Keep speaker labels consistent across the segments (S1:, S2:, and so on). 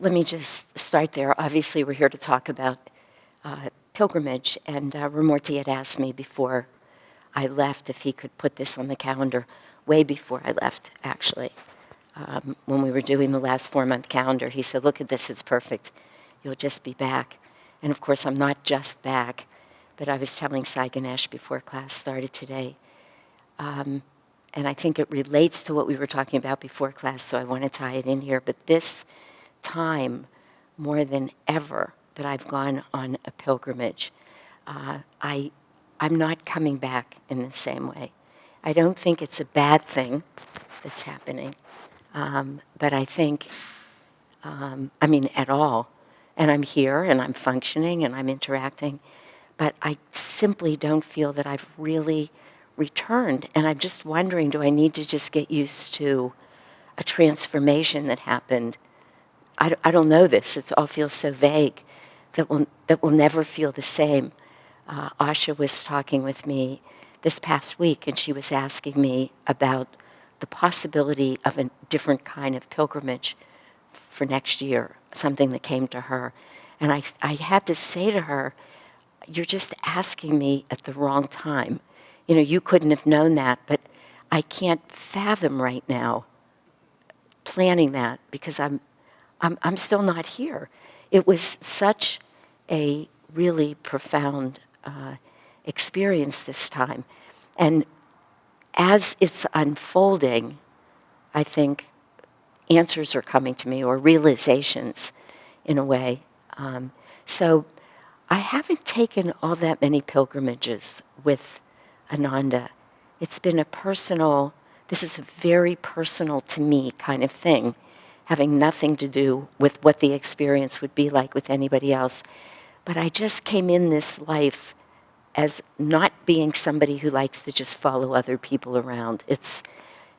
S1: let me just start there. Obviously, we're here to talk about pilgrimage, and Ramurti had asked me before I left if he could put this on the calendar, way before I left, actually. When we were doing the last 4-month calendar, he said, look at this, it's perfect. You'll just be back. And of course, I'm not just back, but I was telling Sai Ganesh before class started today, and I think it relates to what we were talking about before class, so I want to tie it in here. But this time, more than ever, that I've gone on a pilgrimage, I'm not coming back in the same way. I don't think it's a bad thing that's happening, but I think, at all. And I'm here, and I'm functioning, and I'm interacting, but I simply don't feel that I've really returned. And I'm just wondering, do I need to just get used to a transformation that happened? I don't know this. It all feels so vague that will never feel the same. Asha was talking with me this past week, and she was asking me about the possibility of a different kind of pilgrimage for next year, something that came to her. And I had to say to her, you're just asking me at the wrong time. You couldn't have known that, but I can't fathom right now planning that because I'm still not here. It was such a really profound experience this time. And as it's unfolding, I think answers are coming to me, or realizations in a way. So I haven't taken all that many pilgrimages with Ananda. It's been this is a very personal to me kind of thing, having nothing to do with what the experience would be like with anybody else. But I just came in this life as not being somebody who likes to just follow other people around. It's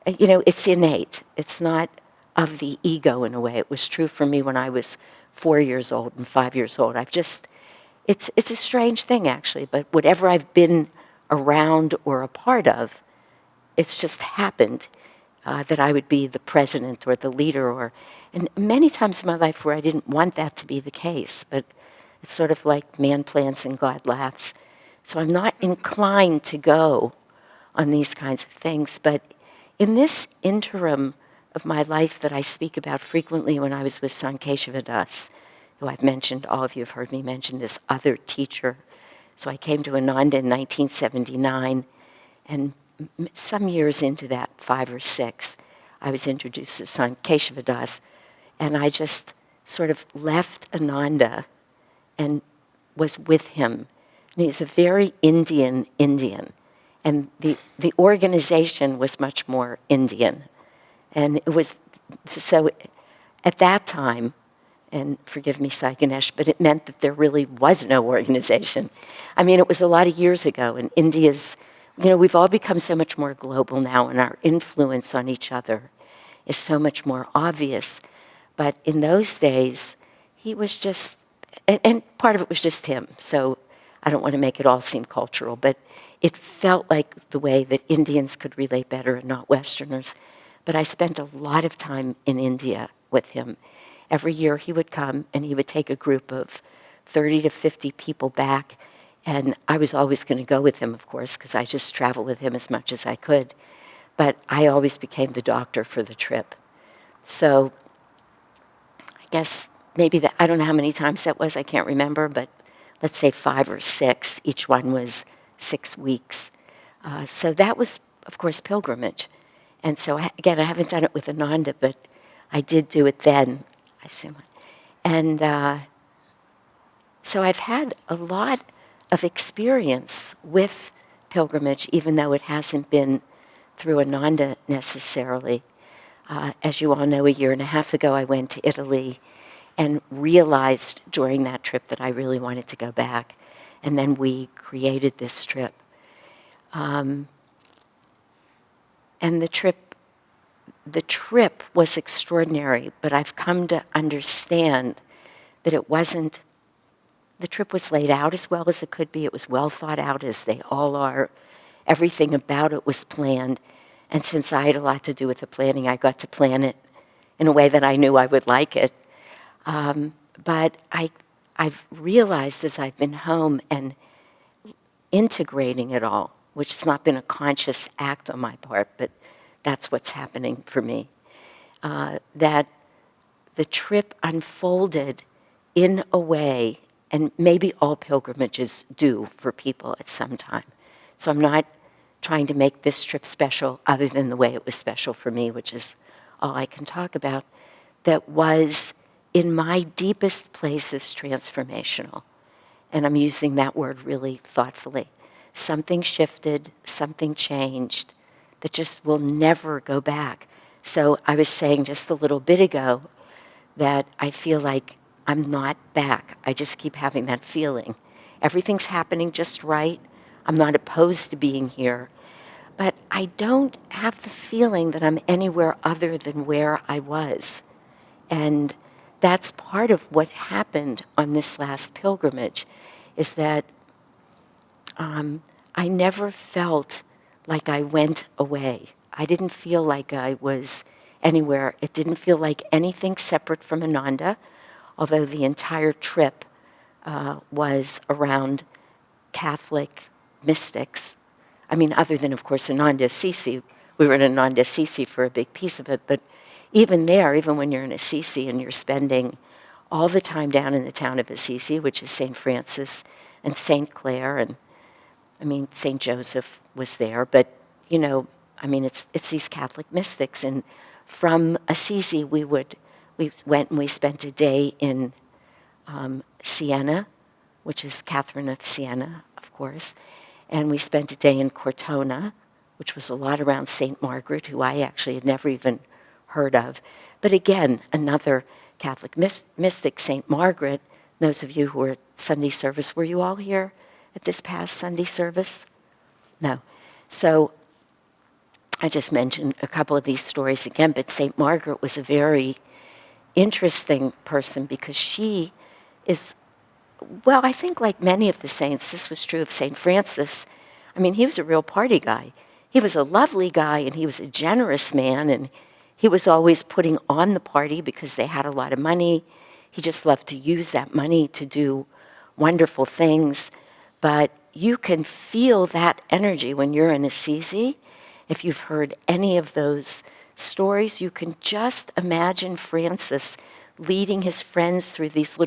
S1: innate. It's not of the ego in a way. It was true for me when I was 4 years old and 5 years old. It's a strange thing, actually, but whatever I've been around or a part of, it's just happened that I would be the president or the leader, and many times in my life where I didn't want that to be the case, but it's sort of like man plans and God laughs. So I'm not inclined to go on these kinds of things, but in this interim of my life that I speak about frequently when I was with Sankeshava Das, who I've mentioned, all of you have heard me mention, this other teacher. So I came to Ananda in 1979, and some years into that, 5 or 6, I was introduced to Sankeshava Das, and I just sort of left Ananda and was with him. And he's a very Indian, and the organization was much more Indian. And it was, so at that time, and forgive me, Sai Ganesh, but it meant that there really was no organization. It was a lot of years ago, and India's, we've all become so much more global now, and our influence on each other is so much more obvious. But in those days, he was just, and part of it was just him, so I don't want to make it all seem cultural, but it felt like the way that Indians could relate better and not Westerners. But I spent a lot of time in India with him. Every year he would come and he would take a group of 30 to 50 people back, and I was always going to go with him, of course, because I just traveled with him as much as I could. But I always became the doctor for the trip. So I guess maybe I don't know how many times that was, I can't remember, but let's say 5 or 6. Each one was 6 weeks. So that was, of course, pilgrimage. And so, again, I haven't done it with Ananda, but I did do it then. And so I've had a lot of experience with pilgrimage, even though it hasn't been through Ananda necessarily. As you all know, 1.5 years ago, I went to Italy and realized during that trip that I really wanted to go back. And then we created this trip. And the trip was extraordinary, but I've come to understand that the trip was laid out as well as it could be. It was well thought out, as they all are. Everything about it was planned. And since I had a lot to do with the planning, I got to plan it in a way that I knew I would like it. But I've realized as I've been home and integrating it all, which has not been a conscious act on my part, but that's what's happening for me, that the trip unfolded in a way, and maybe all pilgrimages do for people at some time. So I'm not trying to make this trip special other than the way it was special for me, which is all I can talk about, that was in my deepest places transformational. And I'm using that word really thoughtfully. Something shifted, something changed that just will never go back. So I was saying just a little bit ago that I feel like I'm not back. I just keep having that feeling. Everything's happening just right. I'm not opposed to being here. But I don't have the feeling that I'm anywhere other than where I was. And that's part of what happened on this last pilgrimage, is that I never felt like I went away. I didn't feel like I was anywhere. It didn't feel like anything separate from Ananda, although the entire trip was around Catholic mystics. I mean, other than, of course, Ananda Assisi. We were in Ananda Assisi for a big piece of it, but even there, even when you're in Assisi and you're spending all the time down in the town of Assisi, which is St. Francis and St. Clare, and I mean, St. Joseph was there, but, you know, I mean, it's these Catholic mystics. And from Assisi, we went and we spent a day in Siena, which is Catherine of Siena, of course, and we spent a day in Cortona, which was a lot around St. Margaret, who I actually had never even heard of. But again, another Catholic mystic, St. Margaret. Those of you who were at Sunday service, were you all here at this past Sunday service? No. So I just mentioned a couple of these stories again, but St. Margaret was a very interesting person because she is, well, I think like many of the saints, this was true of St. Francis. I mean, he was a real party guy. He was a lovely guy, and he was a generous man, and he was always putting on the party because they had a lot of money. He just loved to use that money to do wonderful things. But you can feel that energy when you're in Assisi. If you've heard any of those stories, you can just imagine Francis leading his friends through these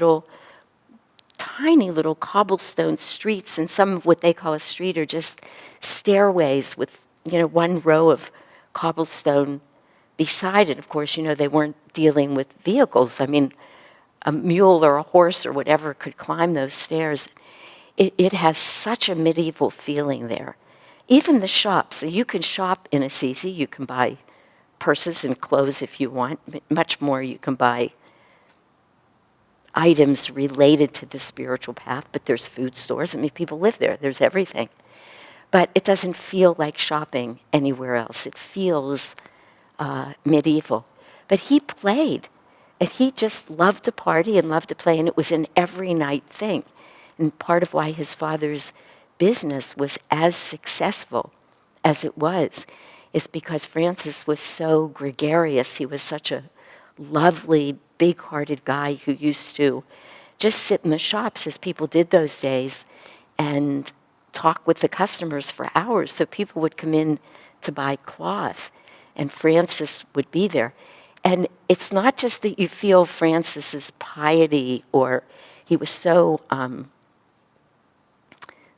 S1: tiny little cobblestone streets, and some of what they call a street are just stairways with, you know, one row of cobblestone beside it. Of course, you know, they weren't dealing with vehicles. I mean, a mule or a horse or whatever could climb those stairs. It has such a medieval feeling there. Even the shops, so you can shop in Assisi, you can buy purses and clothes if you want. Much more, you can buy items related to the spiritual path, but there's food stores. I mean, people live there. There's everything. But it doesn't feel like shopping anywhere else. It feels medieval. But he played, and he just loved to party and loved to play, and it was an every night thing. And part of why his father's business was as successful as it was is because Francis was so gregarious. He was such a lovely, big-hearted guy who used to just sit in the shops, as people did those days, and talk with the customers for hours. So people would come in to buy cloth, and Francis would be there. And it's not just that you feel Francis's piety, or he was so,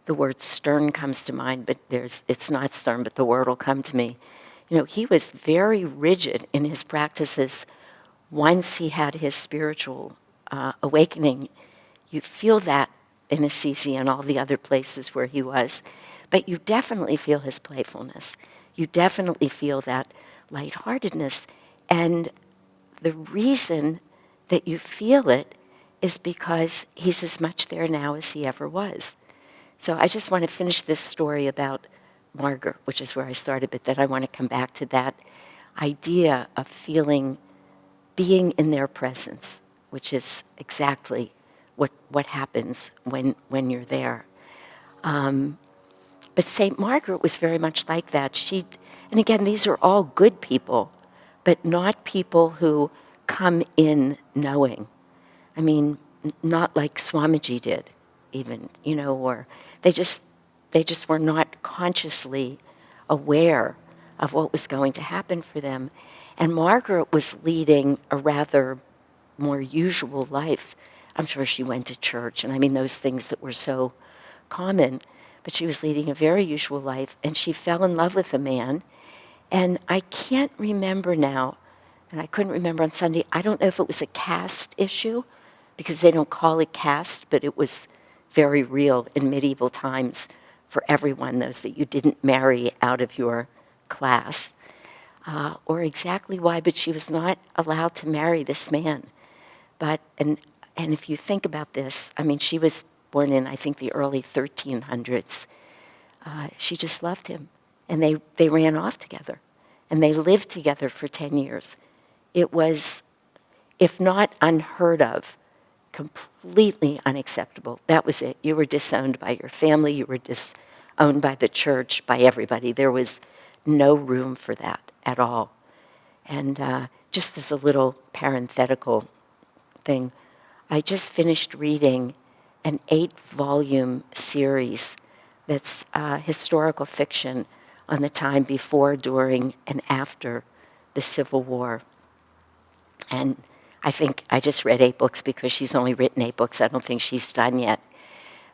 S1: the word stern comes to mind, but it's not stern, but the word will come to me. You know, he was very rigid in his practices. Once he had his spiritual awakening, you feel that in Assisi and all the other places where he was. But you definitely feel his playfulness. You definitely feel that lightheartedness. And the reason that you feel it is because he's as much there now as he ever was. So I just want to finish this story about Margaret, which is where I started, but then I want to come back to that idea of being in their presence, which is exactly what happens when you're there. But St. Margaret was very much like that. And again, these are all good people, but not people who come in knowing. I mean, not like Swamiji did, even, or they just were not consciously aware of what was going to happen for them. And Margaret was leading a rather more usual life. I'm sure she went to church, and I mean those things that were so common, but she was leading a very usual life, and she fell in love with a man. And I can't remember now, and I couldn't remember on Sunday, I don't know if it was a caste issue, because they don't call it caste, but it was very real in medieval times for everyone, those that you didn't marry out of your class, or exactly why, but she was not allowed to marry this man. But, and if you think about this, I mean, she was born in, I think, the early 1300s. She just loved him, and they ran off together, and they lived together for 10 years. It was, if not unheard of, completely unacceptable. That was it. You were disowned by your family. You were disowned by the church, by everybody. There was no room for that at all. And just as a little parenthetical thing, I just finished reading an 8-volume series that's historical fiction on the time before, during, and after the Civil War. And I think I just read 8 books because she's only written 8 books. I don't think she's done yet.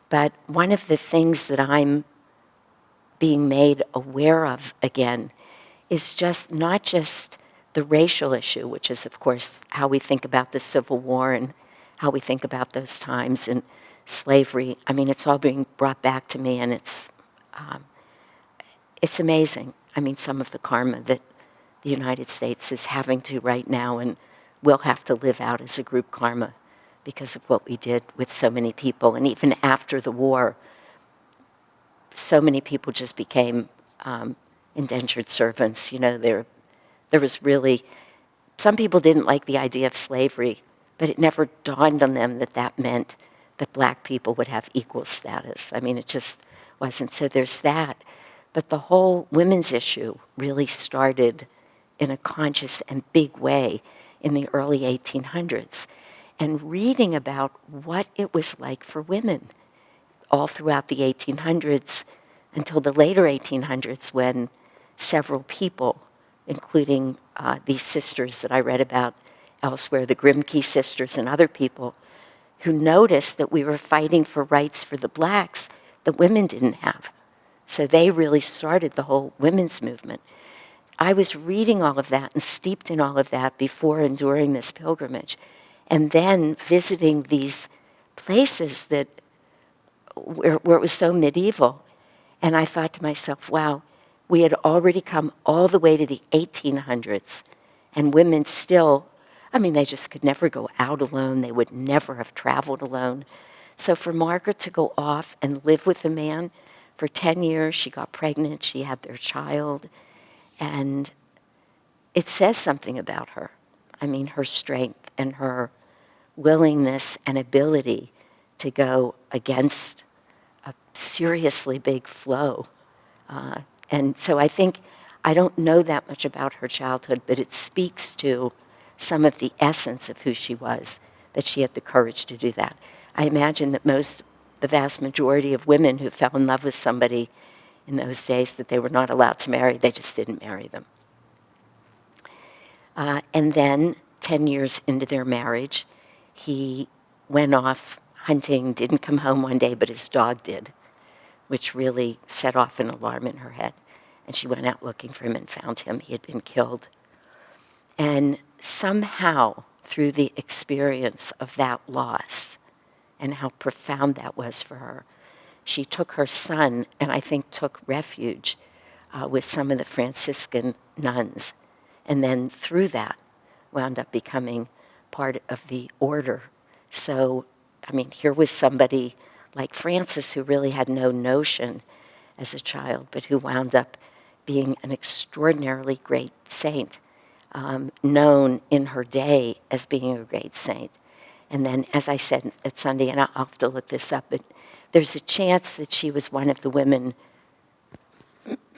S1: But one of the things that I'm being made aware of again is just not just the racial issue, which is, of course, how we think about the Civil War and how we think about those times and slavery. I mean, it's all being brought back to me, and it's amazing. I mean, some of the karma that the United States is having to right now and will have to live out as a group karma because of what we did with so many people. And even after the war, so many people just became indentured servants. There was really, some people didn't like the idea of slavery, but it never dawned on them that that meant that black people would have equal status. I mean, it just wasn't. So there's that. But the whole women's issue really started in a conscious and big way in the early 1800s. And reading about what it was like for women all throughout the 1800s until the later 1800s, when several people, including these sisters that I read about elsewhere, the Grimke sisters and other people, who noticed that we were fighting for rights for the blacks that women didn't have. So they really started the whole women's movement. I was reading all of that and steeped in all of that before and during this pilgrimage, and then visiting these places that where it was so medieval. And I thought to myself, wow, we had already come all the way to the 1800s, and women still, I mean, they just could never go out alone. They would never have traveled alone. So for Margaret to go off and live with a man for 10 years, she got pregnant, she had their child, and it says something about her. I mean, her strength and her willingness and ability to go against a seriously big flow. And so I think, I don't know that much about her childhood, but it speaks to some of the essence of who she was, that she had the courage to do that. I imagine that the vast majority of women who fell in love with somebody in those days that they were not allowed to marry, they just didn't marry them. And then 10 years into their marriage, he went off hunting, didn't come home one day, but his dog did, which really set off an alarm in her head. And she went out looking for him and found him. He had been killed. And somehow, through the experience of that loss and how profound that was for her, she took her son and I think took refuge with some of the Franciscan nuns. And then through that, wound up becoming part of the order. So, I mean, here was somebody like Francis who really had no notion as a child, but who wound up being an extraordinarily great saint, known in her day as being a great saint. And then, as I said at Sunday, and I'll have to look this up, but there's a chance that she was one of the women,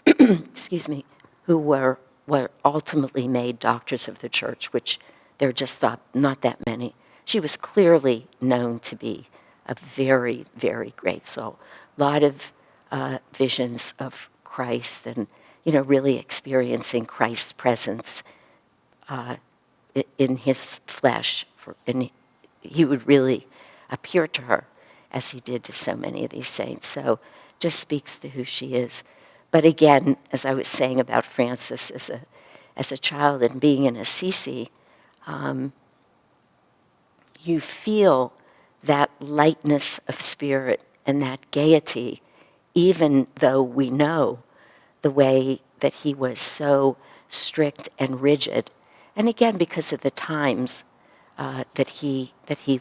S1: excuse me, who were ultimately made doctors of the church, which there are just not that many. she was clearly known to be a very, very great soul. A lot of visions of Christ and, really experiencing Christ's presence in his flesh. And he would really appear to her as he did to so many of these saints. So just speaks to who she is. But again, as I was saying about Frances as a child and being in Assisi, you feel that lightness of spirit and that gaiety, even though we know the way that he was so strict and rigid. And again, because of the times that he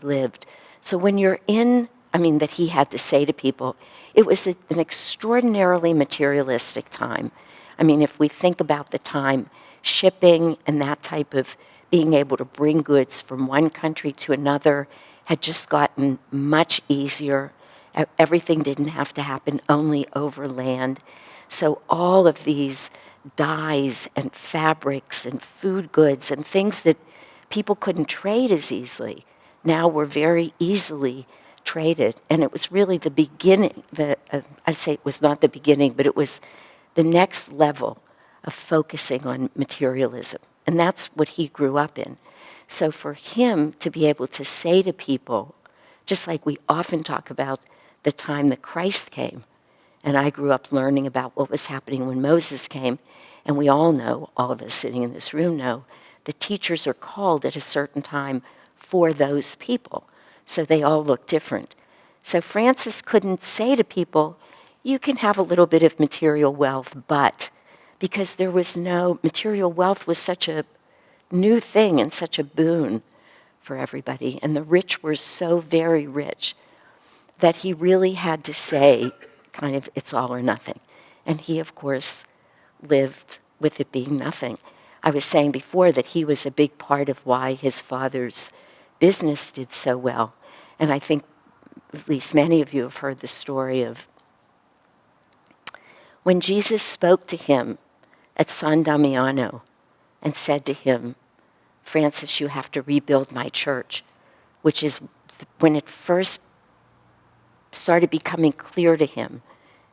S1: lived. So when you're that he had to say to people, it was an extraordinarily materialistic time. If we think about the time, shipping and that type of being able to bring goods from one country to another had just gotten much easier. Everything didn't have to happen only over land. So all of these dyes and fabrics and food goods and things that people couldn't trade as easily now were very easily traded. And it was really the beginning. I'd say it was not the beginning, but it was the next level of focusing on materialism. And that's what he grew up in. So for him to be able to say to people, just like we often talk about the time that Christ came, and I grew up learning about what was happening when Moses came, and we all know, all of us sitting in this room know, the teachers are called at a certain time for those people. So they all look different. So Francis couldn't say to people, you can have a little bit of material wealth, but because there was no, material wealth was such a new thing and such a boon for everybody. And the rich were so very rich that he really had to say, kind of, it's all or nothing. And he, of course, lived with it being nothing. I was saying before that he was a big part of why his father's business did so well. And I think at least many of you have heard the story of when Jesus spoke to him at San Damiano and said to him, Francis, you have to rebuild my church, which is when it first started becoming clear to him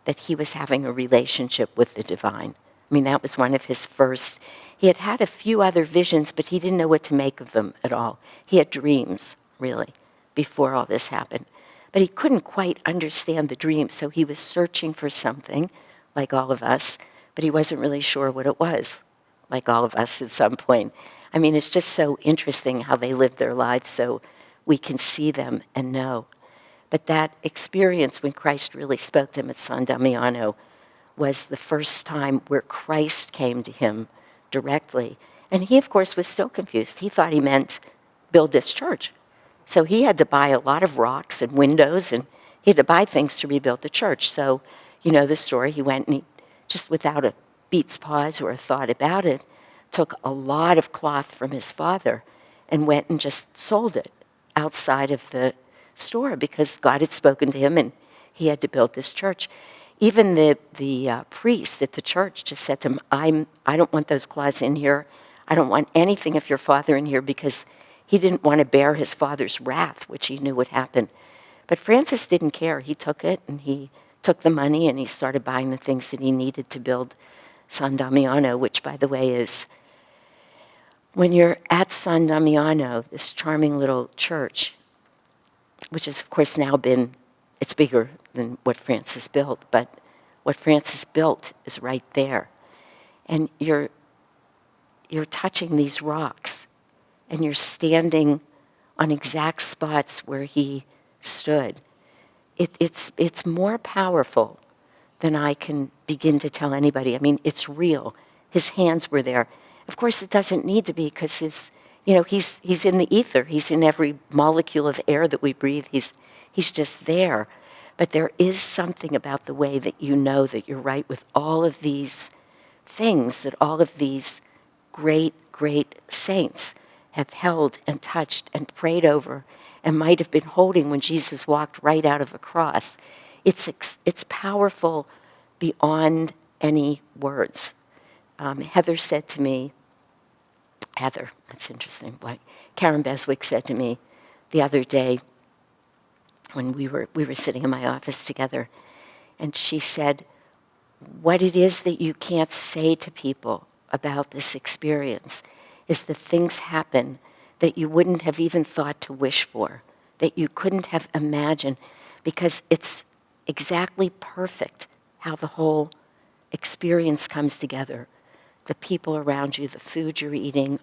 S1: that he was having a relationship with the divine. That was one of his first. He had had a few other visions, but he didn't know what to make of them at all. He had dreams, really, before all this happened. But he couldn't quite understand the dream, so he was searching for something, like all of us, but he wasn't really sure what it was, like all of us at some point. It's just so interesting how they lived their lives so we can see them and know. But that experience when Christ really spoke to him at San Damiano was the first time where Christ came to him directly. And he, of course, was still confused. He thought he meant build this church. So he had to buy a lot of rocks and windows, and he had to buy things to rebuild the church. So, you know the story. He went and he, just without a beat's pause or a thought about it, took a lot of cloth from his father and went and just sold it outside of the store because God had spoken to him and he had to build this church. Even the priest at the church just said to him, I don't want those cloths in here. I don't want anything of your father in here, because he didn't want to bear his father's wrath, which he knew would happen. But Francis didn't care. He took it and he took the money and he started buying the things that he needed to build San Damiano, which, by the way, is, when you're at San Damiano, this charming little church, which has, of course, now been, it's bigger than what Francis built, but what Francis built is right there. And you're touching these rocks, and you're standing on exact spots where he stood. It's more powerful than I can begin to tell anybody. I mean, it's real. His hands were there. Of course, it doesn't need to be, because he's in the ether. He's in every molecule of air that we breathe. He's just there. But there is something about the way that you know that you're right with all of these things that all of these great, great saints have held and touched and prayed over and might have been holding when Jesus walked right out of a cross. It's powerful beyond any words. Heather said to me, that's interesting, like Karen Beswick said to me the other day when we were sitting in my office together, and she said, what it is that you can't say to people about this experience is that things happen that you wouldn't have even thought to wish for, that you couldn't have imagined, because it's exactly perfect how the whole experience comes together. The people around you, the food you're eating,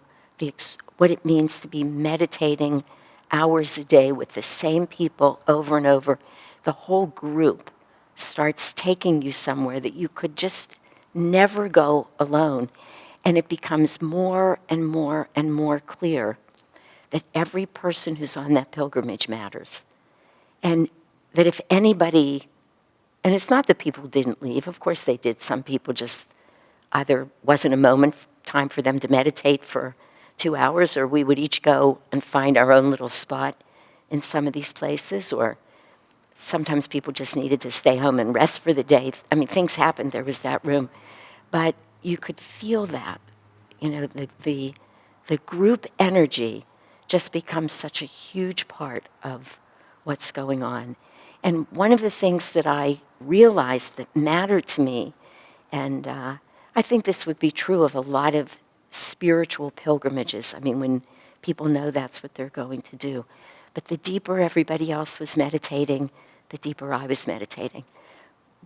S1: what it means to be meditating hours a day with the same people over and over. The whole group starts taking you somewhere that you could just never go alone. And it becomes more and more and more clear that every person who's on that pilgrimage matters. And that if anybody, and it's not that people didn't leave, of course they did. Some people just either wasn't a moment, time for them to meditate for 2 hours, or we would each go and find our own little spot in some of these places, or sometimes people just needed to stay home and rest for the day. I mean, things happened. There was that room. But you could feel that, the group energy just becomes such a huge part of what's going on. And one of the things that I realized that mattered to me, and I think this would be true of a lot of spiritual pilgrimages. I mean, when people know that's what they're going to do. But the deeper everybody else was meditating, the deeper I was meditating.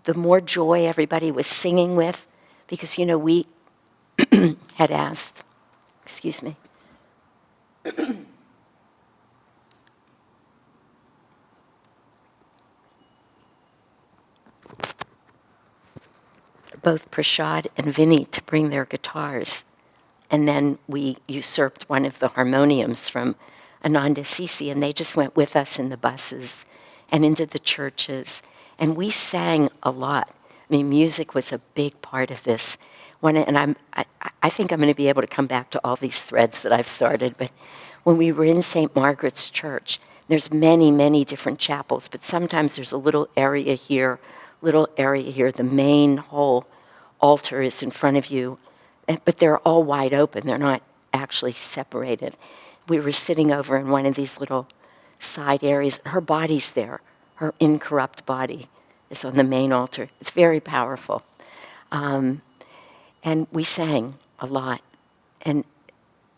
S1: The more joy everybody was singing with, because, we had asked, excuse me, both Prashad and Vinny to bring their guitars. And then we usurped one of the harmoniums from Ananda, Assisi, and they just went with us in the buses and into the churches. And we sang a lot. I mean, music was a big part of this. I think I'm going to be able to come back to all these threads that I've started. But when we were in St. Margaret's Church, there's many, many different chapels, but sometimes there's a little area here, the main whole altar is in front of you, but they're all wide open. They're not actually separated. We were sitting over in one of these little side areas. Her body's there. Her incorrupt body is on the main altar. It's very powerful. And we sang a lot. And,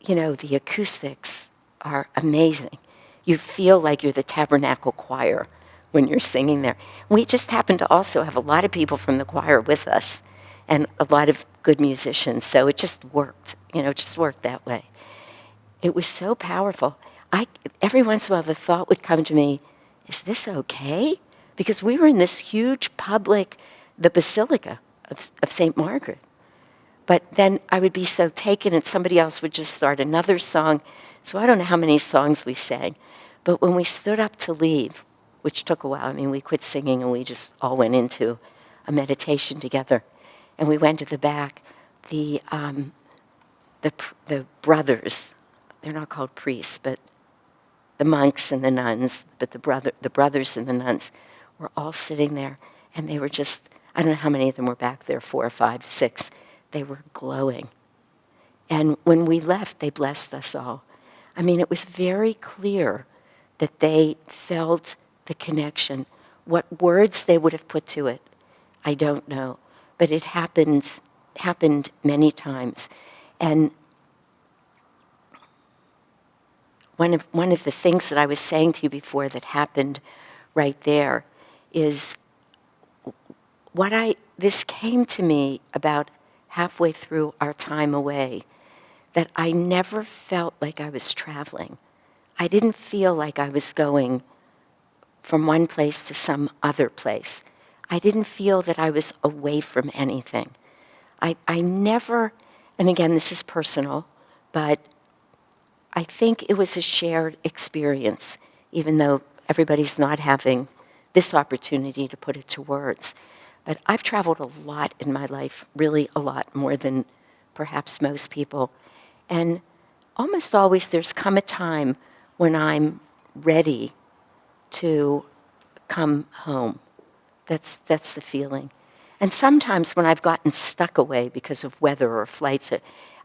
S1: the acoustics are amazing. You feel like you're the tabernacle choir when you're singing there. We just happen to also have a lot of people from the choir with us and a lot of good musicians, so it just worked. It just worked that way. It was so powerful. Every once in a while the thought would come to me, is this okay? Because we were in this huge the Basilica of St. Margaret. But then I would be so taken and somebody else would just start another song. So I don't know how many songs we sang. But when we stood up to leave, which took a while, I mean, we quit singing and we just all went into a meditation together. And we went to the back. The brothers, they're not called priests, but the monks and the nuns, but the brothers and the nuns were all sitting there. And they were just, I don't know how many of them were back there, 4 or 5, 6. They were glowing. And when we left, they blessed us all. I mean, it was very clear that they felt the connection. What words they would have put to it, I don't know. But it happened many times. And one of the things that I was saying to you before that happened right there is this came to me about halfway through our time away, that I never felt like I was traveling. I didn't feel like I was going from one place to some other place. I didn't feel that I was away from anything. I never, and again, this is personal, but I think it was a shared experience, even though everybody's not having this opportunity to put it to words. But I've traveled a lot in my life, really a lot more than perhaps most people. And almost always there's come a time when I'm ready to come home. That's the feeling. And sometimes when I've gotten stuck away because of weather or flights,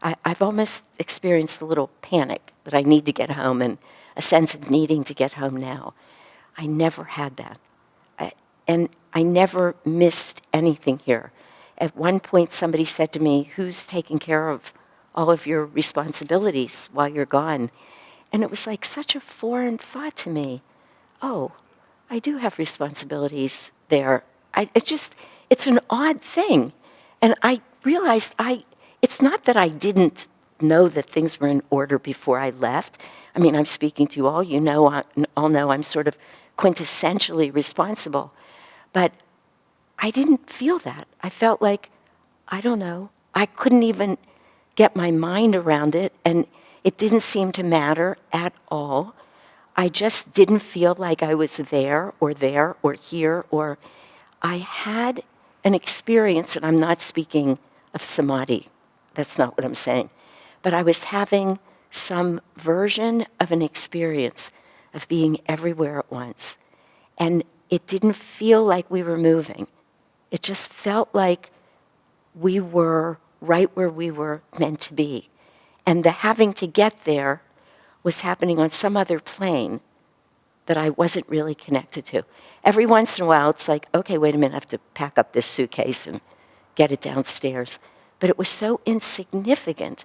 S1: I've almost experienced a little panic that I need to get home and a sense of needing to get home now. I never had that. And I never missed anything here. At one point, somebody said to me, who's taking care of all of your responsibilities while you're gone? And it was like such a foreign thought to me. Oh, I do have responsibilities there. It's an odd thing. And I realized it's not that I didn't know that things were in order before I left. I mean, I'm speaking to you all. You know, all know I'm sort of quintessentially responsible. But I didn't feel that. I felt like, I don't know, I couldn't even get my mind around it, and it didn't seem to matter at all. I just didn't feel like I was there or here, or I had an experience, and I'm not speaking of samadhi. That's not what I'm saying. But I was having some version of an experience of being everywhere at once. And it didn't feel like we were moving. It just felt like we were right where we were meant to be. And the having to get there was happening on some other plane that I wasn't really connected to. Every once in a while, it's like, okay, wait a minute, I have to pack up this suitcase and get it downstairs. But it was so insignificant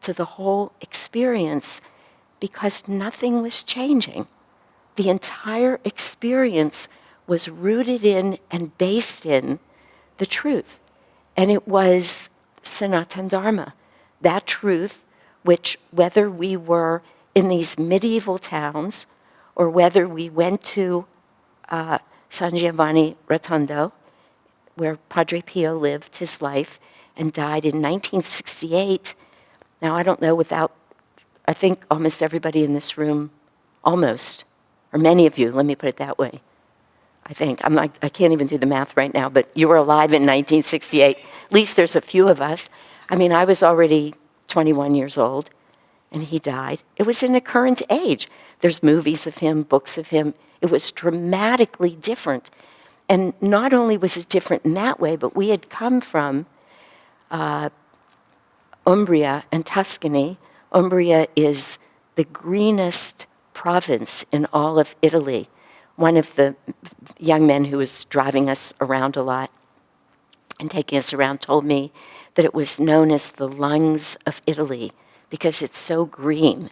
S1: to the whole experience because nothing was changing. The entire experience was rooted in and based in the truth. And it was Sanatana Dharma, that truth which, whether we were in these medieval towns or whether we went to San Giovanni Rotondo, where Padre Pio lived his life and died in 1968. Now, I don't know I think almost everybody in this room, almost, or many of you, let me put it that way. I think, I can't even do the math right now, but you were alive in 1968. At least there's a few of us. I mean, I was already 21 years old, and he died. It was in a current age. There's movies of him, books of him. It was dramatically different. And not only was it different in that way, but we had come from Umbria and Tuscany. Umbria is the greenest province in all of Italy. One of the young men who was driving us around a lot and taking us around told me that it was known as the lungs of Italy because it's so green.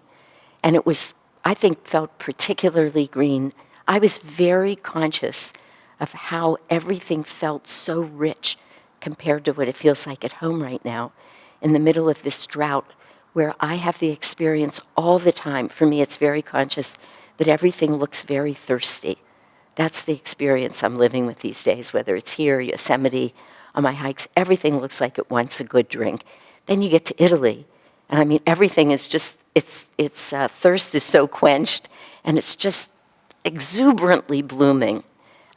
S1: And it was, I think, felt particularly green. I was very conscious of how everything felt so rich compared to what it feels like at home right now in the middle of this drought where I have the experience all the time. For me, it's very conscious that everything looks very thirsty. That's the experience I'm living with these days, whether it's here, Yosemite, on my hikes. Everything looks like it wants a good drink. Then you get to Italy, and I mean, everything is just, its thirst is so quenched, and it's just exuberantly blooming.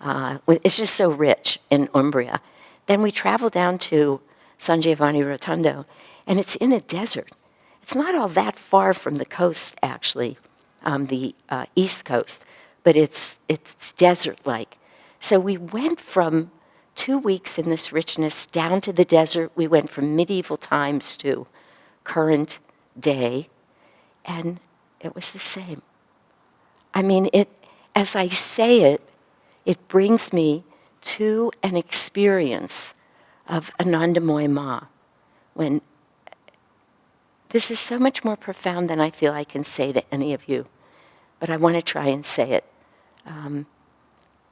S1: It's just so rich in Umbria. Then we travel down to San Giovanni Rotondo, and it's in a desert. It's not all that far from the coast, actually, the east coast, but it's desert-like. So we went from 2 weeks in this richness down to the desert. We went from medieval times to current day, and it was the same. I mean, as I say it, it brings me to an experience of Anandamoy Ma, when this is so much more profound than I feel I can say to any of you, but I want to try and say it.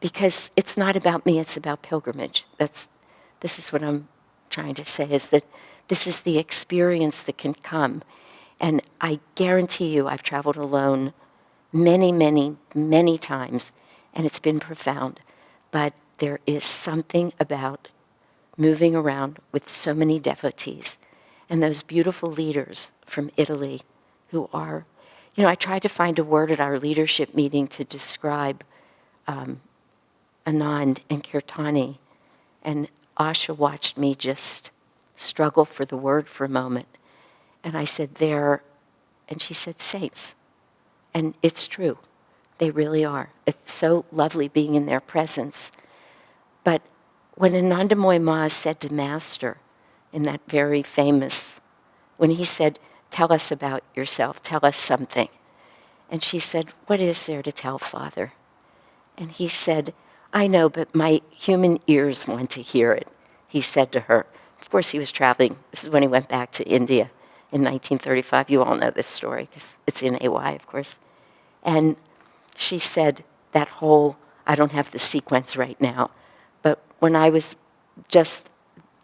S1: Because it's not about me, it's about pilgrimage. This is what I'm trying to say, is that this is the experience that can come. And I guarantee you, I've traveled alone many, many, many times, and it's been profound. But there is something about moving around with so many devotees and those beautiful leaders from Italy who are, I tried to find a word at our leadership meeting to describe Anand and Kirtani, and Asha watched me just struggle for the word for a moment. And I said, and she said, saints. And it's true. They really are. It's so lovely being in their presence. But when Anandamoy Ma said to Master, in that very famous, when he said, tell us about yourself, tell us something. And she said, "What is there to tell, Father?" And he said, "I know, but my human ears want to hear it," he said to her. Of course, he was traveling. This is when he went back to India in 1935. You all know this story because it's in AY, of course. And she said that whole, I don't have the sequence right now, but when I was just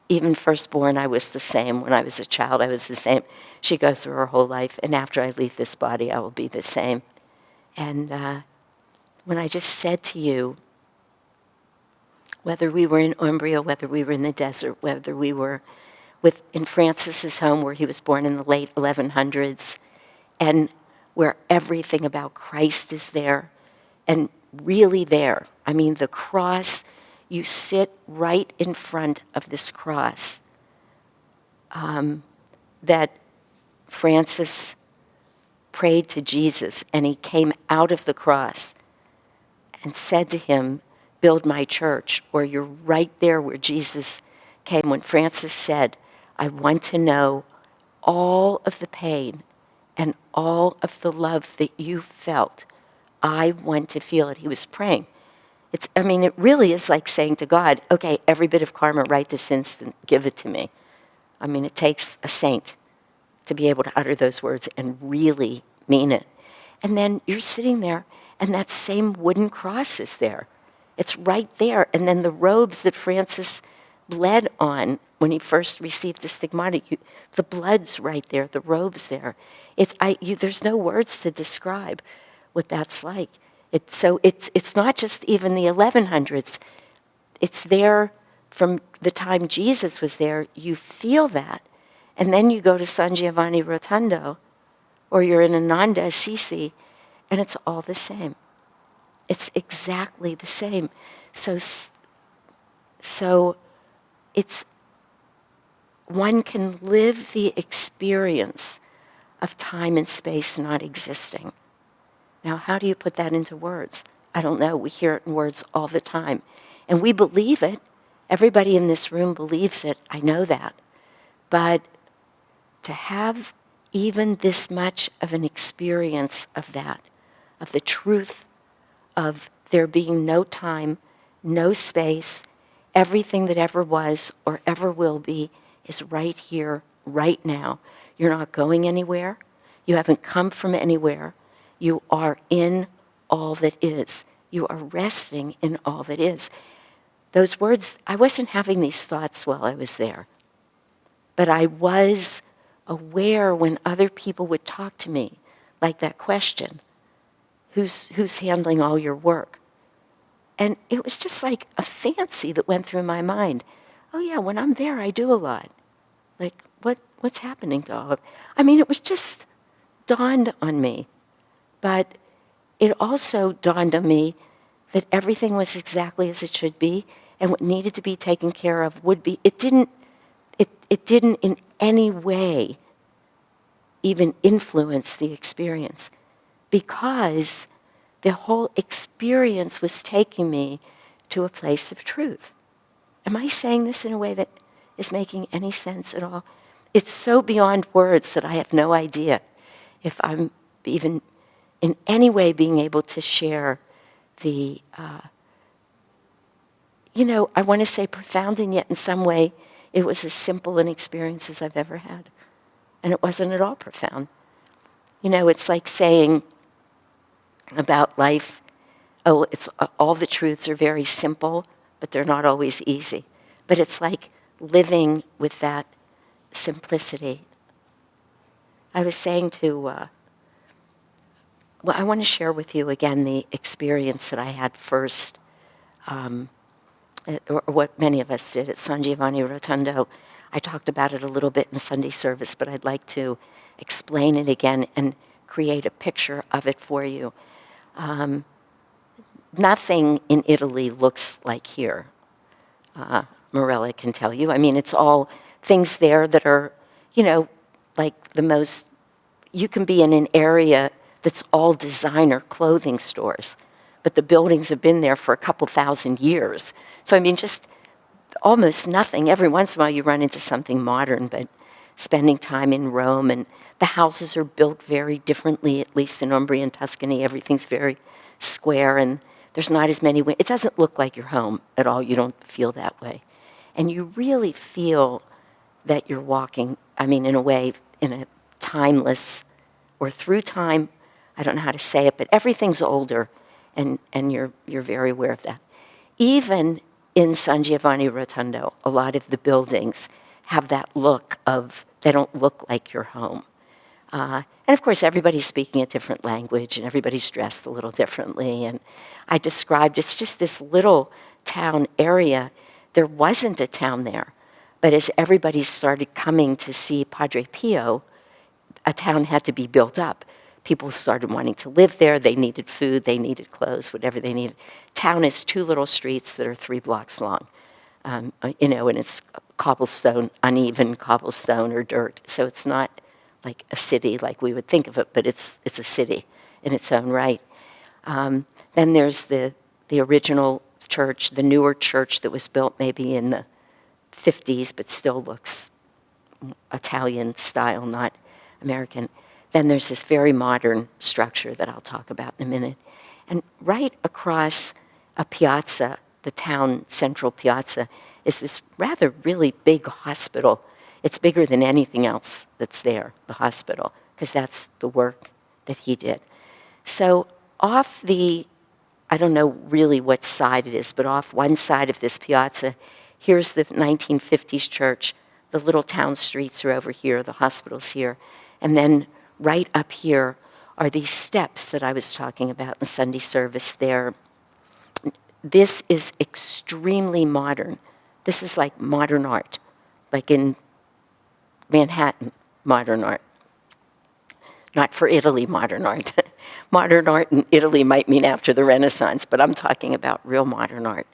S1: even firstborn, I was the same. When I was a child, I was the same. She goes through her whole life, and after I leave this body, I will be the same. And when I just said to you, whether we were in Umbria, whether we were in the desert, whether we were in Francis's home where he was born in the late 1100s, and where everything about Christ is there, and really there. I mean, the cross, you sit right in front of this cross that Francis prayed to Jesus, and he came out of the cross and said to him, "Build my church," or you're right there where Jesus came when Francis said, "I want to know all of the pain and all of the love that you felt. I want to feel it." He was praying. It really is like saying to God, "Okay, every bit of karma right this instant, give it to me." It takes a saint to be able to utter those words and really mean it. And then you're sitting there, and that same wooden cross is there. It's right there. And then the robes that Francis bled on when he first received the stigmata, the blood's right there, the robe's there. There's no words to describe what that's like. It's not just even the 1100s. It's there from the time Jesus was there. You feel that. And then you go to San Giovanni Rotondo, or you're in Ananda, Assisi, and it's all the same. It's exactly the same. So it's, one can live the experience of time and space not existing. Now, how do you put that into words? I don't know. We hear it in words all the time. And we believe it. Everybody in this room believes it. I know that. But to have even this much of an experience of that, of the truth of there being no time, no space, everything that ever was or ever will be is right here, right now. You're not going anywhere. You haven't come from anywhere. You are in all that is. You are resting in all that is. Those words, I wasn't having these thoughts while I was there, but I was aware when other people would talk to me, like that question, who's handling all your work? And it was just like a fancy that went through my mind. Oh yeah, when I'm there, I do a lot. Like, what's happening to all of it? It was just dawned on me. But it also dawned on me that everything was exactly as it should be, and what needed to be taken care of would be. It didn't in any way even influence the experience, because the whole experience was taking me to a place of truth. Am I saying this in a way that is making any sense at all? It's so beyond words that I have no idea if I'm even in any way being able to share the, I want to say profound, and yet in some way it was as simple an experience as I've ever had. And it wasn't at all profound. It's like saying about life, oh, it's all the truths are very simple, but they're not always easy. But it's like living with that simplicity. I was saying I want to share with you again the experience that I had first, or what many of us did at San Giovanni Rotondo. I talked about it a little bit in Sunday service, but I'd like to explain it again and create a picture of it for you. Nothing in Italy looks like here. Morella can tell you. It's all things there that are, like the most, you can be in an area that's all designer clothing stores, but the buildings have been there for a couple thousand years. So just almost nothing. Every once in a while you run into something modern, but spending time in Rome, and the houses are built very differently, at least in Umbria and Tuscany. Everything's very square, and there's not as many windows. It doesn't look like your home at all. You don't feel that way. And you really feel that you're walking, in a way, in a timeless, or through time, I don't know how to say it, but everything's older, and you're very aware of that. Even in San Giovanni Rotondo, a lot of the buildings have that look of, they don't look like your home. And of course, everybody's speaking a different language, and everybody's dressed a little differently. And I described, it's just this little town area. There wasn't a town there. But as everybody started coming to see Padre Pio, a town had to be built up. People started wanting to live there. They needed food. They needed clothes, whatever they needed. Town is 2 little streets that are 3 blocks long, and it's cobblestone, uneven cobblestone or dirt. So it's not like a city like we would think of it, but it's a city in its own right. Then there's the original church, the newer church that was built maybe in the 50s, but still looks Italian style, not American. Then there's this very modern structure that I'll talk about in a minute. And right across a piazza, the town central piazza, is this rather really big hospital. It's bigger than anything else that's there, the hospital, because that's the work that he did. So off the, I don't know really what side it is, but off one side of this piazza, here's the 1950s church. The little town streets are over here, the hospital's here. And then right up here are these steps that I was talking about in Sunday service there. This is extremely modern. This is like modern art, like in Manhattan modern art. Not for Italy modern art. Modern art in Italy might mean after the Renaissance, but I'm talking about real modern art.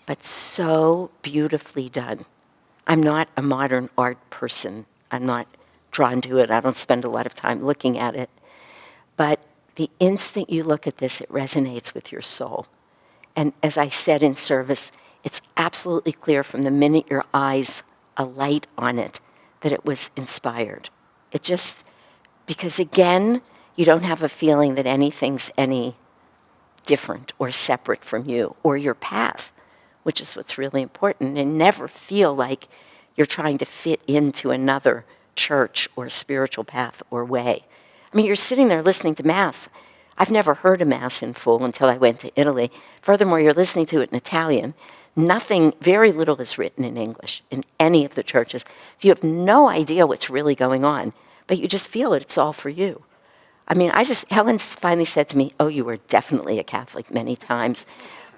S1: But so beautifully done. I'm not a modern art person. I'm not drawn to it. I don't spend a lot of time looking at it. But the instant you look at this, it resonates with your soul. And as I said in service, it's absolutely clear from the minute your eyes alight on it that it was inspired. It just, because again, you don't have a feeling that anything's any different or separate from you or your path, which is what's really important, and never feel like you're trying to fit into another church or spiritual path or way. You're sitting there listening to Mass. I've never heard a Mass in full until I went to Italy. Furthermore, you're listening to it in Italian. Nothing, very little is written in English in any of the churches. So you have no idea what's really going on, but you just feel it. It's all for you. Helen finally said to me, "Oh, you were definitely a Catholic," many times.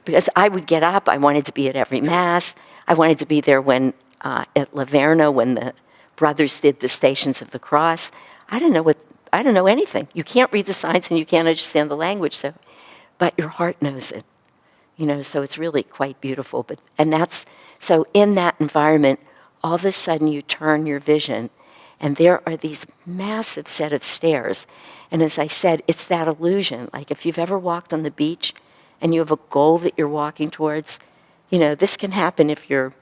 S1: Because I would get up, I wanted to be at every Mass. I wanted to be there when, at Laverna, when the brothers did the Stations of the Cross. I don't know anything. You can't read the signs and you can't understand the language, but your heart knows it. So it's really quite beautiful. So in that environment, all of a sudden you turn your vision, and there are these massive set of stairs. And as I said, it's that illusion. Like if you've ever walked on the beach and you have a goal that you're walking towards, this can happen if you're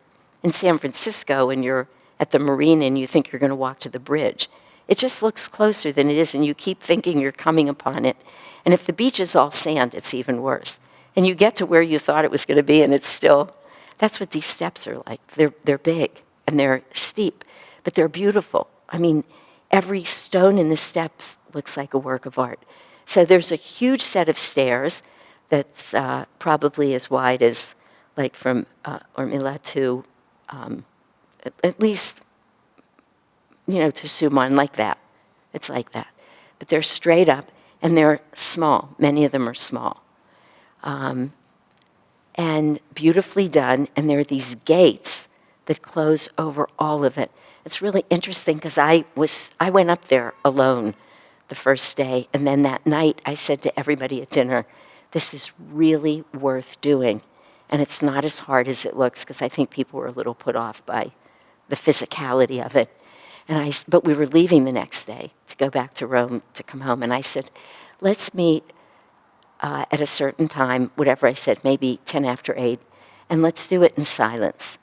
S1: in San Francisco and you're at the marina and you think you're going to walk to the bridge. It just looks closer than it is, and you keep thinking you're coming upon it. And if the beach is all sand, it's even worse. And you get to where you thought it was going to be, and it's still, that's what these steps are like. They're big, and they're steep, but they're beautiful. Every stone in the steps looks like a work of art. So there's a huge set of stairs that's probably as wide as, like from Ormila to, at least, to Suman, like that. It's like that. But they're straight up, and they're small. Many of them are small. And beautifully done, and there are these gates that close over all of it. It's really interesting because I went up there alone the first day, and then that night I said to everybody at dinner, this is really worth doing, and it's not as hard as it looks, because I think people were a little put off by the physicality of it. But we were leaving the next day to go back to Rome to come home, and I said, let's meet at a certain time, whatever I said, maybe 10 after 8, and let's do it in silence.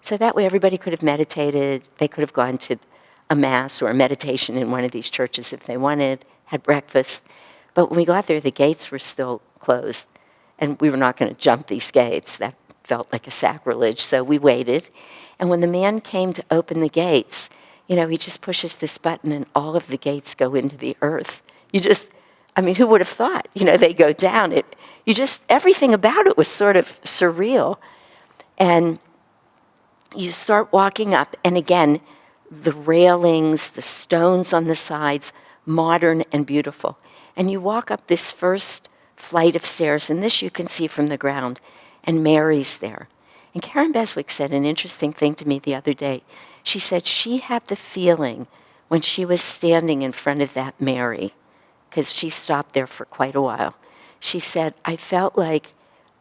S1: So that way everybody could have meditated. They could have gone to a mass or a meditation in one of these churches if they wanted, had breakfast. But when we got there, the gates were still closed, and we were not going to jump these gates. That felt like a sacrilege, so we waited. And when the man came to open the gates, he just pushes this button and all of the gates go into the earth. Who would have thought? They go down. Everything about it was sort of surreal. And you start walking up, and again, the railings, the stones on the sides, modern and beautiful. And you walk up this first flight of stairs, and this you can see from the ground, and Mary's there. And Karen Beswick said an interesting thing to me the other day. She said she had the feeling when she was standing in front of that Mary, because she stopped there for quite a while. She said, I felt like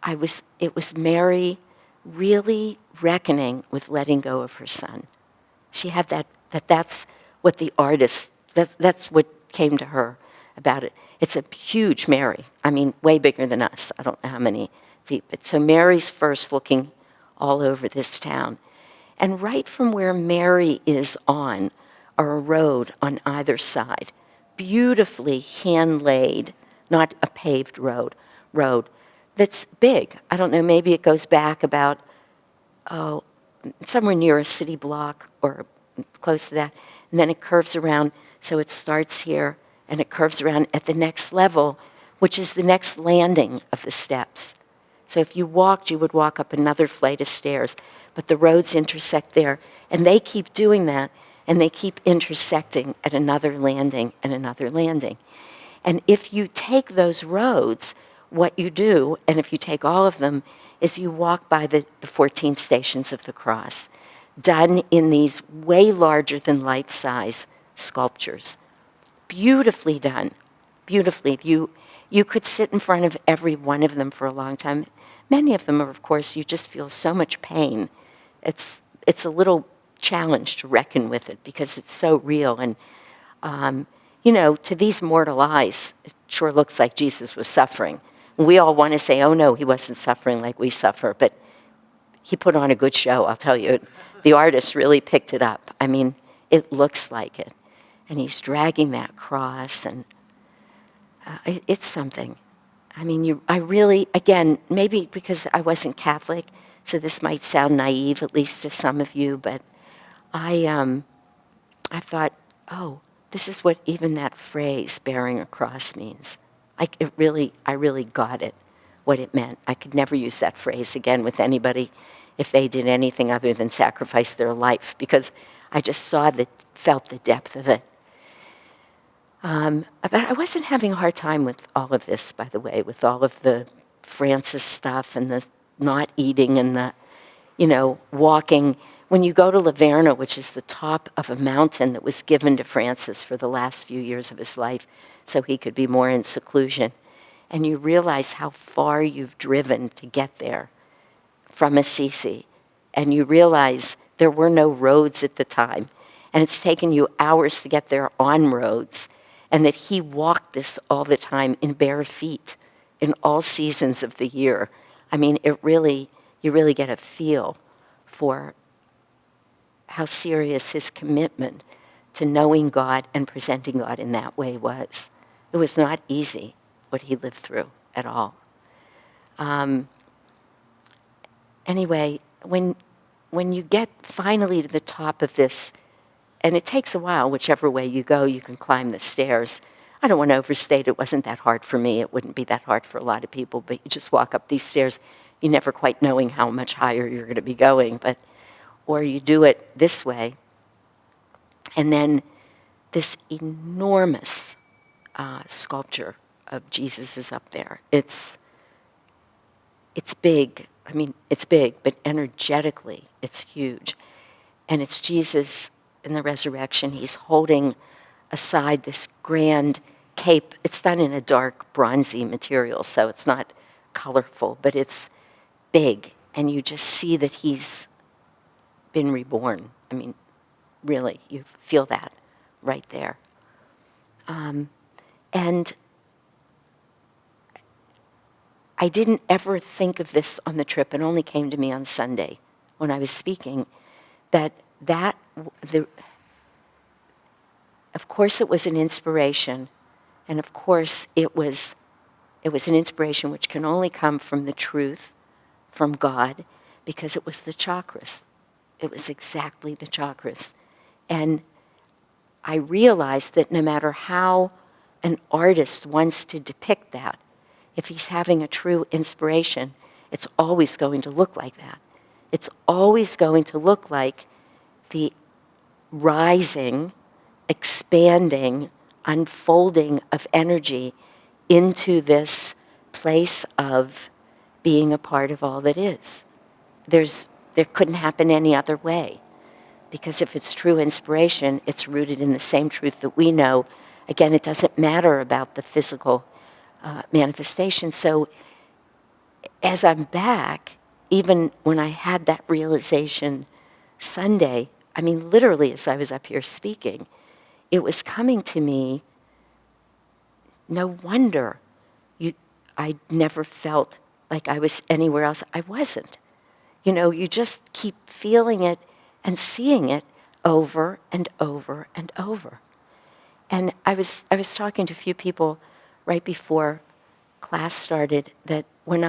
S1: it was Mary really reckoning with letting go of her son. She had that's what the artist, that's what came to her about it. It's a huge Mary. Way bigger than us. I don't know how many feet. But so Mary's first looking all over this town. And right from where Mary is on are a road on either side, beautifully hand-laid, not a paved road that's big. I don't know, maybe it goes back about, somewhere near a city block or close to that. And then it curves around, so it starts here, and it curves around at the next level, which is the next landing of the steps. So if you walked, you would walk up another flight of stairs, but the roads intersect there, and they keep doing that, and they keep intersecting at another landing and another landing. And if you take those roads, what you do, and if you take all of them, is you walk by the 14 stations of the cross, done in these way larger than life-size sculptures. Beautifully done, beautifully. You could sit in front of every one of them for a long time. Many of them are, of course, you just feel so much pain. It's a little challenge to reckon with it because it's so real. And, to these mortal eyes, it sure looks like Jesus was suffering. We all want to say, oh no, he wasn't suffering like we suffer, but he put on a good show, I'll tell you. The artist really picked it up. It looks like it. And he's dragging that cross, and it's something. I really, again, maybe because I wasn't Catholic, so this might sound naive, at least to some of you, but I thought, oh, this is what even that phrase, bearing a cross, means. I really got it, what it meant. I could never use that phrase again with anybody if they did anything other than sacrifice their life, because I just felt the depth of it. But I wasn't having a hard time with all of this, by the way, with all of the Francis stuff and the not eating and the, walking. When you go to Laverna, which is the top of a mountain that was given to Francis for the last few years of his life so he could be more in seclusion, and you realize how far you've driven to get there from Assisi, and you realize there were no roads at the time, and it's taken you hours to get there on roads, and that he walked this all the time in bare feet in all seasons of the year. You really get a feel for how serious his commitment to knowing God and presenting God in that way was. It was not easy, what he lived through at all. Anyway, when you get finally to the top of this, and it takes a while, whichever way you go, you can climb the stairs. I don't want to overstate, it wasn't that hard for me. It wouldn't be that hard for a lot of people, but you just walk up these stairs, you never quite knowing how much higher you're going to be going, or you do it this way. And then this enormous sculpture of Jesus is up there. It's big. It's big, but energetically, it's huge. And it's Jesus in the resurrection. He's holding aside this grand cape. It's done in a dark, bronzy material, so it's not colorful, but it's big. And you just see that he's been reborn. Really, you feel that right there. And I didn't ever think of this on the trip. It only came to me on Sunday when I was speaking, that of course it was an inspiration, and of course it was an inspiration which can only come from the truth, from God, because it was the chakras. It was exactly the chakras. And I realized that no matter how an artist wants to depict that, if he's having a true inspiration, it's always going to look like that. It's always going to look like the rising, expanding, unfolding of energy into this place of being a part of all that is. There couldn't happen any other way. Because if it's true inspiration, it's rooted in the same truth that we know. Again, it doesn't matter about the physical manifestation. So as I'm back, even when I had that realization Sunday, I mean, literally as I was up here speaking, it was coming to me, no wonder I never felt like I was anywhere else. I wasn't. You know, you just keep feeling it and seeing it over and over and over. And I was talking to a few people right before class started that when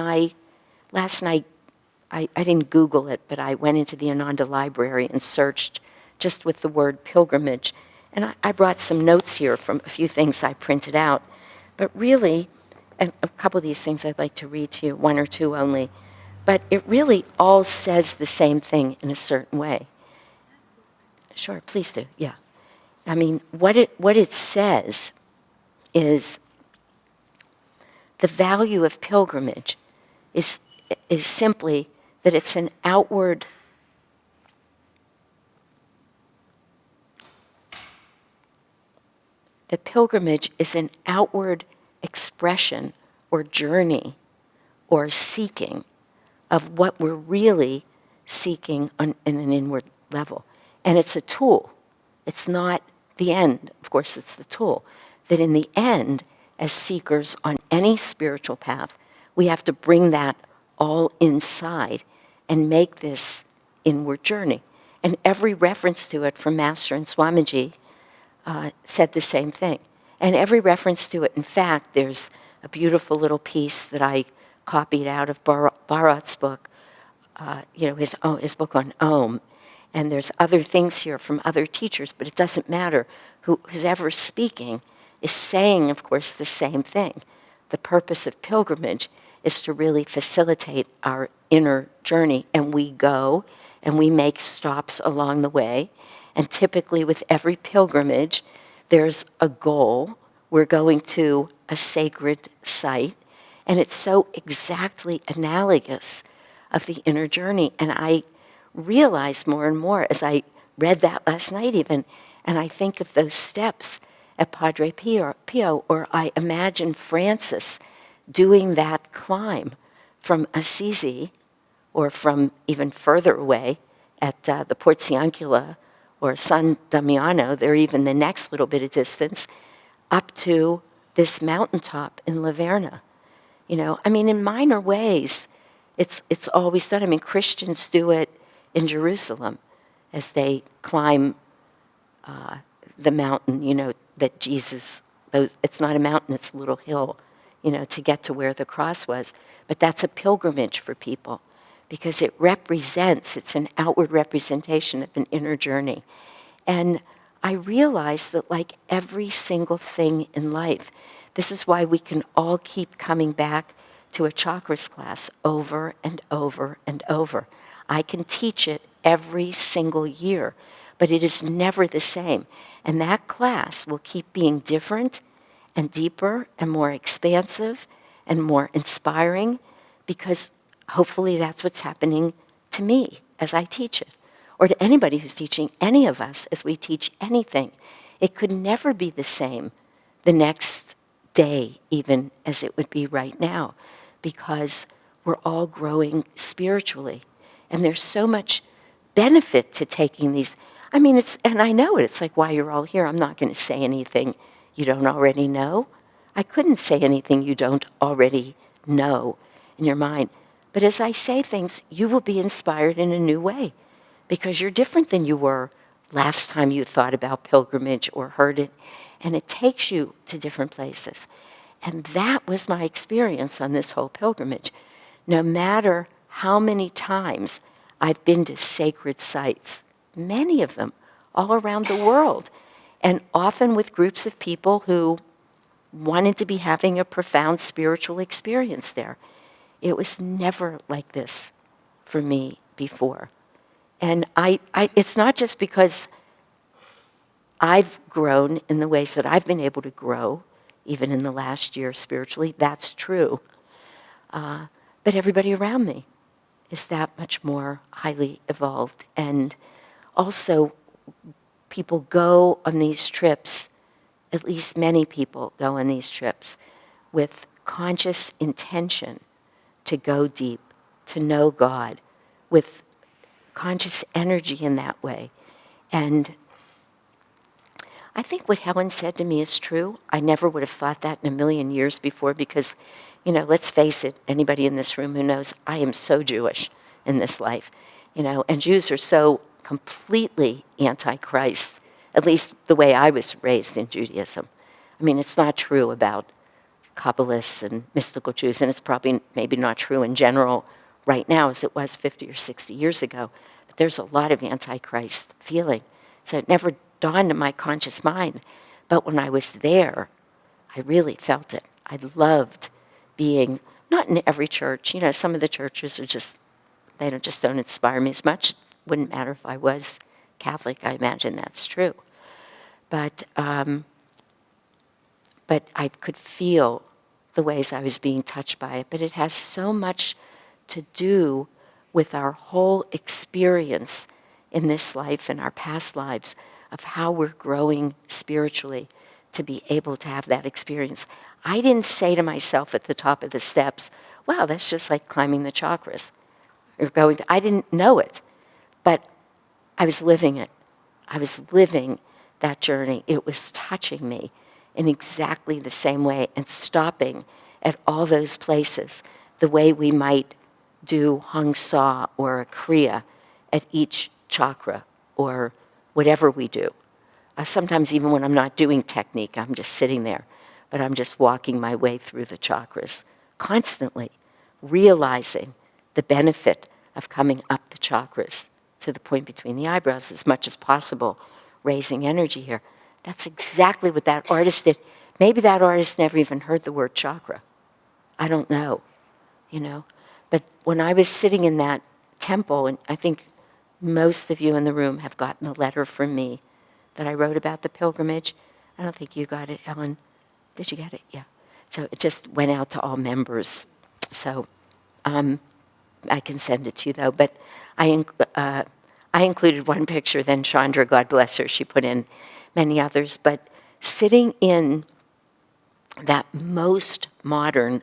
S1: last night, I didn't Google it, but I went into the Ananda library and searched just with the word pilgrimage. And I brought some notes here from a few things I printed out. But really, a couple of these things I'd like to read to you, one or two only. But it really all says the same thing in a certain way. Sure, please do, yeah. I mean, what it says is the value of pilgrimage is simply that it's an outward the pilgrimage is an outward expression or journey or seeking of what we're really seeking in an inward level. And it's a tool. It's not the end. Of course, it's the tool. That in the end, as seekers on any spiritual path, we have to bring that all inside and make this inward journey. And every reference to it from Master and Swamiji said the same thing. And every reference to it, in fact, there's a beautiful little piece that I copied out of Bharat's book, his book on Om. And there's other things here from other teachers, but it doesn't matter. Who's ever speaking is saying, of course, the same thing. The purpose of pilgrimage is to really facilitate our inner journey. And we go and we make stops along the way. And typically with every pilgrimage, there's a goal. We're going to a sacred site. And it's so exactly analogous of the inner journey. And I realized more and more as I read that last night even, and I think of those steps at Padre Pio, or I imagine Francis doing that climb from Assisi, or from even further away at the Porziuncula or San Damiano, they're even the next little bit of distance, up to this mountaintop in Laverna. You know, I mean, in minor ways, it's always done. I mean, Christians do it in Jerusalem as they climb the mountain, you know, that Jesus, it's not a mountain, it's a little hill, you know, to get to where the cross was. But that's a pilgrimage for people because it represents, it's an outward representation of an inner journey. And I realized that like every single thing in life, this is why we can all keep coming back to a chakras class over and over and over. I can teach it every single year, but it is never the same. And that class will keep being different and deeper and more expansive and more inspiring because hopefully that's what's happening to me as I teach it, or to anybody who's teaching any of us as we teach anything. It could never be the same the next day even as it would be right now because we're all growing spiritually. And there's so much benefit to taking these. I mean, and I know it. It's like why you're all here. I'm not going to say anything you don't already know. I couldn't say anything you don't already know in your mind. But as I say things, you will be inspired in a new way because you're different than you were last time you thought about pilgrimage or heard it, and it takes you to different places. And that was my experience on this whole pilgrimage. No matter how many times I've been to sacred sites, many of them all around the world, and often with groups of people who wanted to be having a profound spiritual experience there. It was never like this for me before. And it's not just because I've grown in the ways that I've been able to grow, even in the last year spiritually, that's true. But everybody around me is that much more highly evolved. And also, people go on these trips, at least many people go on these trips, with conscious intention to go deep, to know God, with conscious energy in that way. And I think what Helen said to me is true. I never would have thought that in a million years before because, let's face it, anybody in this room who knows, I am so Jewish in this life, and Jews are so completely anti-Christ, at least the way I was raised in Judaism. I mean, it's not true about Kabbalists and mystical Jews, and it's probably maybe not true in general right now as it was 50 or 60 years ago. But there's a lot of anti-Christ feeling. So it never dawned in my conscious mind. But when I was there, I really felt it. I loved being, not in every church. Some of the churches are just, they just don't inspire me as much. It wouldn't matter if I was Catholic. I imagine that's true. But I could feel the ways I was being touched by it. But it has so much to do with our whole experience in this life and our past lives of how we're growing spiritually to be able to have that experience. I didn't say to myself at the top of the steps, wow, that's just like climbing the chakras. I didn't know it, but I was living it. I was living that journey. It was touching me in exactly the same way and stopping at all those places the way we might do Hung Sa or a Kriya at each chakra or whatever we do. Sometimes even when I'm not doing technique, I'm just sitting there, but I'm just walking my way through the chakras, constantly realizing the benefit of coming up the chakras to the point between the eyebrows as much as possible, raising energy here. That's exactly what that artist did. Maybe that artist never even heard the word chakra. I don't know, But when I was sitting in that temple, and I think most of you in the room have gotten the letter from me that I wrote about the pilgrimage. I don't think you got it, Ellen. Did you get it? Yeah. So it just went out to all members. So I can send it to you, though. But I included one picture, then Chandra, God bless her, she put in many others. But sitting in that most modern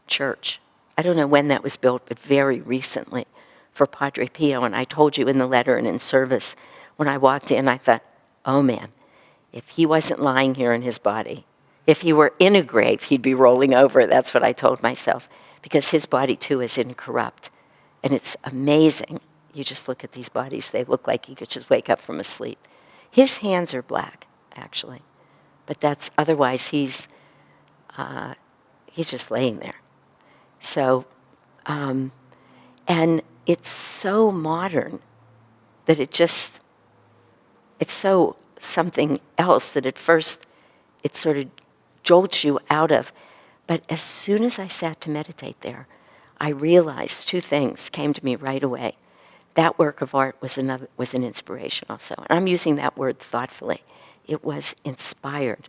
S1: church, I don't know when that was built, but very recently, for Padre Pio. And I told you in the letter and in service, when I walked in, I thought, oh man, if he wasn't lying here in his body, if he were in a grave, he'd be rolling over. That's what I told myself, because his body too is incorrupt. And it's amazing. You just look at these bodies, they look like he could just wake up from a sleep. His hands are black, actually. But that's, otherwise he's just laying there. So, and it's so modern that it's so something else that at first it sort of jolts you out of. But as soon as I sat to meditate there, I realized two things came to me right away. That work of art was an inspiration also. And I'm using that word thoughtfully. It was inspired.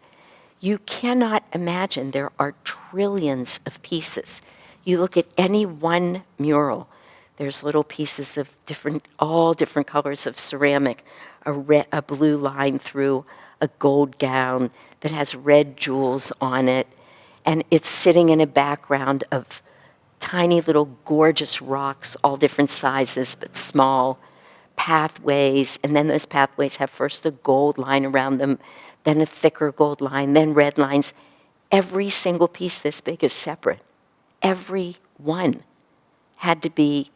S1: You cannot imagine there are trillions of pieces. You look at any one mural, there's little pieces of all different colors of ceramic, a blue line through a gold gown that has red jewels on it, and it's sitting in a background of tiny little gorgeous rocks, all different sizes but small, pathways, and then those pathways have first a gold line around them, then a thicker gold line, then red lines. Every single piece this big is separate. Every one had to be,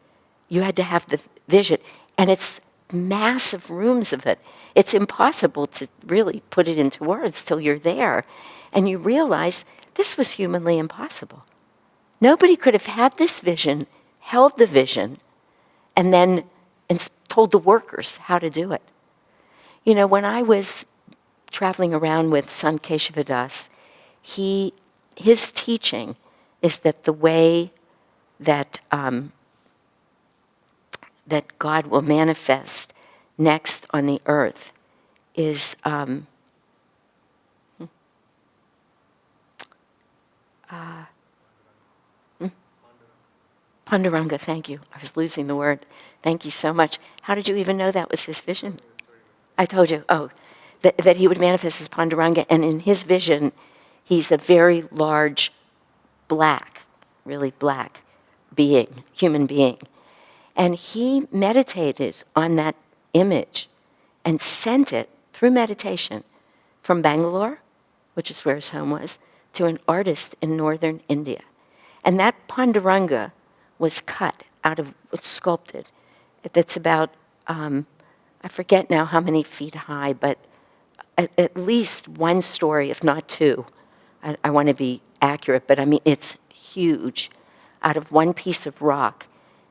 S1: you had to have the vision. And it's massive rooms of it. It's impossible to really put it into words till you're there. And you realize this was humanly impossible. Nobody could have had this vision, held the vision, and then told the workers how to do it. You know, when I was traveling around with Sant Keshavadas, his teaching is that the way that that God will manifest next on the earth is Panduranga, thank you. I was losing the word. Thank you so much. How did you even know that was his vision? I told you. Oh, that he would manifest as Panduranga, and in his vision, he's a very large, black, really black being, human being. And he meditated on that image and sent it through meditation from Bangalore, which is where his home was, to an artist in northern India. And that Panduranga was cut out of, it's sculpted. That's about, I forget now how many feet high, but at least one story, if not two. I want to be accurate, but I mean, it's huge, out of one piece of rock,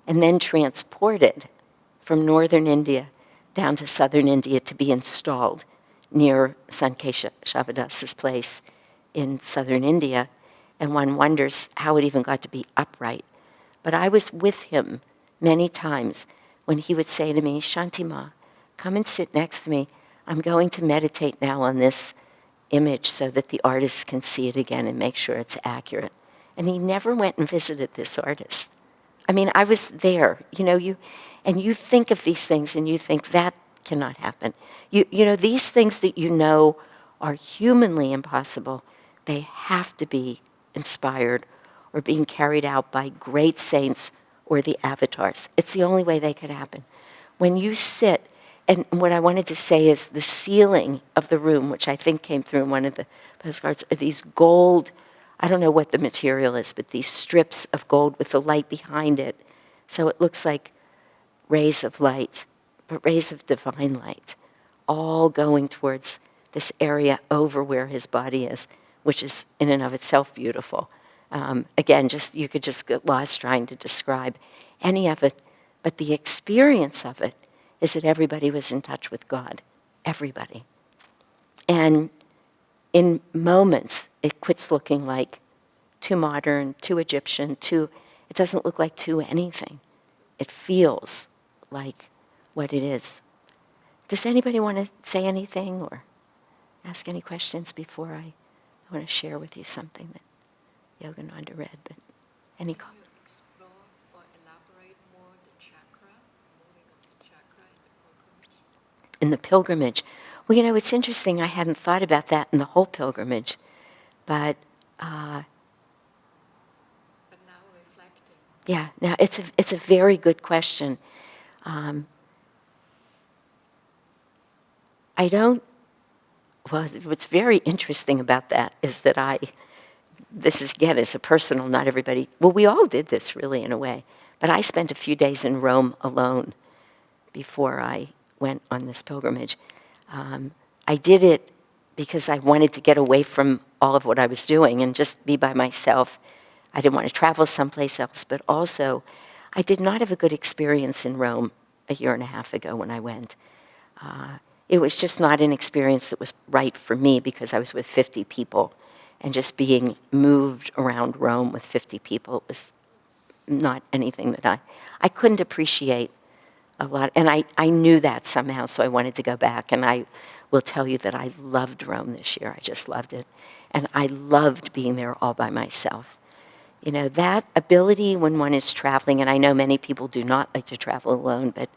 S1: and then transported from northern India down to southern India to be installed near Sant Keshavadas's place in southern India. And one wonders how it even got to be upright. But I was with him many times when he would say to me, Shanti Ma, come and sit next to me. I'm going to meditate now on this image so that the artist can see it again and make sure it's accurate. And he never went and visited this artist. I mean, I was there, you know, you think of these things and you think that cannot happen. You know, these things that you know are humanly impossible, they have to be inspired or being carried out by great saints or the avatars. It's the only way they could happen. When you sit, and what I wanted to say is the ceiling of the room, which I think came through in one of the postcards, are these gold, I don't know what the material is, but these strips of gold with the light behind it. So it looks like rays of light, but rays of divine light, all going towards this area over where his body is, which is in and of itself beautiful. Again, you could just get lost trying to describe any of it, but the experience of it is that everybody was in touch with God, everybody. And in moments, it quits looking like too modern, too Egyptian, it doesn't look like too anything. It feels like what it is. Does anybody want to say anything or ask any questions before I want to share with you something that Yogananda read? But any comments?
S2: Explore or elaborate more the chakra, moving of the chakra
S1: In the pilgrimage. Well, you know, it's interesting. I hadn't thought about that in the whole pilgrimage, but
S2: now reflecting.
S1: yeah. Now it's a very good question. I don't. Well, what's very interesting about that is that this is, again, it's a personal, not everybody, well, we all did this really in a way, but I spent a few days in Rome alone before I went on this pilgrimage. I did it because I wanted to get away from all of what I was doing and just be by myself. I didn't want to travel someplace else, but also I did not have a good experience in Rome a year and a half ago when I went. It was just not an experience that was right for me because I was with 50 people, and just being moved around Rome with 50 people was not anything that I couldn't appreciate a lot. And I knew that somehow, so I wanted to go back. And I will tell you that I loved Rome this year. I just loved it. And I loved being there all by myself. You know, that ability when one is traveling, and I know many people do not like to travel alone, but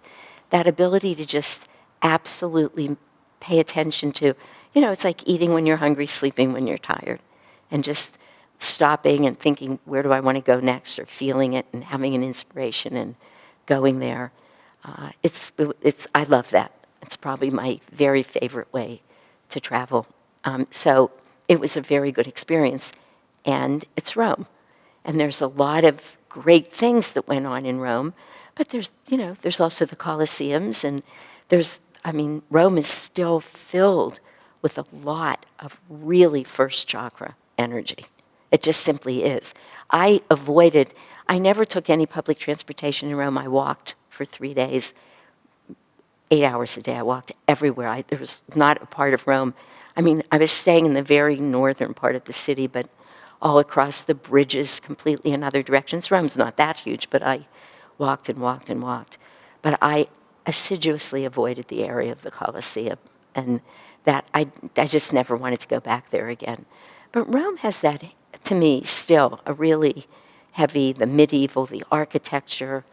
S1: that ability to just absolutely pay attention to, you know, it's like eating when you're hungry, sleeping when you're tired, and just stopping and thinking, where do I want to go next, or feeling it and having an inspiration and going there. I love that. It's probably my very favorite way to travel. So it was a very good experience, and it's Rome. And there's a lot of great things that went on in Rome, but there's also the Colosseums, and Rome is still filled with a lot of really first chakra energy. It just simply is. I never took any public transportation in Rome. I walked for 3 days, 8 hours a day. I walked everywhere. There was not a part of Rome. I was staying in the very northern part of the city, but all across the bridges completely in other directions. Rome's not that huge, but I walked and walked and walked. But I assiduously avoided the area of the Colosseum, and that I just never wanted to go back there again. But Rome has that, to me, still a really heavy, the medieval, the architecture.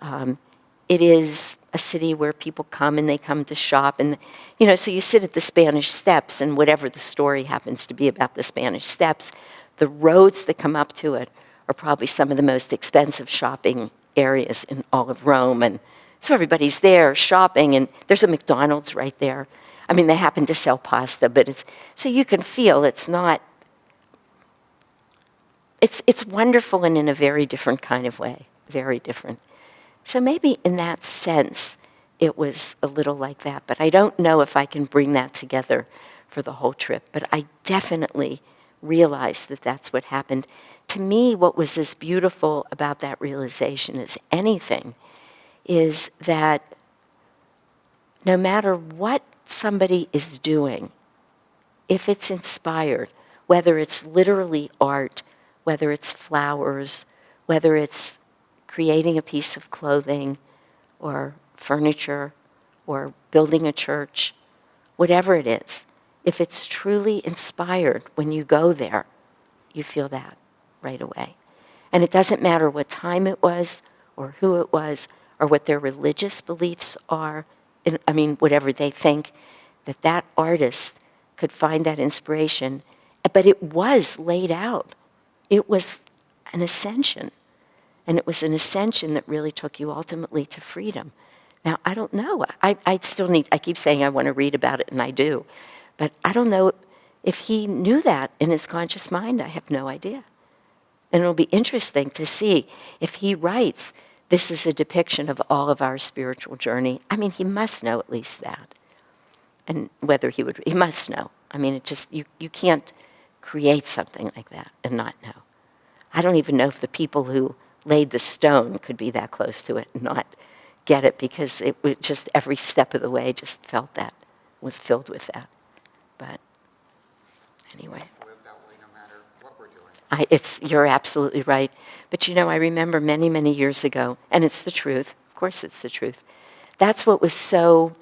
S1: It is a city where people come and they come to shop, and so you sit at the Spanish Steps, and whatever the story happens to be about the Spanish Steps, the roads that come up to it are probably some of the most expensive shopping areas in all of Rome, and so everybody's there shopping, and there's a McDonald's right there. They happen to sell pasta, but so you can feel it's wonderful and in a very different kind of way, very different. So maybe in that sense, it was a little like that, but I don't know if I can bring that together for the whole trip, but I definitely realized that that's what happened. To me, what was as beautiful about that realization as anything is that no matter what somebody is doing, if it's inspired, whether it's literally art, whether it's flowers, whether it's creating a piece of clothing or furniture or building a church, whatever it is, if it's truly inspired, when you go there, you feel that right away. And it doesn't matter what time it was or who it was or what their religious beliefs are, whatever they think, that artist could find that inspiration. But it was laid out. It was an ascension. And it was an ascension that really took you ultimately to freedom. Now, I don't know. I keep saying I want to read about it, and I do. But I don't know if he knew that in his conscious mind. I have no idea. And it'll be interesting to see if he writes, this is a depiction of all of our spiritual journey. He must know at least that. And whether he must know. You can't create something like that and not know. I don't even know if the people who laid the stone could be that close to it and not get it, because it was just every step of the way just felt that, was filled with that. But anyway.
S3: Live that way no matter what we're doing.
S1: You're absolutely right. But I remember many, many years ago, and it's the truth, of course it's the truth. That's what was so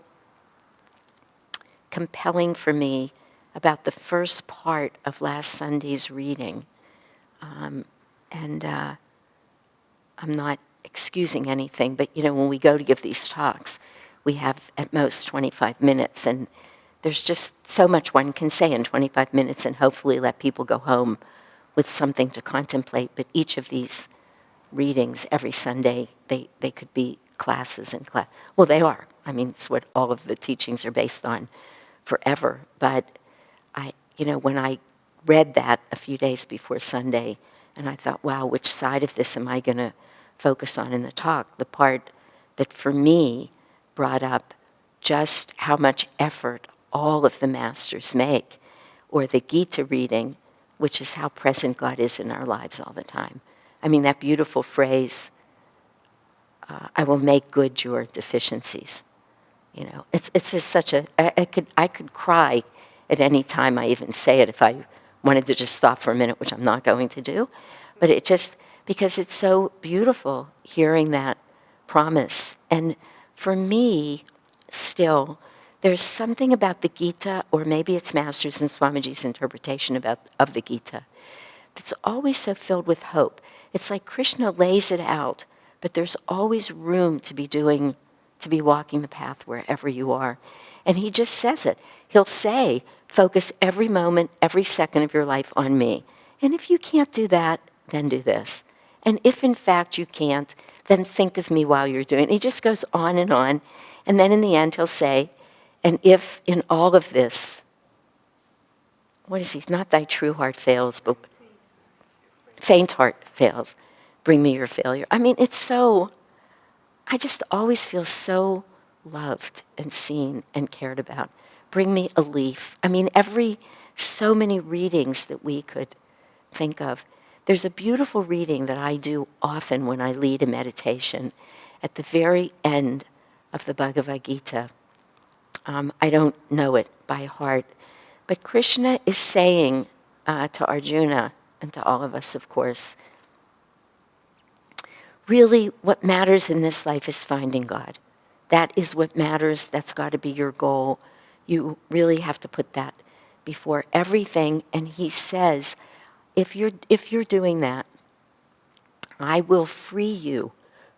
S1: compelling for me about the first part of last Sunday's reading. I'm not excusing anything, but when we go to give these talks, we have at most 25 minutes, and there's just so much one can say in 25 minutes and hopefully let people go home with something to contemplate. But each of these readings every Sunday, they could be classes and class. Well, they are. It's what all of the teachings are based on forever. But when I read that a few days before Sunday, and I thought, wow, which side of this am I going to focus on in the talk? The part that for me brought up just how much effort all of the masters make, or the Gita reading, which is how present God is in our lives all the time. That beautiful phrase, I will make good your deficiencies. It's just such I could cry at any time I even say it if I wanted to just stop for a minute, which I'm not going to do. But it just, because it's so beautiful hearing that promise. And for me, still, there's something about the Gita, or maybe it's Masters and Swamiji's interpretation of the Gita, that's always so filled with hope. It's like Krishna lays it out, but there's always room to be walking the path wherever you are. And he just says it. He'll say, focus every moment, every second of your life on me. And if you can't do that, then do this. And if in fact you can't, then think of me while you're doing it. He just goes on. And then in the end he'll say, and if in all of this, what is he? Not thy true heart fails, but faint heart fails. Bring me your failure. It's so, I just always feel so loved and seen and cared about. Bring me a leaf. I mean, so many readings that we could think of. There's a beautiful reading that I do often when I lead a meditation at the very end of the Bhagavad Gita. I don't know it by heart, but Krishna is saying to Arjuna, and to all of us, of course, really what matters in this life is finding God. That is what matters. That's got to be your goal. You really have to put that before everything. And he says, if you're doing that, I will free you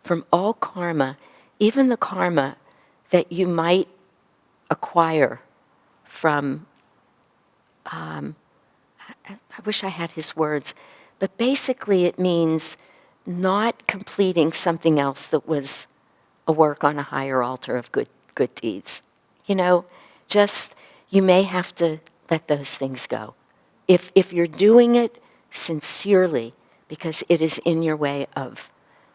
S1: from all karma, even the karma that you might acquire from, I wish I had his words, but basically it means not completing something else that was a work on a higher altar of good deeds. Just you may have to let those things go. If you're doing it sincerely, because it is in your way of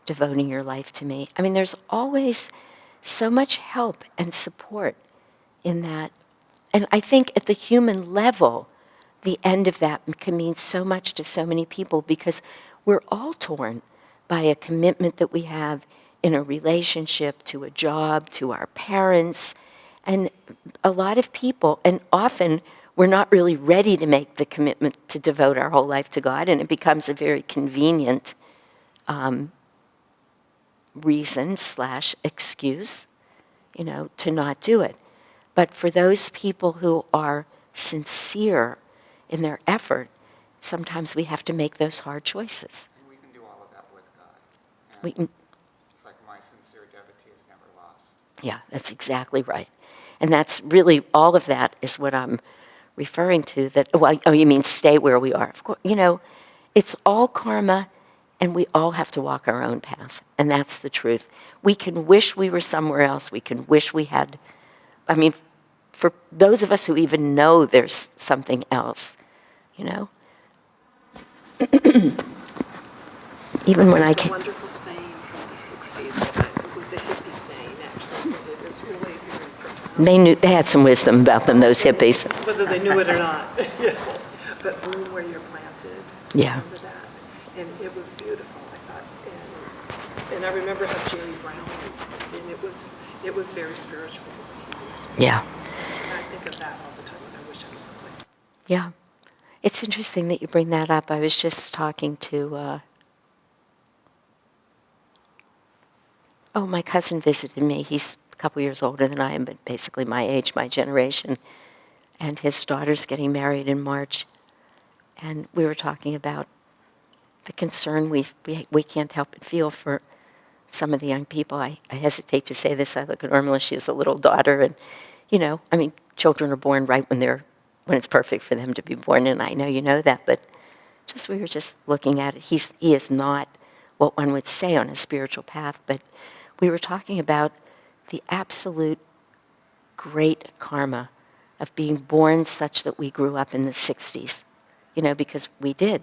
S1: devoting your life to me. I mean, there's always so much help and support in that. And I think at the human level, the end of that can mean so much to so many people because we're all torn by a commitment that we have in a relationship, to a job, to our parents. And a lot of people, and often we're not really ready to make the commitment to devote our whole life to God, and it becomes a very convenient reason/excuse, to not do it. But for those people who are sincere in their effort, sometimes we have to make those hard choices.
S3: And we can do all of that with God.
S1: We can,
S3: It's like my sincere devotee is never lost.
S1: yeah, that's exactly right. And that's really, all of that is what I'm referring to, that, you mean stay where we are. Of course, it's all karma, and we all have to walk our own path, and that's the truth. We can wish we were somewhere else. We can wish we had, for those of us who even know there's something else, even when
S2: It's a wonderful saying from the 60s. It was a hippie saying, actually, but it is really very profound.
S1: they had some wisdom about them, those hippies.
S2: Whether they knew it or not. Yeah. But bloom where you're planted.
S1: Yeah.
S2: Remember that? And it was beautiful, I thought. And I remember how Jerry Brown used it, and it was very spiritual the way he used it.
S1: Yeah.
S2: And I think of that all the time when I wish I was someplace.
S1: Yeah. It's interesting that you bring that up. I was just talking to, my cousin visited me. He's a couple years older than I am, but basically my age, my generation. And his daughter's getting married in March. And we were talking about the concern we can't help but feel for some of the young people. I hesitate to say this. I look at Urmila, she has a little daughter. And, children are born right when it's perfect for them to be born. And I know you know that, but we were just looking at it. He is not what one would say on a spiritual path, but we were talking about the absolute great karma of being born such that we grew up in the 60s, because we did.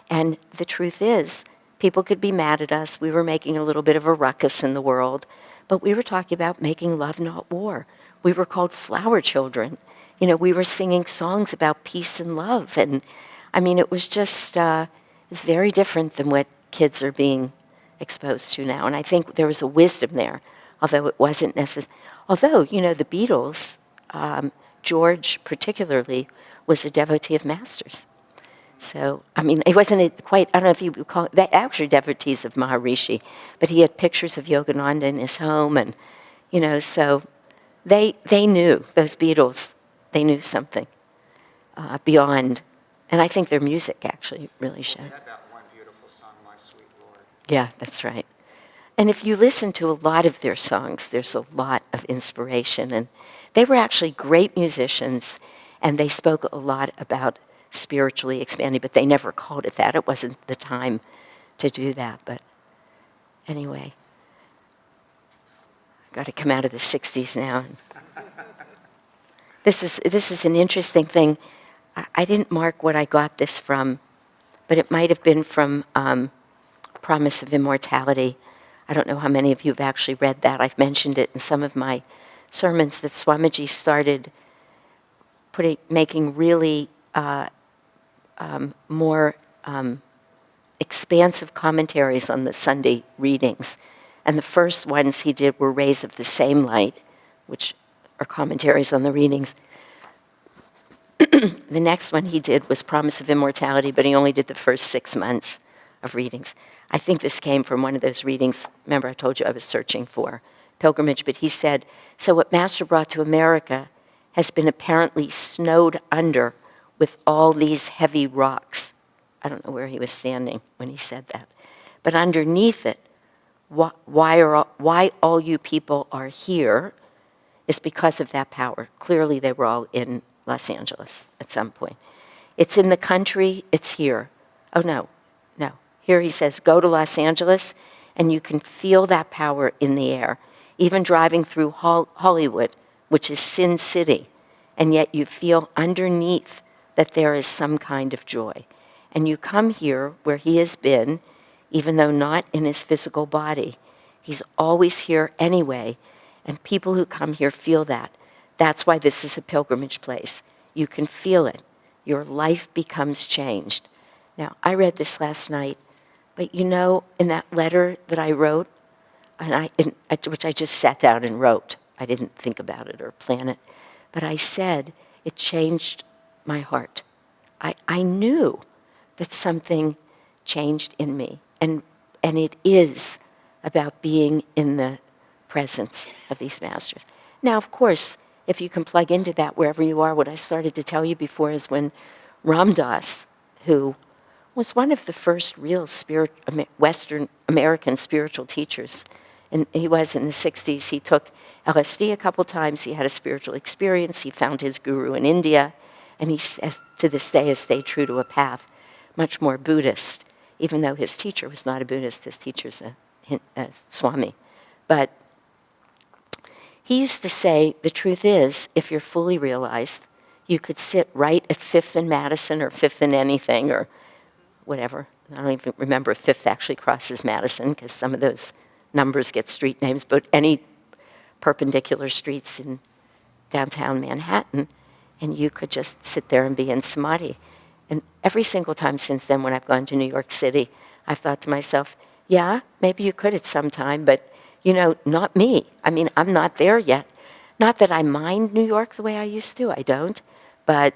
S1: And the truth is, people could be mad at us. We were making a little bit of a ruckus in the world, but we were talking about making love, not war. We were called flower children. We were singing songs about peace and love. And, it was just, it's very different than what kids are being exposed to now. And I think there was a wisdom there, although it wasn't necessary. Although, the Beatles, George particularly, was a devotee of Masters. So, he wasn't quite, I don't know if you would call it, they actually devotees of Maharishi, but he had pictures of Yogananda in his home, and, so they knew, those Beatles, they knew something beyond, and I think their music actually really showed.
S3: They had that one beautiful song, My Sweet Lord.
S1: Yeah, that's right. And if you listen to a lot of their songs, there's a lot of inspiration, and they were actually great musicians, and they spoke a lot about spiritually expanding, but they never called it that. It wasn't the time to do that. But anyway, I've got to come out of the 60s now. This is an interesting thing. I didn't mark what I got this from, but it might have been from Promise of Immortality. I don't know how many of you have actually read that. I've mentioned it in some of my sermons that Swamiji started making really more expansive commentaries on the Sunday readings. And the first ones he did were Rays of the Same Light, which are commentaries on the readings. The next one he did was Promise of Immortality, but he only did the first 6 months of readings. I think this came from one of those readings. Remember, I told you I was searching for pilgrimage, but he said, so what Master brought to America has been apparently snowed under with all these heavy rocks. I don't know where he was standing when he said that. But underneath it, why all you people are here is because of that power. Clearly, they were all in Los Angeles at some point. It's in the country, it's here. Oh, no. Here he says, go to Los Angeles, and you can feel that power in the air. Even driving through Hollywood, which is Sin City, and yet you feel underneath that there is some kind of joy. And you come here where he has been, even though not in his physical body. He's always here anyway, and people who come here feel that. That's why this is a pilgrimage place. You can feel it. Your life becomes changed. Now, I read this last night, but you know, in that letter that I wrote, which I just sat down and wrote, I didn't think about it or plan it, but I said it changed my heart. I knew that something changed in me, and it is about being in the presence of these masters. Now, of course, if you can plug into that wherever you are, what I started to tell you before is when Ram Dass, who was one of the first real Western American spiritual teachers, and he was in the 60s, he took LSD a couple times, he had a spiritual experience, he found his guru in India, and he, to this day, has stayed true to a path much more Buddhist, even though his teacher was not a Buddhist, his teacher's a Swami. But he used to say, the truth is, if you're fully realized, you could sit right at 5th and Madison or 5th and anything or whatever. I don't even remember if 5th actually crosses Madison because some of those numbers get street names, but any perpendicular streets in downtown Manhattan, and you could just sit there and be in samadhi. And every single time since then when I've gone to New York City, I've thought to myself, yeah, maybe you could at some time, but, you know, not me. I mean, I'm not there yet. Not that I mind New York the way I used to, I don't, but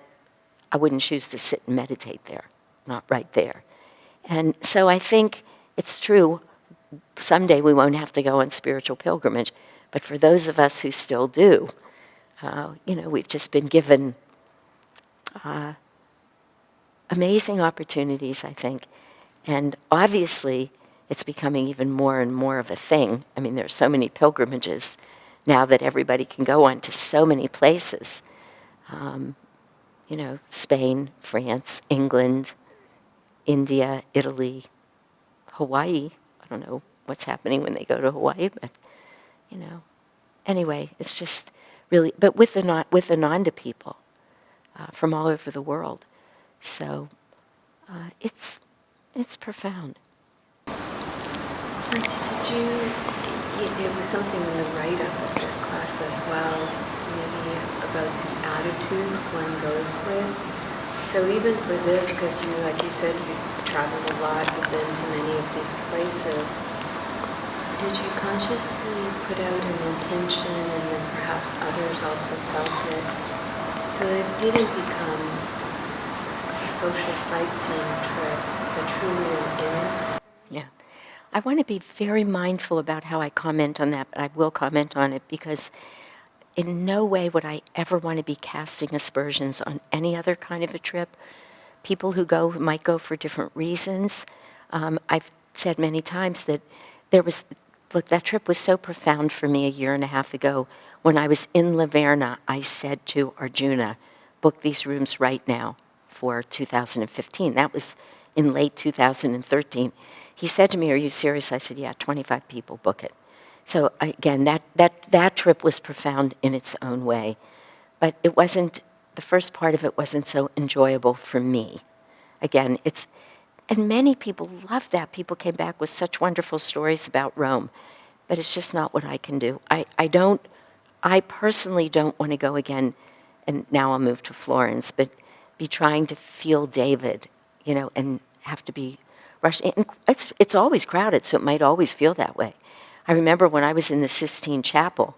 S1: I wouldn't choose to sit and meditate there, not right there. And so I think it's true, someday we won't have to go on spiritual pilgrimage, but for those of us who still do, you know, we've just been given amazing opportunities, I think. And obviously, it's becoming even more and more of a thing. I mean, there are so many pilgrimages now that everybody can go on to so many places. You know, Spain, France, England, India, Italy, Hawaii. I don't know what's happening when they go to Hawaii, but, you know. Anyway, it's just really, but with Ananda people from all over the world. So it's profound.
S4: Did you, it was something in the write-up of this class as well, maybe about the attitude one goes with. So even for this, because you, like you said, you traveled a lot, you've been to many of these places, did you consciously put out an intention and then perhaps others also felt it, so it didn't become a social sightseeing trip, but truly an inner experience?
S1: Yeah. I want to be very mindful about how I comment on that, but I will comment on it because in no way would I ever want to be casting aspersions on any other kind of a trip. People who go, who might go for different reasons. I've said many times that that trip was so profound for me a year and a half ago. When I was in Laverna, I said to Arjuna, book these rooms right now for 2015. That was in late 2013. He said to me, are you serious? I said, yeah, 25 people, book it. So again, that trip was profound in its own way. But it wasn't, the first part of it wasn't so enjoyable for me. Again, and many people loved that. People came back with such wonderful stories about Rome. But it's just not what I can do. I personally don't want to go again, and now I'll move to Florence, but be trying to feel David, and have to be rushed. And it's always crowded, so it might always feel that way. I remember when I was in the Sistine Chapel,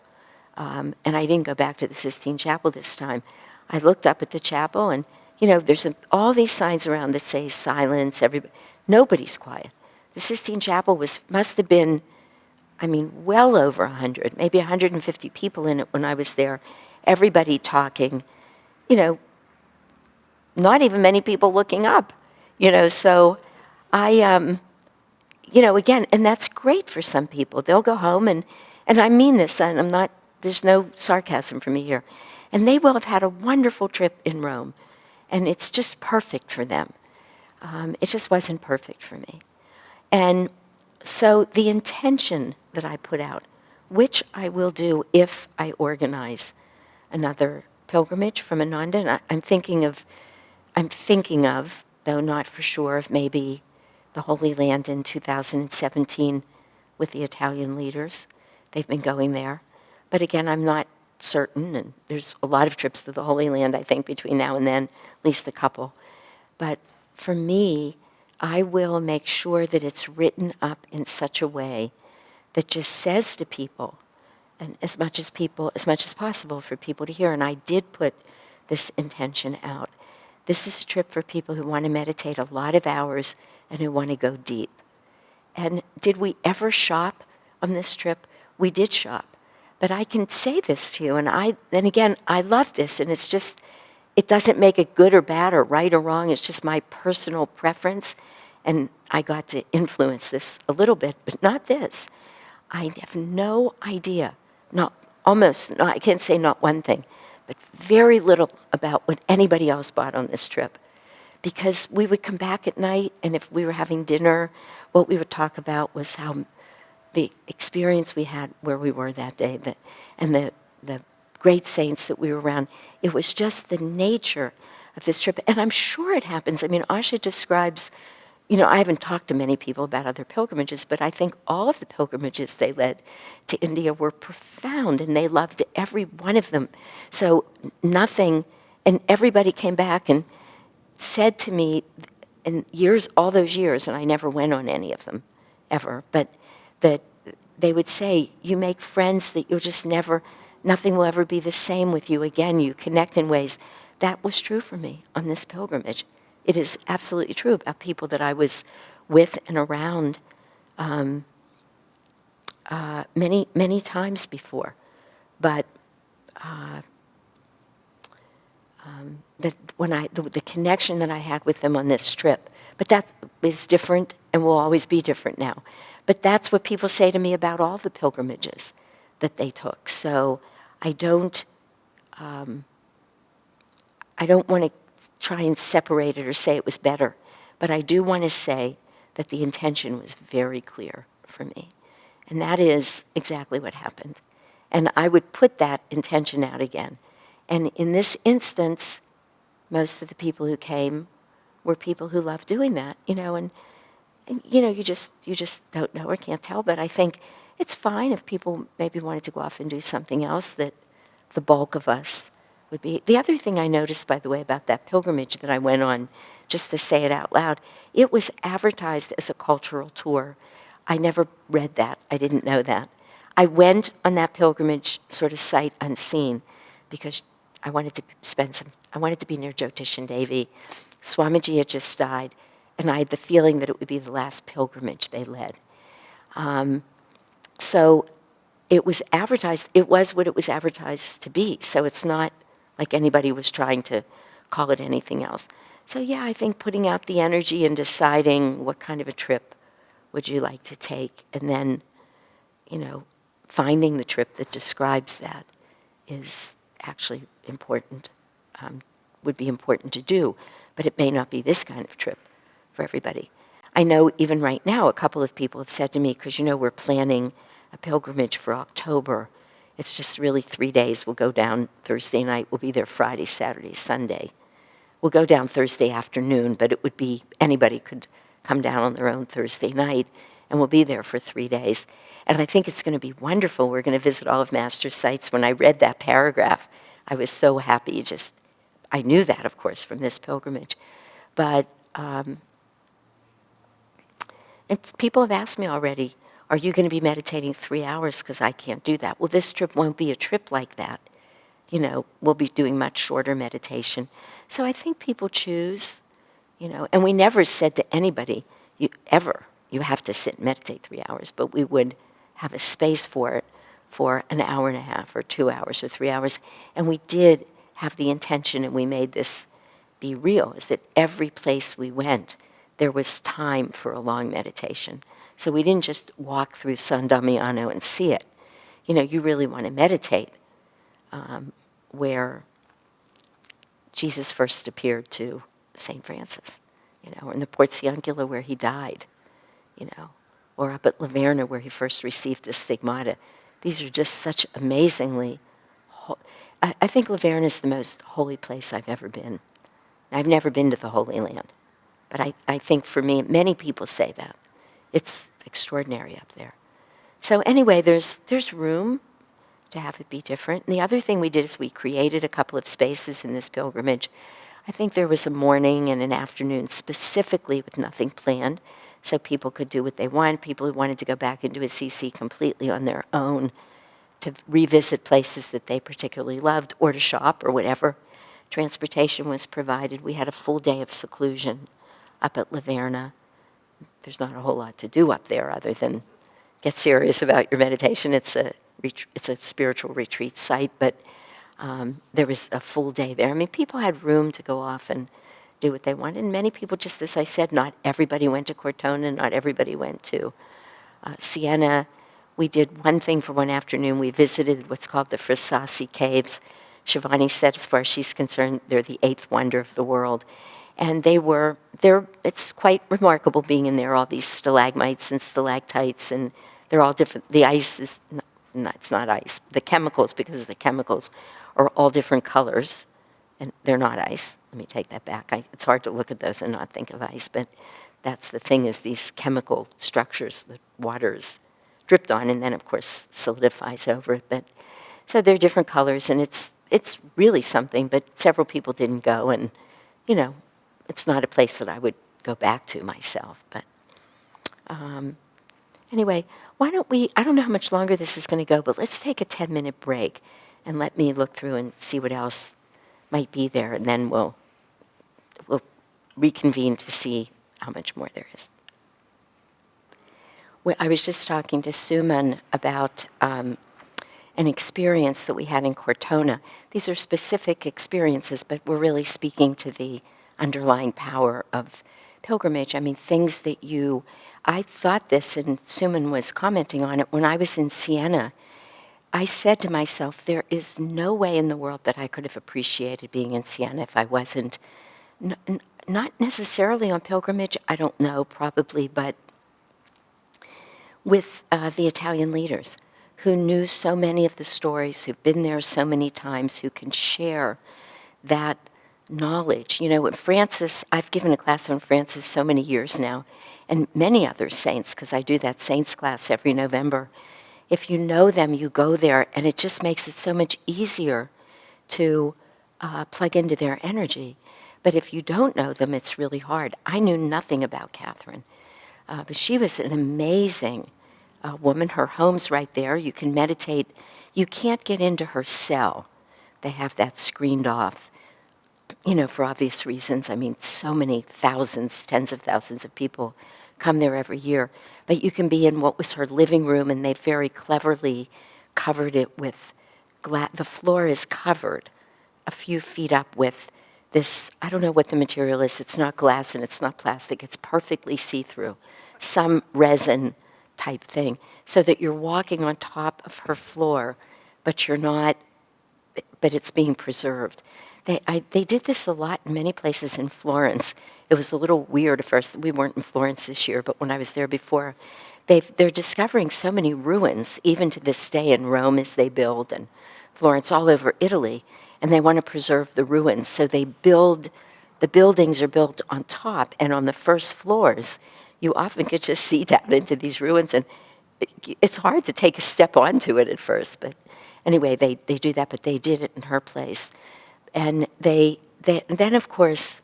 S1: and I didn't go back to the Sistine Chapel this time. I looked up at the chapel, and there's all these signs around that say silence. Nobody's quiet. The Sistine Chapel must have been, well over 100, maybe 150 people in it when I was there. Everybody talking, not even many people looking up, So I, again, and that's great for some people. They'll go home, and I mean this, and I'm not. There's no sarcasm from me here, and they will have had a wonderful trip in Rome, and it's just perfect for them. It just wasn't perfect for me, and so the intention that I put out, which I will do if I organize another pilgrimage from Ananda, and I'm thinking of, though not for sure, of maybe the Holy Land in 2017 with the Italian leaders. They've been going there. But again, I'm not certain, and there's a lot of trips to the Holy Land, I think, between now and then, at least a couple. But for me, I will make sure that it's written up in such a way that just says to people, and as much as possible for people to hear. And I did put this intention out. This is a trip for people who want to meditate a lot of hours and who want to go deep. And did we ever shop on this trip? We did shop. But I can say this to you, and again, I love this, and it's just, it doesn't make it good or bad or right or wrong. It's just my personal preference, and I got to influence this a little bit, but not this. I have no idea, I can't say not one thing, but very little about what anybody else bought on this trip. Because we would come back at night, and if we were having dinner, what we would talk about was how the experience we had where we were that day, and the great saints that we were around. It was just the nature of this trip. And I'm sure it happens. Asha describes, I haven't talked to many people about other pilgrimages, but I think all of the pilgrimages they led to India were profound, and they loved every one of them. So nothing, and everybody came back and said to me in all those years, and I never went on any of them, ever, but that they would say, you make friends that you'll just nothing will ever be the same with you again. You connect in ways. That was true for me on this pilgrimage. It is absolutely true about people that I was with and around many, many times before. But the connection that I had with them on this trip, but that is different and will always be different now. But that's what people say to me about all the pilgrimages that they took. So I don't want to try and separate it or say it was better, but I do want to say that the intention was very clear for me. And that is exactly what happened. And I would put that intention out again. And in this instance, most of the people who came were people who loved doing that, and you just don't know or can't tell. But I think it's fine if people maybe wanted to go off and do something else, that the bulk of us would be. The other thing I noticed, by the way, about that pilgrimage that I went on, just to say it out loud, it was advertised as a cultural tour. I never read that. I didn't know that. I went on that pilgrimage sort of sight unseen because I wanted to be near Jyotishan Devi. Swamiji had just died, and I had the feeling that it would be the last pilgrimage they led. So it was advertised, it was what it was advertised to be. So it's not like anybody was trying to call it anything else. So yeah, I think putting out the energy and deciding what kind of a trip would you like to take, and then, finding the trip that describes that is actually important, would be important to do, but it may not be this kind of trip for everybody. I know even right now, a couple of people have said to me, because we're planning a pilgrimage for October. It's just really 3 days. We'll go down Thursday night. We'll be there Friday, Saturday, Sunday. We'll go down Thursday afternoon, but it would be, anybody could come down on their own Thursday night, and we'll be there for 3 days. And I think it's going to be wonderful. We're going to visit all of Master's sites. When I read that paragraph, I was so happy. I knew that, of course, from this pilgrimage. But people have asked me already, are you going to be meditating 3 hours? Because I can't do that. Well, this trip won't be a trip like that. We'll be doing much shorter meditation. So I think people choose, and we never said to anybody, you have to sit and meditate 3 hours, but we would have a space for it for an hour and a half or 2 hours or 3 hours. And we did have the intention, and we made this be real, is that every place we went, there was time for a long meditation. So we didn't just walk through San Damiano and see it. You really want to meditate where Jesus first appeared to St. Francis, or in the Porziuncula where he died, or up at Laverna where he first received the stigmata. These are just such amazingly, I think Laverna is the most holy place I've ever been. I've never been to the Holy Land, but I think for me, many people say that. It's extraordinary up there. So anyway, there's room to have it be different. And the other thing we did is we created a couple of spaces in this pilgrimage. I think there was a morning and an afternoon specifically with nothing planned, so people could do what they want. People who wanted to go back into Assisi completely on their own to revisit places that they particularly loved or to shop or whatever. Transportation was provided. We had a full day of seclusion up at Laverna. There's not a whole lot to do up there other than get serious about your meditation. It's a spiritual retreat site, but there was a full day there. I mean, people had room to go off and do what they wanted. And many people, just as I said, not everybody went to Cortona, not everybody went to Siena. We did one thing for one afternoon. We visited what's called the Frasassi Caves. Shivani said, as far as she's concerned, they're the 8th wonder of the world. And it's quite remarkable being in there, all these stalagmites and stalactites, and they're all different. The ice is, it's not ice. The chemicals, because the chemicals are all different colors, and they're not ice. Let me take that back. It's hard to look at those and not think of ice, but that's the thing, is these chemical structures that water is dripped on, and then, of course, solidifies over it. But so they're different colors, and it's really something, but several people didn't go, and, it's not a place that I would go back to myself. But anyway, why don't we, I don't know how much longer this is going to go, but let's take a 10-minute break and let me look through and see what else might be there, and then we'll reconvene to see how much more there is. I was just talking to Suman about an experience that we had in Cortona. These are specific experiences, but we're really speaking to the underlying power of pilgrimage. I mean, things that I thought this, and Suman was commenting on it, when I was in Siena, I said to myself, there is no way in the world that I could have appreciated being in Siena if I wasn't, not necessarily on pilgrimage, I don't know, probably, but with the Italian leaders who knew so many of the stories, who've been there so many times, who can share that knowledge. Francis, I've given a class on Francis so many years now, and many other saints, because I do that saints class every November. If you know them, you go there, and it just makes it so much easier to plug into their energy. But if you don't know them, it's really hard. I knew nothing about Catherine, but she was an amazing woman. Her home's right there. You can meditate. You can't get into her cell. They have that screened off, for obvious reasons. I mean, so many thousands, tens of thousands of people come there every year. But you can be in what was her living room, and they very cleverly covered it with glass. The floor is covered a few feet up with this, I don't know what the material is. It's not glass and it's not plastic. It's perfectly see-through. Some resin type thing, so that you're walking on top of her floor, but you're not, but it's being preserved. They did this a lot in many places in Florence. It was a little weird at first. We weren't in Florence this year, but when I was there before, they're discovering so many ruins, even to this day in Rome as they build, and Florence, all over Italy, and they want to preserve the ruins. So the buildings are built on top, and on the first floors, you often could just see down into these ruins, and it's hard to take a step onto it at first. But anyway, they do that, but they did it in her place. And then, of course,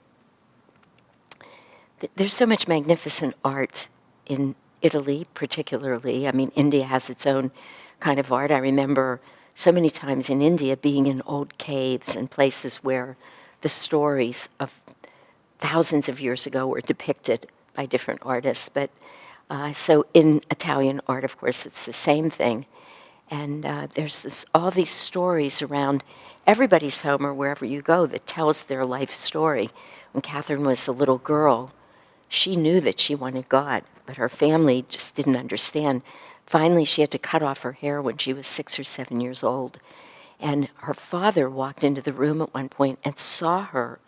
S1: there's so much magnificent art in Italy, particularly. I mean, India has its own kind of art. I remember so many times in India being in old caves and places where the stories of thousands of years ago were depicted by different artists. But so in Italian art, of course, it's the same thing. And there's all these stories around everybody's home or wherever you go that tells their life story. When Catherine was a little girl, she knew that she wanted God, but her family just didn't understand. Finally, she had to cut off her hair when she was 6 or 7 years old. And her father walked into the room at one point and saw her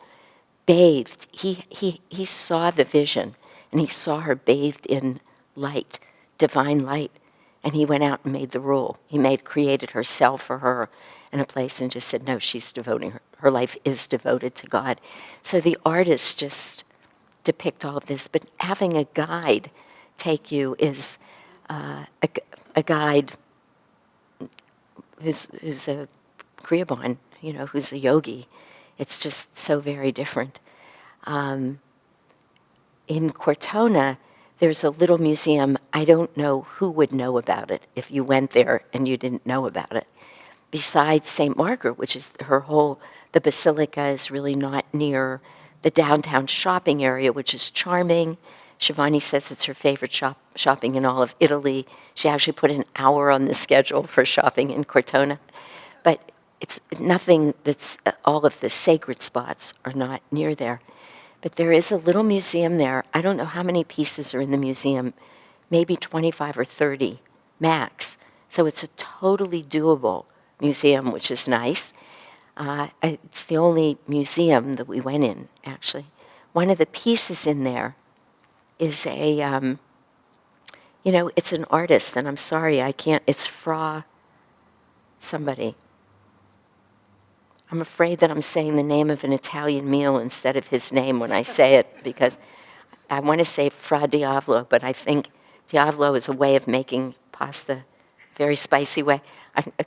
S1: bathed. He saw the vision, and he saw her bathed in light, divine light. And he went out and made the rule. He created herself for her in a place and just said, no, she's devoting her life is devoted to God. So the artists just depict all of this, but having a guide take you is a guide who's a Kriyaban, who's a yogi. It's just so very different. In Cortona, there's a little museum. I don't know who would know about it if you went there and you didn't know about it. Besides St. Margaret, which is the basilica is really not near the downtown shopping area, which is charming. Shivani says it's her favorite shopping in all of Italy. She actually put an hour on the schedule for shopping in Cortona. But it's nothing all of the sacred spots are not near there. But there is a little museum there. I don't know how many pieces are in the museum, maybe 25 or 30 max. So it's a totally doable museum, which is nice. It's the only museum that we went in, actually. One of the pieces in there is it's an artist, and I'm sorry, I can't, it's Fra somebody. I'm afraid that I'm saying the name of an Italian meal instead of his name when I say it, because I want to say Fra Diavolo, but I think Diavolo is a way of making pasta, very spicy way.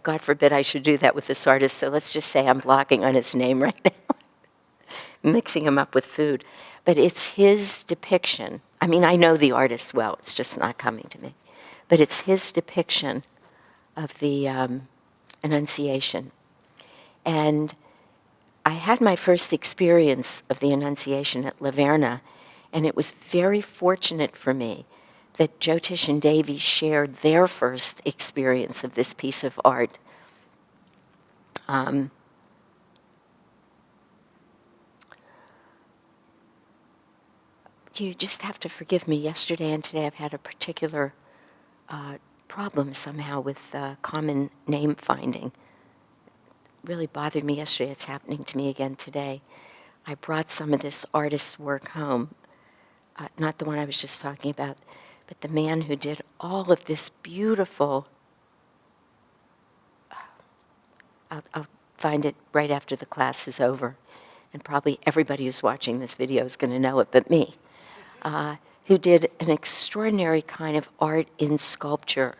S1: God forbid I should do that with this artist, so let's just say I'm blocking on his name right now, mixing him up with food. But it's his depiction. I mean, I know the artist well, it's just not coming to me. But it's his depiction of the Annunciation. And I had my first experience of the Annunciation at La Verna, and it was very fortunate for me that Jyotish and Devi shared their first experience of this piece of art. You just have to forgive me. Yesterday and today I've had a particular problem somehow with common name finding. It really bothered me yesterday. It's happening to me again today. I brought some of this artist's work home, not the one I was just talking about, but the man who did all of this beautiful, I'll find it right after the class is over, and probably everybody who's watching this video is going to know it but me, who did an extraordinary kind of art in sculpture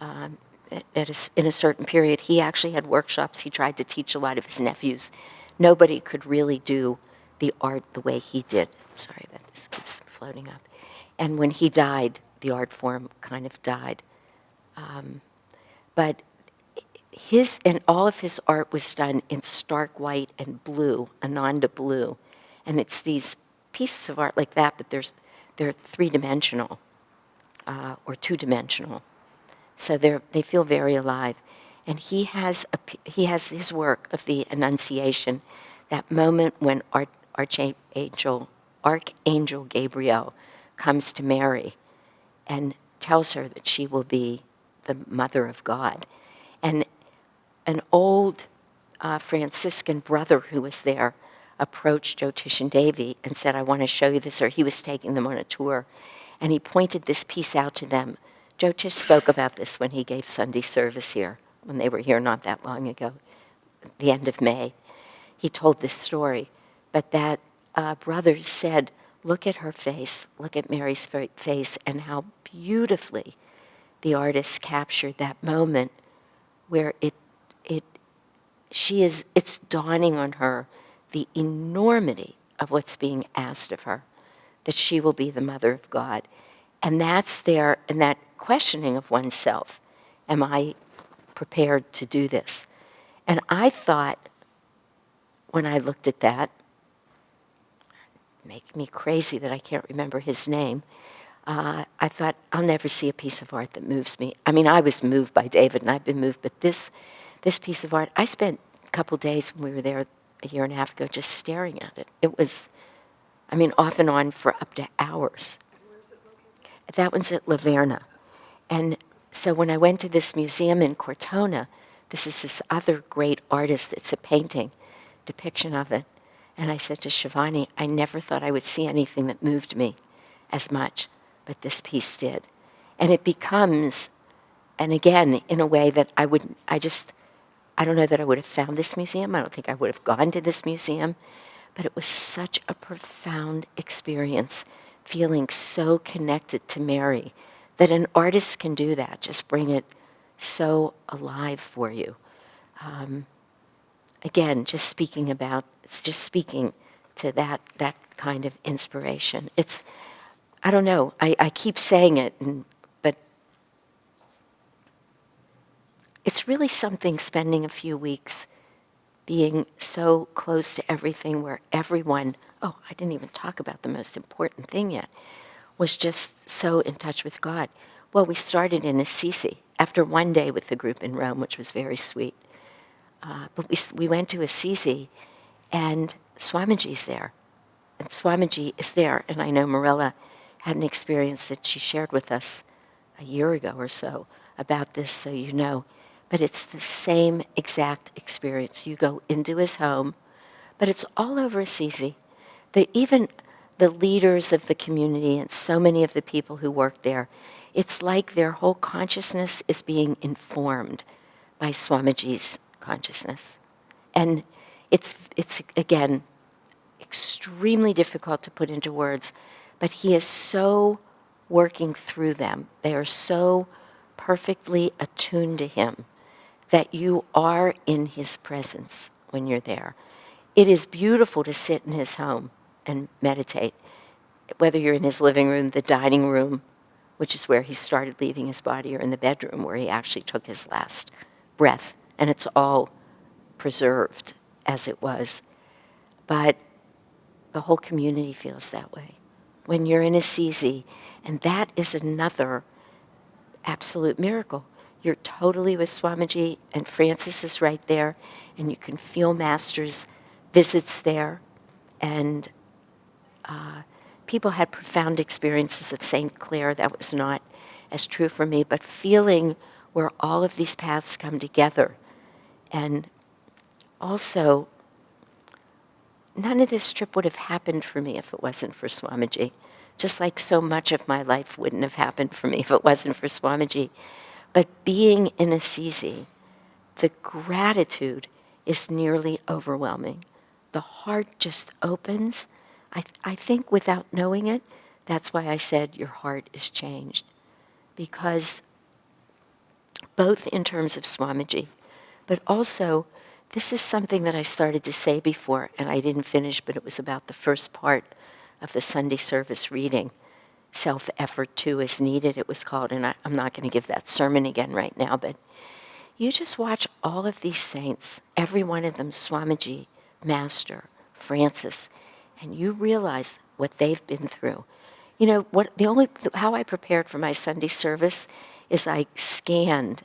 S1: in a certain period. He actually had workshops. He tried to teach a lot of his nephews. Nobody could really do the art the way he did. Sorry about this, keeps floating up. And when he died, the art form kind of died. But all of his art was done in stark white and blue, Ananda blue. And it's these pieces of art like that, but they're three-dimensional or two-dimensional. So they feel very alive. And he has his work of the Annunciation, that moment when Archangel Gabriel comes to Mary and tells her that she will be the mother of God. And an old Franciscan brother who was there approached Jyotish and Devi and said, I want to show you this, or he was taking them on a tour. And he pointed this piece out to them. Jyotish spoke about this when he gave Sunday service here, when they were here not that long ago, the end of May. He told this story. But that brother said, look at her face, look at Mary's face, and how beautifully the artist captured that moment where it's dawning on her the enormity of what's being asked of her, that she will be the mother of God. And that's there, and that questioning of oneself, am I prepared to do this? And I thought, when I looked at that, making me crazy that I can't remember his name, I thought, I'll never see a piece of art that moves me. I mean, I was moved by David, and I've been moved, but this piece of art, I spent a couple days when we were there a year and a half ago just staring at it. It was, I mean, off and on for up to hours.
S2: Where is it located?
S1: That one's at La Verna. And so when I went to this museum in Cortona, this is this other great artist, it's a painting, depiction of it. And I said to Shivani, I never thought I would see anything that moved me as much, but this piece did. And it becomes, and again, in a way that I don't know that I would have found this museum. I don't think I would have gone to this museum. But it was such a profound experience, feeling so connected to Mary, that an artist can do that, just bring it so alive for you. Again, just speaking to that kind of inspiration. It's, I don't know, I keep saying it, but it's really something spending a few weeks being so close to everything where everyone, I didn't even talk about the most important thing yet, was just so in touch with God. Well, we started in Assisi after one day with the group in Rome, which was very sweet. But we went to Assisi, and Swamiji's there. And Swamiji is there, and I know Marilla had an experience that she shared with us a year ago or so about this, so you know. But it's the same exact experience. You go into his home, but it's all over Assisi. Even the leaders of the community and so many of the people who work there, it's like their whole consciousness is being informed by Swamiji's consciousness. And it's again, extremely difficult to put into words, but he is so working through them. They are so perfectly attuned to him that you are in his presence when you're there. It is beautiful to sit in his home and meditate, whether you're in his living room, the dining room, which is where he started leaving his body, or in the bedroom where he actually took his last breath. And it's all preserved as it was. But the whole community feels that way. When you're in Assisi, and that is another absolute miracle. You're totally with Swamiji, and Francis is right there, and you can feel Master's visits there. And people had profound experiences of St. Clair. That was not as true for me, but feeling where all of these paths come together. And also, none of this trip would have happened for me if it wasn't for Swamiji. Just like so much of my life wouldn't have happened for me if it wasn't for Swamiji. But being in Assisi, the gratitude is nearly overwhelming. The heart just opens. I think without knowing it, that's why I said your heart is changed. Because both in terms of Swamiji, but also this is something that I started to say before, and I didn't finish, but it was about the first part of the Sunday service reading. Self-effort too is needed, it was called, and I'm not going to give that sermon again right now, but you just watch all of these saints, every one of them, Swamiji, Master, Francis, and you realize what they've been through. You know, how I prepared for my Sunday service is I scanned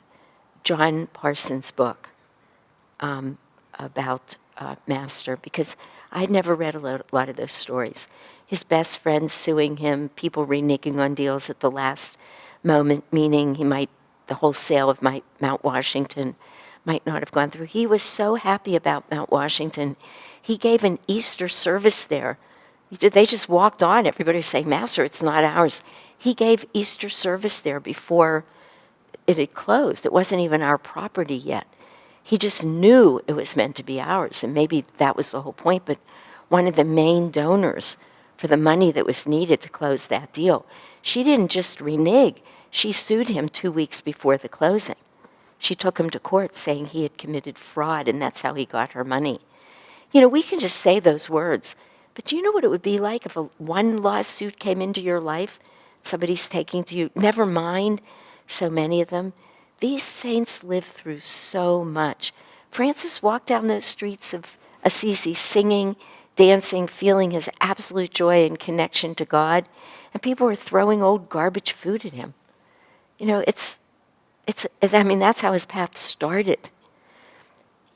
S1: John Parsons' book about Master, because I'd never read a lot of those stories. His best friend suing him, people reneging on deals at the last moment, meaning the whole sale of Mount Washington might not have gone through. He was so happy about Mount Washington. He gave an Easter service there. They just walked on. Everybody was saying, Master, it's not ours. He gave Easter service there before it had closed. It wasn't even our property yet. He just knew it was meant to be ours, and maybe that was the whole point, but one of the main donors for the money that was needed to close that deal. She didn't just renege. She sued him 2 weeks before the closing. She took him to court saying he had committed fraud, and that's how he got her money. We can just say those words, but do you know what it would be like if one lawsuit came into your life, somebody's taking to you, never mind so many of them. These saints live through so much. Francis walked down those streets of Assisi singing, dancing, feeling his absolute joy and connection to God, and people were throwing old garbage food at him. That's how his path started.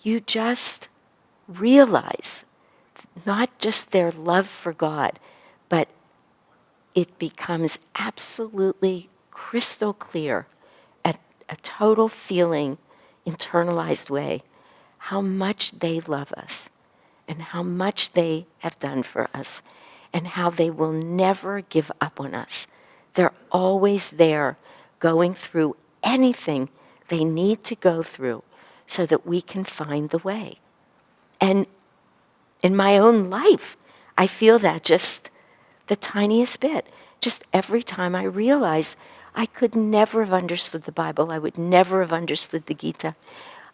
S1: You just realize not just their love for God, but it becomes absolutely crystal clear at a total feeling, internalized way, how much they love us and how much they have done for us and how they will never give up on us. They're always there going through anything they need to go through so that we can find the way. And in my own life, I feel that just the tiniest bit. Just every time I realize I could never have understood the Bible, I would never have understood the Gita.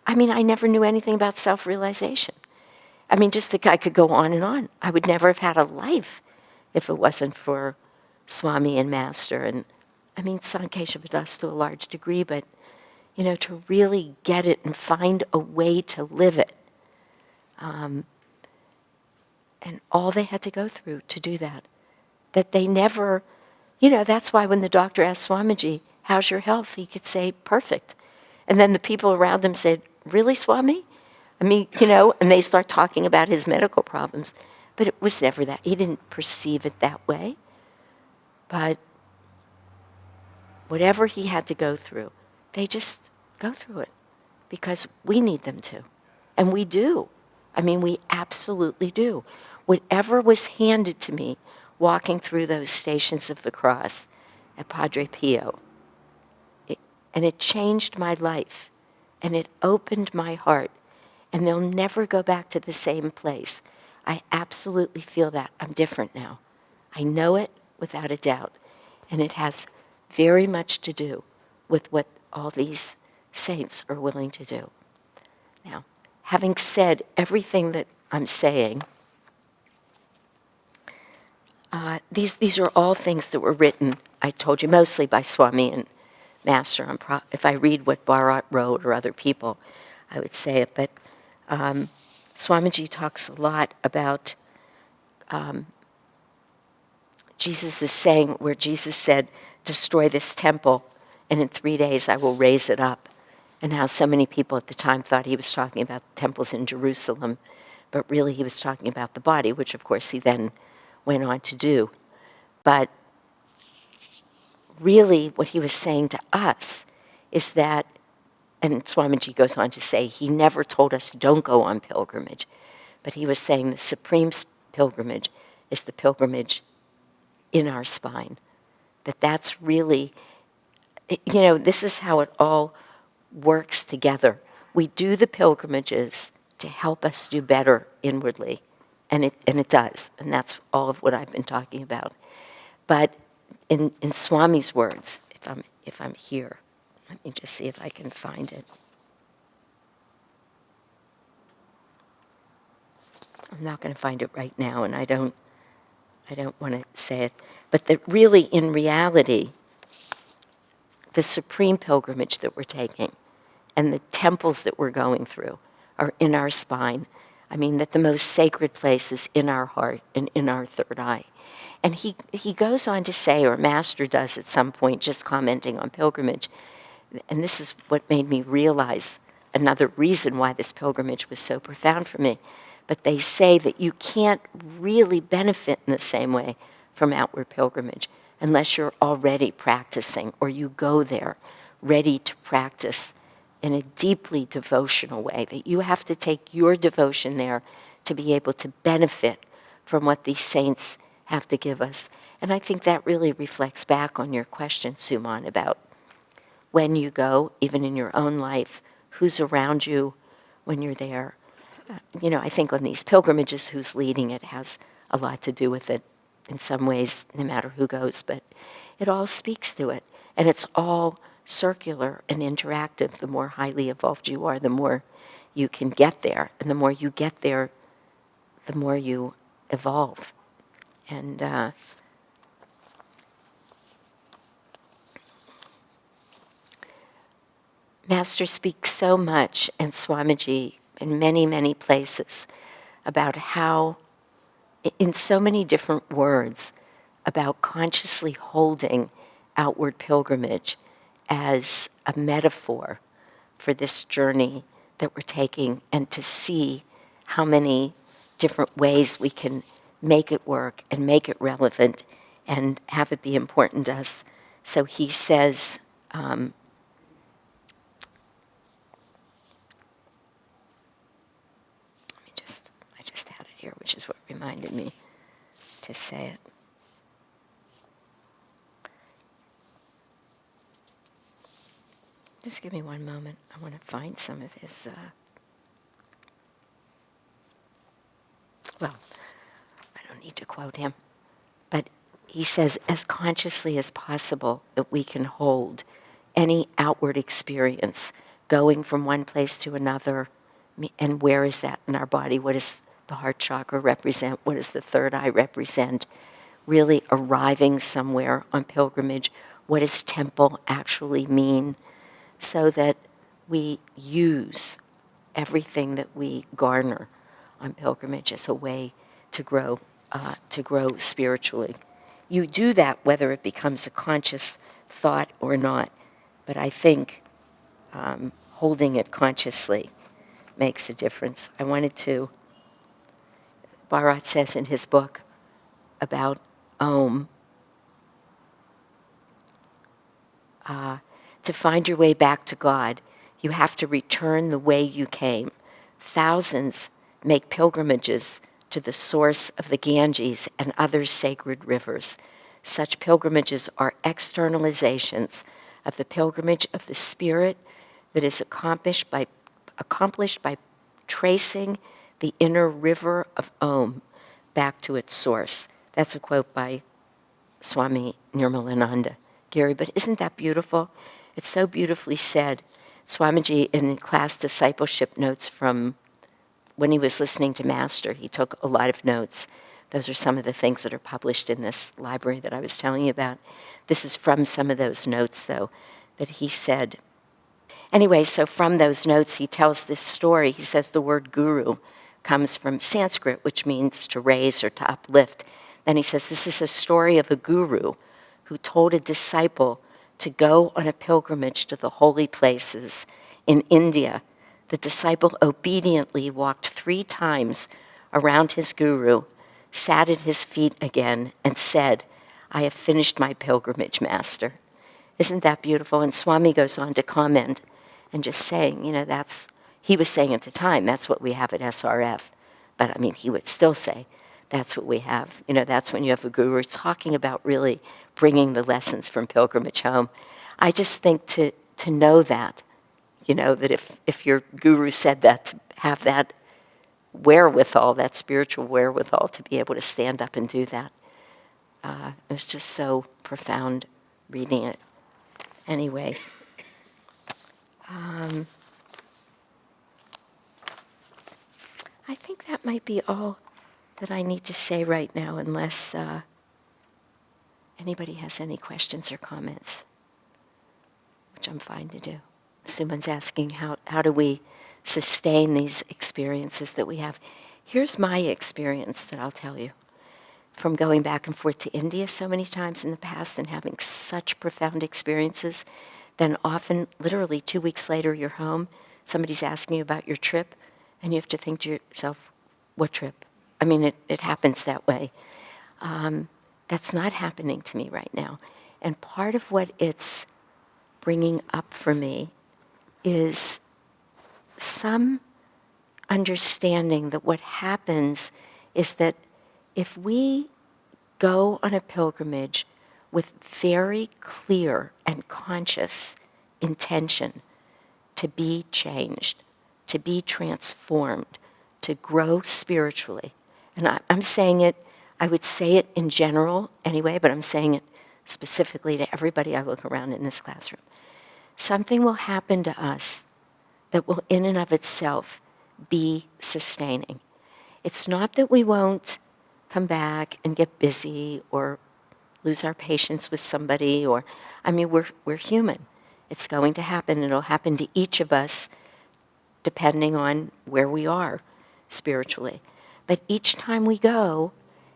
S1: I never knew anything about self-realization. I could go on and on. I would never have had a life if it wasn't for Swami and Master. And Sankesha Das to a large degree, but, to really get it and find a way to live it. And all they had to go through to do that. That they never, that's why when the doctor asked Swamiji, how's your health? He could say, perfect. And then the people around him said, really, Swami? And they start talking about his medical problems. But it was never that. He didn't perceive it that way. But whatever he had to go through, they just go through it because we need them to. And we do. We absolutely do. Whatever was handed to me walking through those stations of the cross at Padre Pio, and it changed my life, and it opened my heart, and they'll never go back to the same place. I absolutely feel that. I'm different now. I know it without a doubt, and it has very much to do with what all these saints are willing to do. Now, having said everything that I'm saying, these are all things that were written, I told you, mostly by Swami and Master. If I read what Bharat wrote or other people, I would say it. But Swamiji talks a lot about Jesus' saying, where Jesus said, destroy this temple, and in 3 days I will raise it up. And how so many people at the time thought he was talking about temples in Jerusalem, but really he was talking about the body, which of course he then went on to do. But really what he was saying to us is that, and Swamiji goes on to say, he never told us don't go on pilgrimage, but he was saying the supreme pilgrimage is the pilgrimage in our spine. That's really, this is how it all works together. We do the pilgrimages to help us do better inwardly, and it does, and that's all of what I've been talking about. But in Swami's words, if I'm here, let me just see if I can find it. I'm not going to find it right now, and I don't want to say it, but that really, in reality, the supreme pilgrimage that we're taking and the temples that we're going through are in our spine. That the most sacred place is in our heart and in our third eye. And he goes on to say, or Master does at some point, just commenting on pilgrimage, and this is what made me realize another reason why this pilgrimage was so profound for me. But they say that you can't really benefit in the same way from outward pilgrimage unless you're already practicing or you go there ready to practice in a deeply devotional way, that you have to take your devotion there to be able to benefit from what these saints have to give us. And I think that really reflects back on your question, Suman, about when you go, even in your own life, who's around you when you're there. I think on these pilgrimages, who's leading it has a lot to do with it in some ways, no matter who goes, but it all speaks to it. And it's all circular and interactive. The more highly evolved you are, the more you can get there. And the more you get there, the more you evolve. And Master speaks so much, and Swamiji in many, many places, about how, in so many different words, about consciously holding outward pilgrimage as a metaphor for this journey that we're taking, and to see how many different ways we can make it work and make it relevant and have it be important to us. So he says, I just had it here, which is what reminded me to say it. Just give me one moment. I want to find some of his, well, I don't need to quote him, but he says, as consciously as possible that we can hold any outward experience going from one place to another. And where is that in our body? What does the heart chakra represent? What does the third eye represent? Really arriving somewhere on pilgrimage. What does temple actually mean? So that we use everything that we garner on pilgrimage as a way to grow spiritually. You do that whether it becomes a conscious thought or not, but I think holding it consciously makes a difference. I wanted to, Bharat says in his book about Om, to find your way back to God, you have to return the way you came. Thousands make pilgrimages to the source of the Ganges and other sacred rivers. Such pilgrimages are externalizations of the pilgrimage of the spirit that is accomplished by tracing the inner river of Om back to its source. That's a quote by Swami Nirmalananda. Gary, but isn't that beautiful? It's so beautifully said. Swamiji, in class discipleship notes from when he was listening to Master, he took a lot of notes. Those are some of the things that are published in this library that I was telling you about. This is from some of those notes, though, that he said. Anyway, so from those notes, he tells this story. He says the word guru comes from Sanskrit, which means to raise or to uplift. Then he says this is a story of a guru who told a disciple to go on a pilgrimage to the holy places in India. The disciple obediently walked 3 times around his guru, sat at his feet again, and said, I have finished my pilgrimage, Master. Isn't that beautiful? And Swami goes on to comment and just saying, he was saying at the time, that's what we have at SRF. But he would still say, that's what we have. That's when you have a guru talking about really bringing the lessons from pilgrimage home. I just think to know that, that if your guru said that, to have that wherewithal, that spiritual wherewithal to be able to stand up and do that. It was just so profound reading it. Anyway, I think that might be all that I need to say right now, unless anybody has any questions or comments, which I'm fine to do. Suman's asking how do we sustain these experiences that we have. Here's my experience that I'll tell you. From going back and forth to India so many times in the past and having such profound experiences, then often, literally 2 weeks later, you're home, somebody's asking you about your trip, and you have to think to yourself, what trip? It happens that way. That's not happening to me right now. And part of what it's bringing up for me is some understanding that what happens is that if we go on a pilgrimage with very clear and conscious intention to be changed, to be transformed, to grow spiritually, and I'm saying it, I would say it in general anyway, but I'm saying it specifically to everybody I look around in this classroom. Something will happen to us that will in and of itself be sustaining. It's not that we won't come back and get busy or lose our patience with somebody, or, I mean, we're human. It's going to happen. It'll happen to each of us depending on where we are spiritually. But each time we go,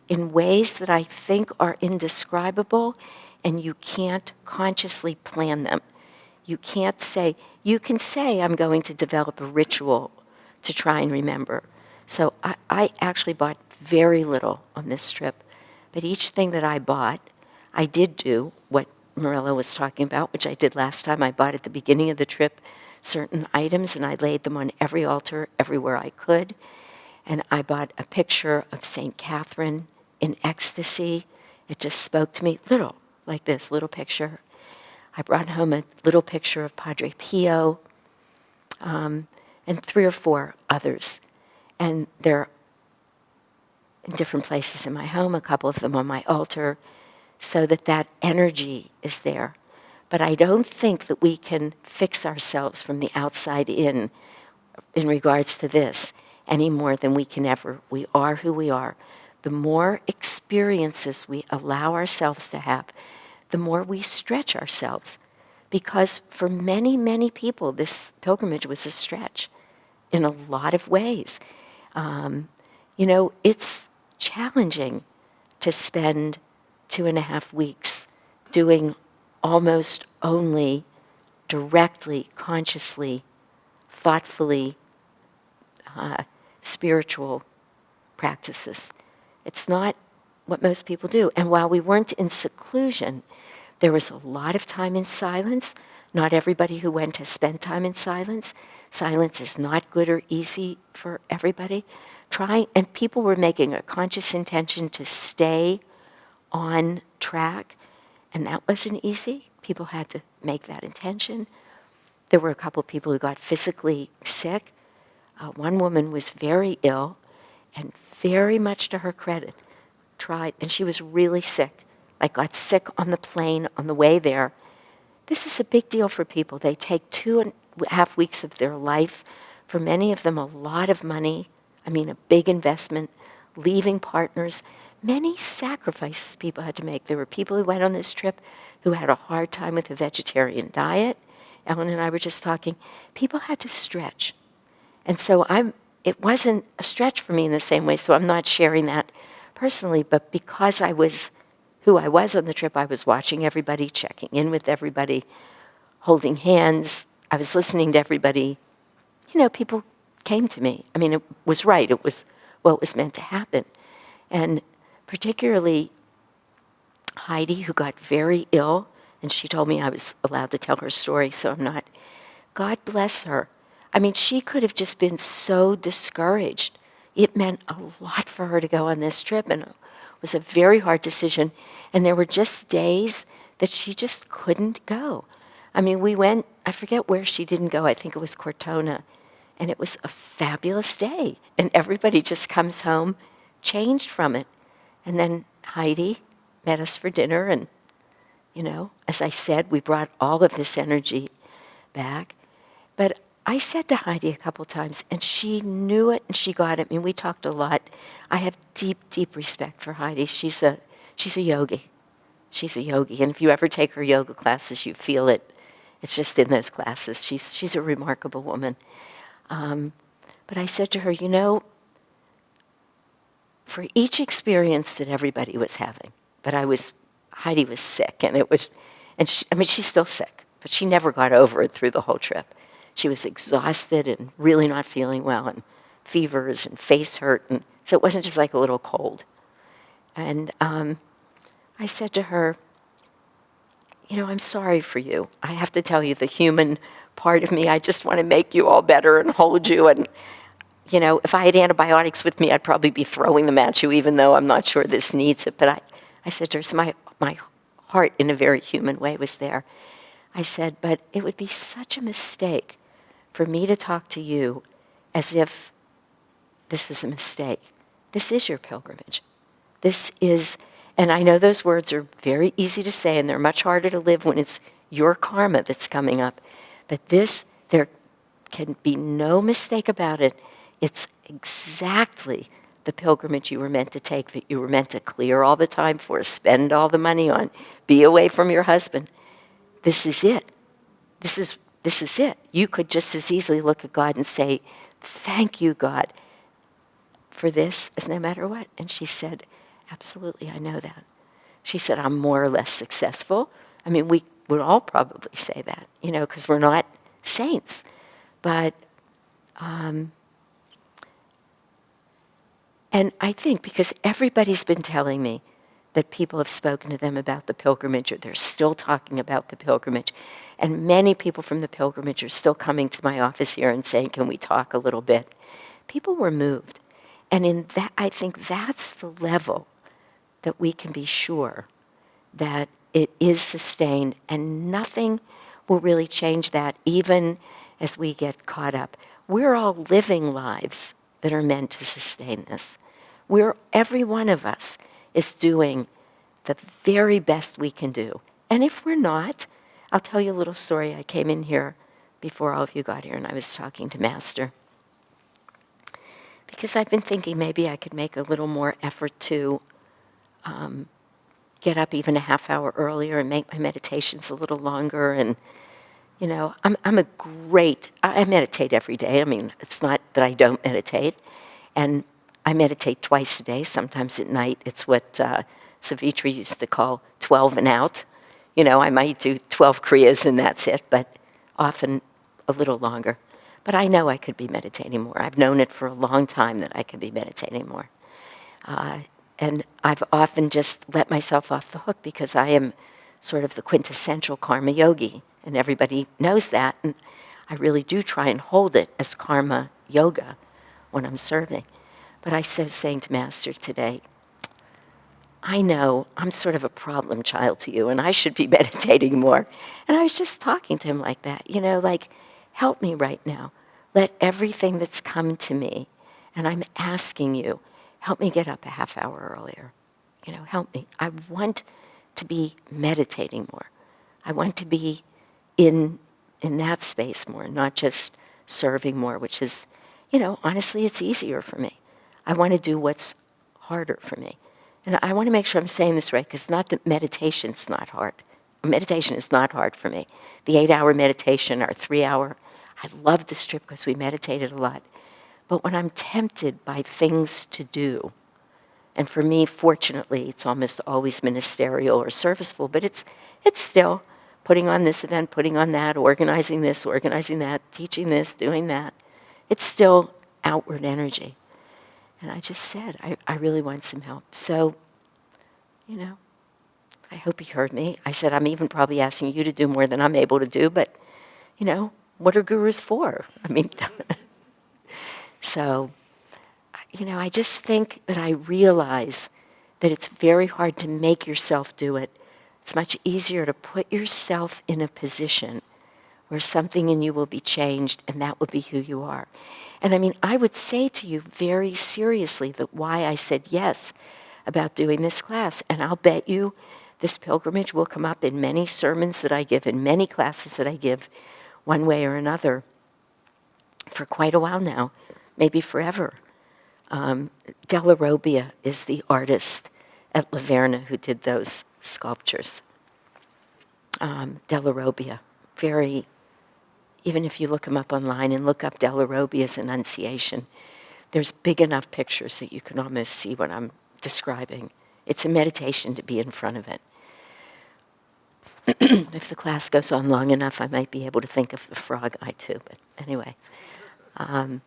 S1: in ways that I think are indescribable, and you can't consciously plan them. You can't say, you can say, I'm going to develop a ritual to try and remember. So I actually bought very little on this trip, but each thing that I bought, I did do what Marilla was talking about, which I did last time. I bought at the beginning of the trip certain items, and I laid them on every altar everywhere I could. And I bought a picture of St. Catherine in ecstasy. It just spoke to me, little, like this, little picture. I brought home a little picture of Padre Pio, and 3 or 4 others. And they're in different places in my home, a couple of them on my altar, so that that energy is there. But I don't think that we can fix ourselves from the outside in regards to this any more than we can ever. We are who we are. The more experiences we allow ourselves to have, the more we stretch ourselves. Because for many, many people, this pilgrimage was a stretch in a lot of ways. It's challenging to spend 2.5 weeks doing almost only directly, consciously, thoughtfully spiritual practices. It's not what most people do. And while we weren't in seclusion, there was a lot of time in silence. Not everybody who went has spent time in silence. Silence is not good or easy for everybody. And people were making a conscious intention to stay on track, and that wasn't easy. People had to make that intention. There were a couple of people who got physically sick. One woman was very ill, and very much to her credit, tried, and she was really sick, like got sick on the plane on the way there. This is a big deal for people. They take 2.5 weeks of their life, for many of them a lot of money, a big investment, leaving partners. Many sacrifices people had to make. There were people who went on this trip who had a hard time with a vegetarian diet. Ellen and I were just talking. People had to stretch. And so it wasn't a stretch for me in the same way, so I'm not sharing that personally, but because I was who I was on the trip, I was watching everybody, checking in with everybody, holding hands. I was listening to everybody. People came to me. It was right. It was what was meant to happen. And particularly Heidi, who got very ill, and she told me I was allowed to tell her story, so I'm not. God bless her. She could have just been so discouraged. It meant a lot for her to go on this trip, and it was a very hard decision. And there were just days that she just couldn't go. We went, I forget where she didn't go, I think it was Cortona, and it was a fabulous day. And everybody just comes home changed from it. And then Heidi met us for dinner, and, as I said, we brought all of this energy back. But I said to Heidi a couple times, and she knew it and she got it. We talked a lot. I have deep, deep respect for Heidi. She's a yogi. She's a yogi. And if you ever take her yoga classes, you feel it. It's just in those classes. She's a remarkable woman. But I said to her, for each experience that everybody was having, but Heidi was sick, she's still sick, but she never got over it through the whole trip. She was exhausted and really not feeling well, and fevers and face hurt, and so it wasn't just like a little cold. And I said to her, I'm sorry for you. I have to tell you, the human part of me, I just want to make you all better and hold you. And, if I had antibiotics with me, I'd probably be throwing them at you, even though I'm not sure this needs it. But I said to her, so my heart in a very human way was there. I said, but it would be such a mistake for me to talk to you as if this is a mistake. This is your pilgrimage. This is, and I know those words are very easy to say, and they're much harder to live when it's your karma that's coming up. But this, there can be no mistake about it. It's exactly the pilgrimage you were meant to take, that you were meant to clear all the time for, spend all the money on, be away from your husband. This is it. This is it. You could just as easily look at God and say, thank you, God, for this, as no matter what. And she said, absolutely, I know that. She said, I'm more or less successful. I mean, we would all probably say that, because we're not saints. But, and I think because everybody's been telling me that people have spoken to them about the pilgrimage, or they're still talking about the pilgrimage, and many people from the pilgrimage are still coming to my office here and saying, can we talk a little bit? People were moved. And in that, I think that's the level that we can be sure that it is sustained, and nothing will really change that, even as we get caught up. We're all living lives that are meant to sustain this. Every one of us is doing the very best we can do. And if we're not, I'll tell you a little story. I came in here before all of you got here, and I was talking to Master, because I've been thinking maybe I could make a little more effort to get up even a half hour earlier and make my meditations a little longer. And, I meditate every day. I mean, it's not that I don't meditate. And I meditate twice a day, sometimes at night. It's what Savitri used to call 12 and out. I might do 12 Kriyas and that's it, but often a little longer. But I know I could be meditating more. I've known it for a long time that I could be meditating more. And I've often just let myself off the hook because I am sort of the quintessential karma yogi, and everybody knows that. And I really do try and hold it as karma yoga when I'm serving. But I was saying to Master today, I know I'm sort of a problem child to you, and I should be meditating more. And I was just talking to him like that, like, help me right now. Let everything that's come to me, and I'm asking you, help me get up a half hour earlier. Help me. I want to be meditating more. I want to be in that space more, not just serving more, which is, honestly, it's easier for me. I want to do what's harder for me. And I want to make sure I'm saying this right, because not that meditation's not hard. Meditation is not hard for me. The 8-hour meditation, or 3-hour, I love this trip because we meditated a lot. But when I'm tempted by things to do, and for me, fortunately, it's almost always ministerial or serviceful, but it's still putting on this event, putting on that, organizing this, organizing that, teaching this, doing that. It's still outward energy. And I just said, I really want some help. So, I hope he heard me. I said, I'm even probably asking you to do more than I'm able to do, but, what are gurus for? I mean, so, I just think that I realize that it's very hard to make yourself do it. It's much easier to put yourself in a position where something in you will be changed, and that will be who you are. And I mean, I would say to you very seriously that why I said yes about doing this class. And I'll bet you this pilgrimage will come up in many sermons that I give, in many classes that I give, one way or another, for quite a while now, maybe forever. Della Robbia is the artist at La Verna who did those sculptures. Della Robbia, even if you look him up online and look up Della Robbia's Annunciation, there's big enough pictures that you can almost see what I'm describing. It's a meditation to be in front of it. If the class goes on long enough, I might be able to think of the frog eye too, but anyway. I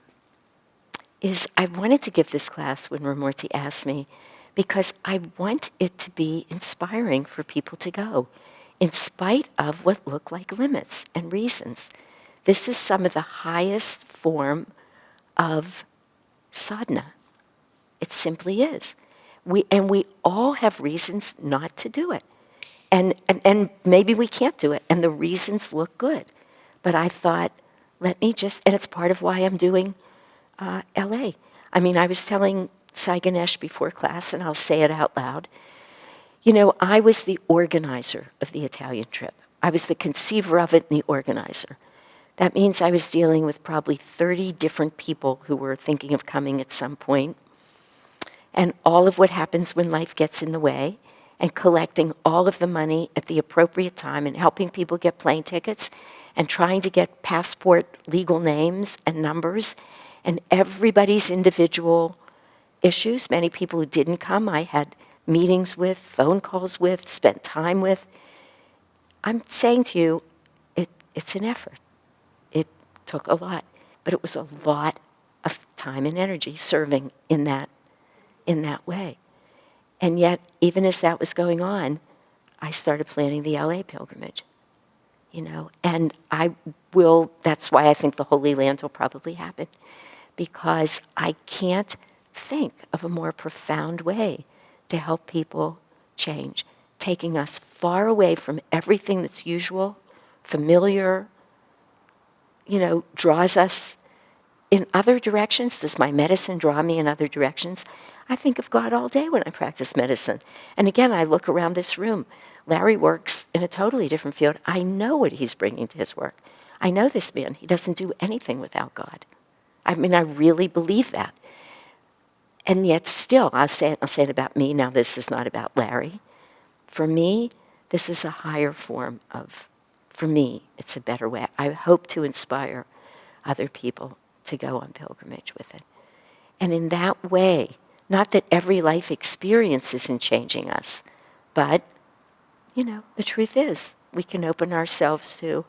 S1: wanted to give this class when Ramurti asked me because I want it to be inspiring for people to go, in spite of what look like limits and reasons. This is some of the highest form of sadhana. It simply is. We all have reasons not to do it. And maybe we can't do it, and the reasons look good. But I thought, and it's part of why I'm doing LA. I mean, I was telling Sai Ganesh before class, and I'll say it out loud. You know, I was the organizer of the Italian trip. I was the conceiver of it and the organizer. That means I was dealing with probably 30 different people who were thinking of coming at some point, and all of what happens when life gets in the way, and collecting all of the money at the appropriate time and helping people get plane tickets and trying to get passport legal names and numbers and everybody's individual issues. Many people who didn't come, I had meetings with, phone calls with, spent time with. I'm saying to you, it's an effort. It took a lot, but it was a lot of time and energy serving in that way. And yet, even as that was going on, I started planning the LA pilgrimage, you know, and that's why I think the Holy Land will probably happen, because I can't think of a more profound way to help people change, taking us far away from everything that's usual, familiar, you know, draws us in other directions. Does my medicine draw me in other directions? I think of God all day when I practice medicine. And again, I look around this room. Larry works in a totally different field. I know what he's bringing to his work. I know this man. He doesn't do anything without God. I mean, I really believe that. And yet still, I'll say it about me. Now, this is not about Larry. For me, this is a higher form for me, it's a better way. I hope to inspire other people to go on pilgrimage with it. And in that way, not that every life experience isn't changing us, but, you know, the truth is we can open ourselves to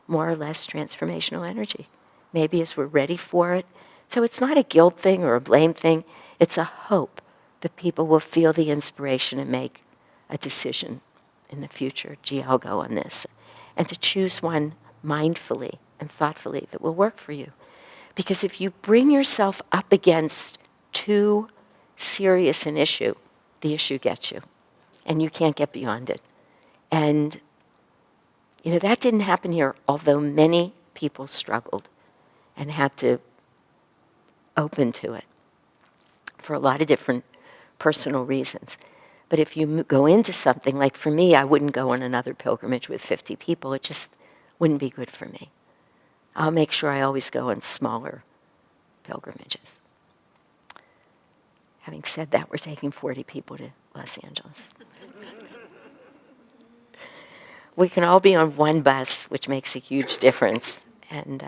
S1: more or less transformational energy, maybe as we're ready for it. So it's not a guilt thing or a blame thing. It's a hope that people will feel the inspiration and make a decision in the future. Gee, I'll go on this. And to choose one mindfully and thoughtfully that will work for you. Because if you bring yourself up against too serious an issue, the issue gets you. And you can't get beyond it. And, you know, that didn't happen here, although many people struggled and had to open to it for a lot of different personal reasons. But if you go into something, like for me, I wouldn't go on another pilgrimage with 50 people. It just wouldn't be good for me. I'll make sure I always go on smaller pilgrimages. Having said that, we're taking 40 people to Los Angeles. We can all be on one bus, which makes a huge difference. And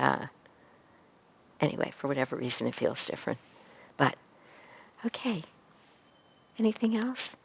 S1: anyway, for whatever reason, it feels different. But, okay. Anything else?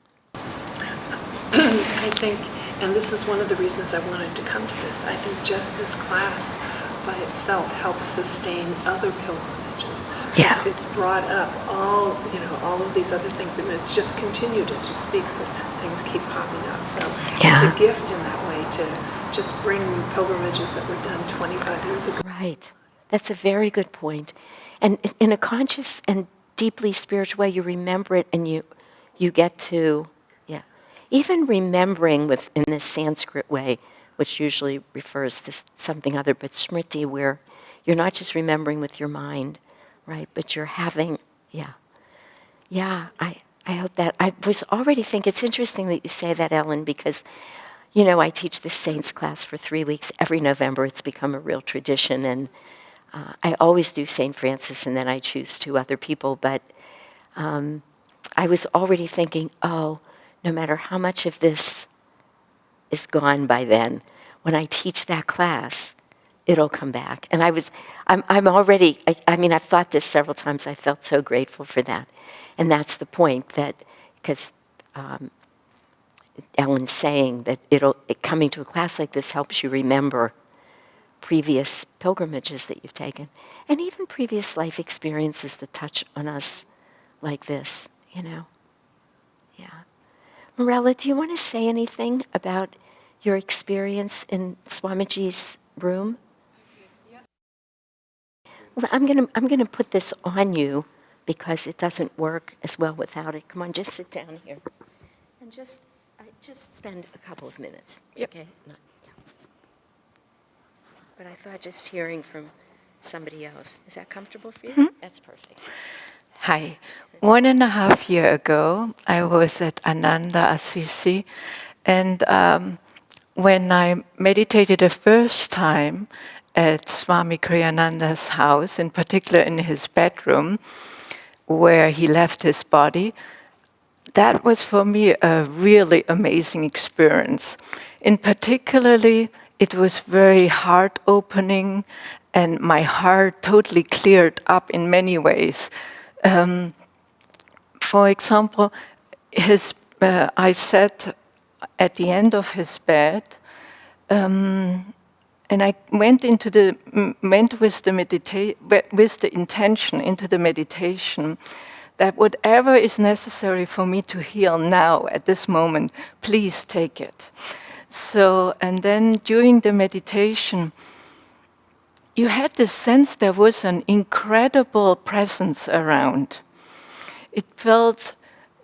S2: I think, and this is one of the reasons I wanted to come to this, I think just this class by itself helps sustain other pilgrimages.
S1: Yeah.
S2: It's brought up all of these other things, and it's just continued as you speak, that things keep popping up. So
S1: Yeah.
S2: It's a gift in that way to just bring pilgrimages that were done 25 years ago.
S1: Right. That's a very good point. And in a conscious and deeply spiritual way, you remember it and you get to, yeah. Even remembering in this Sanskrit way, which usually refers to something other but smriti, where you're not just remembering with your mind, right, but you're having, yeah. Yeah, I hope that, I was already thinking, it's interesting that you say that, Ellen, because, you know, I teach this saints class for 3 weeks. Every November it's become a real tradition, and I always do St. Francis, and then I choose 2 other people, but I was already thinking, oh, no matter how much of this is gone by then, when I teach that class, it'll come back. And I'm already, I mean, I've thought this several times. I felt so grateful for that. And that's the point, that, because Ellen's saying that coming to a class like this helps you remember previous pilgrimages that you've taken, and even previous life experiences that touch on us like this, you know. Yeah. Morella, do you want to say anything about your experience in Swamiji's room? Well, I'm gonna put this on you because it doesn't work as well without it. Come on, just sit down here and just spend a couple of minutes.
S5: Yep.
S1: Okay. Yeah. But I thought just hearing from somebody else, is that comfortable for you?
S5: Mm-hmm.
S1: That's perfect.
S5: Hi. 1.5 years ago, I was at Ananda, Assisi, and when I meditated the first time at Swami Kriyananda's house, in particular in his bedroom, where he left his body, that was for me a really amazing experience. In particularly, it was very heart-opening, and my heart totally cleared up in many ways. For example, I sat at the end of his bed, and I went with the intention into the meditation that whatever is necessary for me to heal now at this moment, please take it. So, and then during the meditation, you had the sense there was an incredible presence around. It felt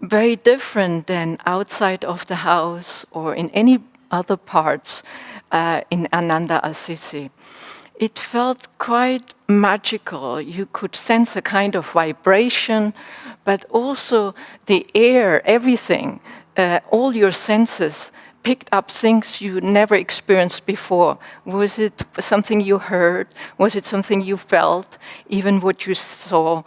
S5: very different than outside of the house or in any other parts in Ananda Assisi. It felt quite magical. You could sense a kind of vibration, but also the air, everything, all your senses picked up things you never experienced before. Was it something you heard? Was it something you felt? Even what you saw?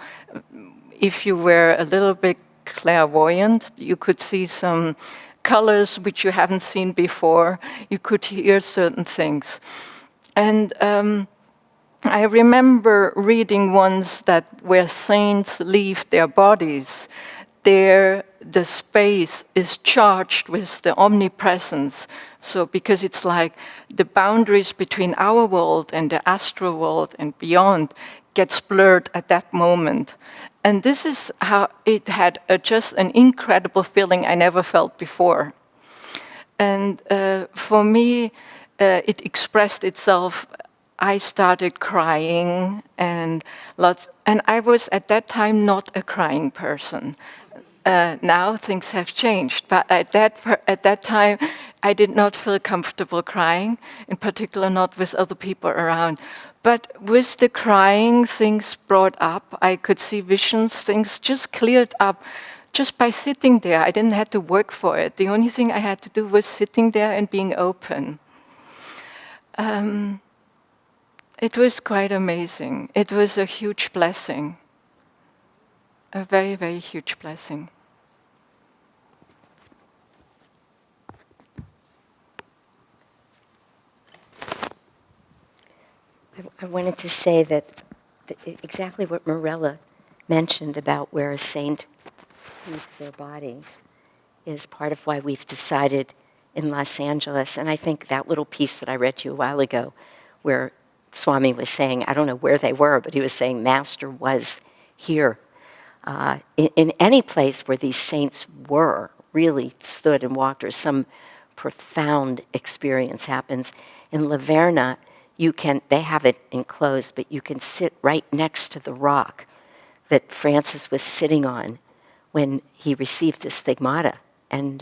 S5: If you were a little bit clairvoyant, you could see some colors which you haven't seen before. You could hear certain things. And I remember reading once that where saints leave their bodies, there the space is charged with the omnipresence. So because it's like the boundaries between our world and the astral world and beyond gets blurred at that moment. And this is how it had just an incredible feeling I never felt before. And for me, it expressed itself. I started crying and I was at that time not a crying person. Now things have changed, but at that time I did not feel comfortable crying, in particular not with other people around. But with the crying, things brought up. I could see visions, things just cleared up just by sitting there. I didn't have to work for it. The only thing I had to do was sitting there and being open. It was quite amazing. It was a huge blessing. A very, very huge blessing.
S1: I wanted to say that exactly what Morella mentioned about where a saint leaves their body is part of why we've decided in Los Angeles. And I think that little piece that I read to you a while ago, where Swami was saying, I don't know where they were, but he was saying Master was here. In any place where these saints were, really stood and walked, or some profound experience happens. In La Verna, they have it enclosed, but you can sit right next to the rock that Francis was sitting on when he received the stigmata. And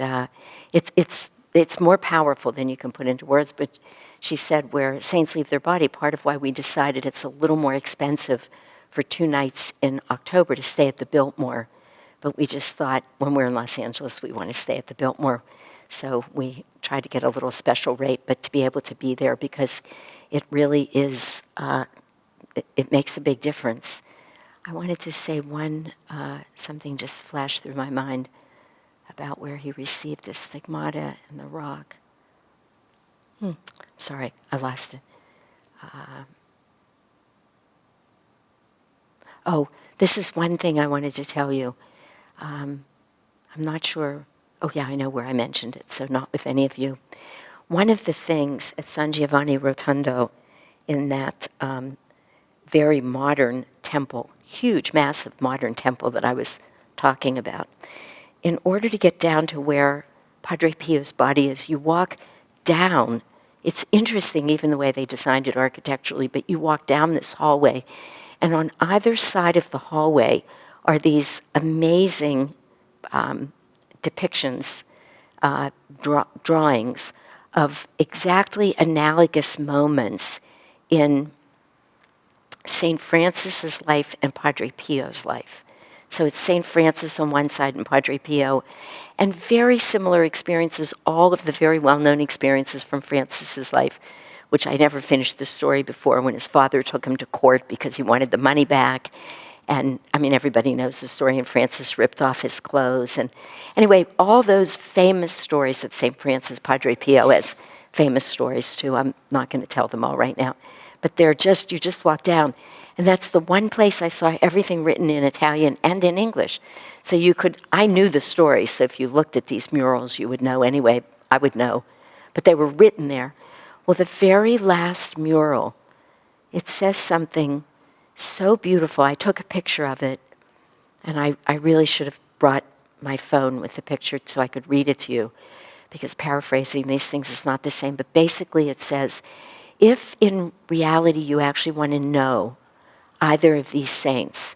S1: it's more powerful than you can put into words, but she said where saints leave their body, part of why we decided it's a little more expensive for 2 nights in October to stay at the Biltmore. But we just thought when we're in Los Angeles, we want to stay at the Biltmore. So we tried to get a little special rate, but to be able to be there because it really is, it makes a big difference. I wanted to say something just flashed through my mind about where he received the stigmata and the rock. Sorry, I lost it. This is one thing I wanted to tell you. I'm not sure. Oh, yeah, I know where I mentioned it, so not with any of you. One of the things at San Giovanni Rotondo, in that very modern temple, huge, massive modern temple that I was talking about, in order to get down to where Padre Pio's body is, you walk down. It's interesting, even the way they designed it architecturally, but you walk down this hallway, and on either side of the hallway are these amazing depictions, drawings of exactly analogous moments in St. Francis's life and Padre Pio's life. So it's St. Francis on one side and Padre Pio, and very similar experiences, all of the very well-known experiences from Francis's life, which I never finished the story before, when his father took him to court because he wanted the money back. And, I mean, everybody knows the story, and Francis ripped off his clothes. And anyway, all those famous stories of St. Francis, Padre Pio has famous stories too. I'm not going to tell them all right now. But they're just, you just walk down, and that's the one place I saw everything written in Italian and in English. So you could, I knew the story, so if you looked at these murals, you would know anyway. I would know. But they were written there. Well, the very last mural, it says something so beautiful. I took a picture of it, and I really should have brought my phone with the picture so I could read it to you, because paraphrasing these things is not the same. But basically it says, if in reality you actually want to know either of these saints,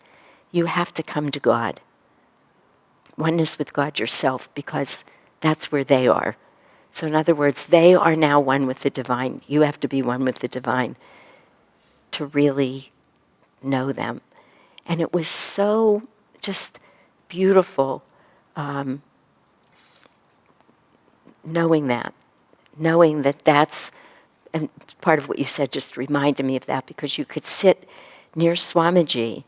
S1: you have to come to God. Oneness with God yourself, because that's where they are. So in other words, they are now one with the divine. You have to be one with the divine to really know them. And it was so just beautiful knowing that that's, and part of what you said just reminded me of that, because you could sit near Swamiji,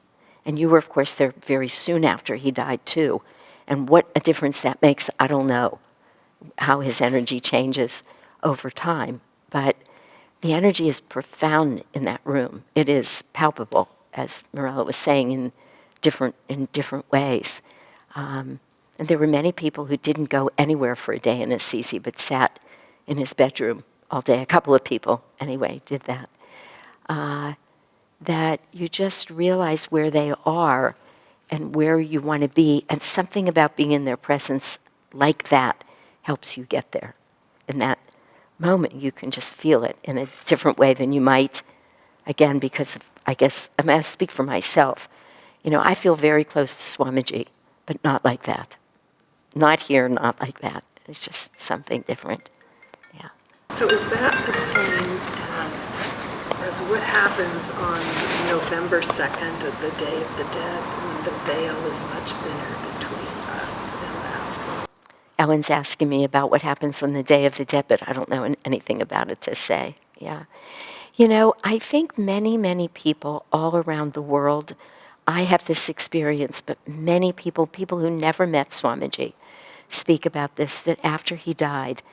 S1: and you were, of course, there very soon after he died too. And what a difference that makes, I don't know how his energy changes over time. But the energy is profound in that room. It is palpable, as Mirella was saying, in different ways. And there were many people who didn't go anywhere for a day in Assisi, but sat in his bedroom all day. A couple of people, anyway, did that. That you just realize where they are and where you want to be, and something about being in their presence like that helps you get there. In that moment, you can just feel it in a different way than you might, again, because of, I guess, I'm going to speak for myself. You know, I feel very close to Swamiji, but not like that. Not here, not like that. It's just something different. Yeah.
S2: So is that the same as what happens on November 2nd, of the Day of the Dead, when the veil is much thinner between us and the house?
S1: Ellen's asking me about what happens on the Day of the Dead, but I don't know anything about it to say. Yeah. You know, I think many, many people all around the world, I have this experience, but many people who never met Swamiji, speak about this, that after he died,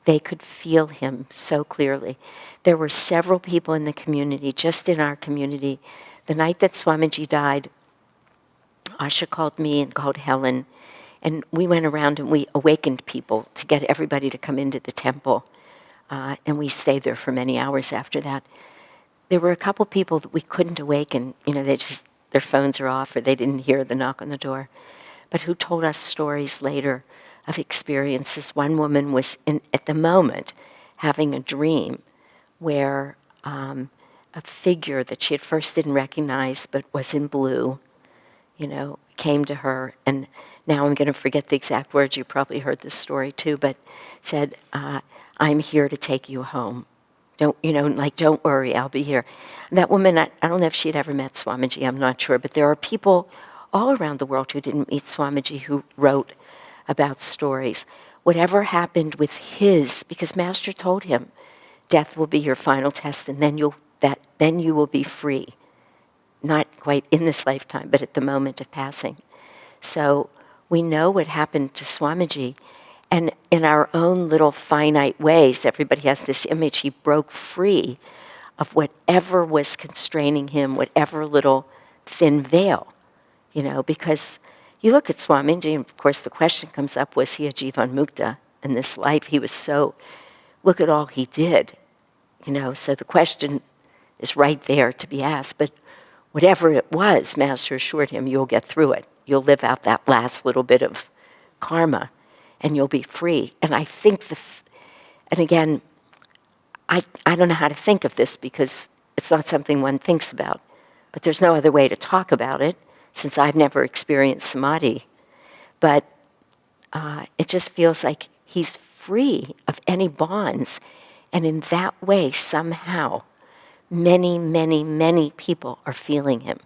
S1: they could feel him so clearly. There were several people in the community, just in our community. The night that Swamiji died, Asha called me and called Helen, and we went around and we awakened people to get everybody to come into the temple. And we stayed there for many hours after that. There were a couple people that we couldn't awaken. You know, their phones are off, or they didn't hear the knock on the door, but who told us stories later of experiences. One woman was, at the moment, having a dream where a figure that she at first didn't recognize but was in blue, you know, came to her, and now I'm going to forget the exact words. You probably heard this story too, but said, I'm here to take you home. Don't worry, I'll be here. And that woman, I don't know if she'd ever met Swamiji, I'm not sure, but there are people all around the world who didn't meet Swamiji who wrote about stories. Whatever happened with his, because Master told him, death will be your final test, and then you will be free. Not quite in this lifetime, but at the moment of passing. So we know what happened to Swamiji, and in our own little finite ways, everybody has this image, he broke free of whatever was constraining him, whatever little thin veil, you know, because you look at Swamiji, and of course the question comes up, was he a Jivan Mukta in this life? He was so, look at all he did, you know, so the question is right there to be asked, but whatever it was, Master assured him, you'll get through it. You'll live out that last little bit of karma, and you'll be free. And I think, and again, I don't know how to think of this because it's not something one thinks about, but there's no other way to talk about it since I've never experienced samadhi. But it just feels like he's free of any bonds, and in that way, somehow, many, many, many people are feeling him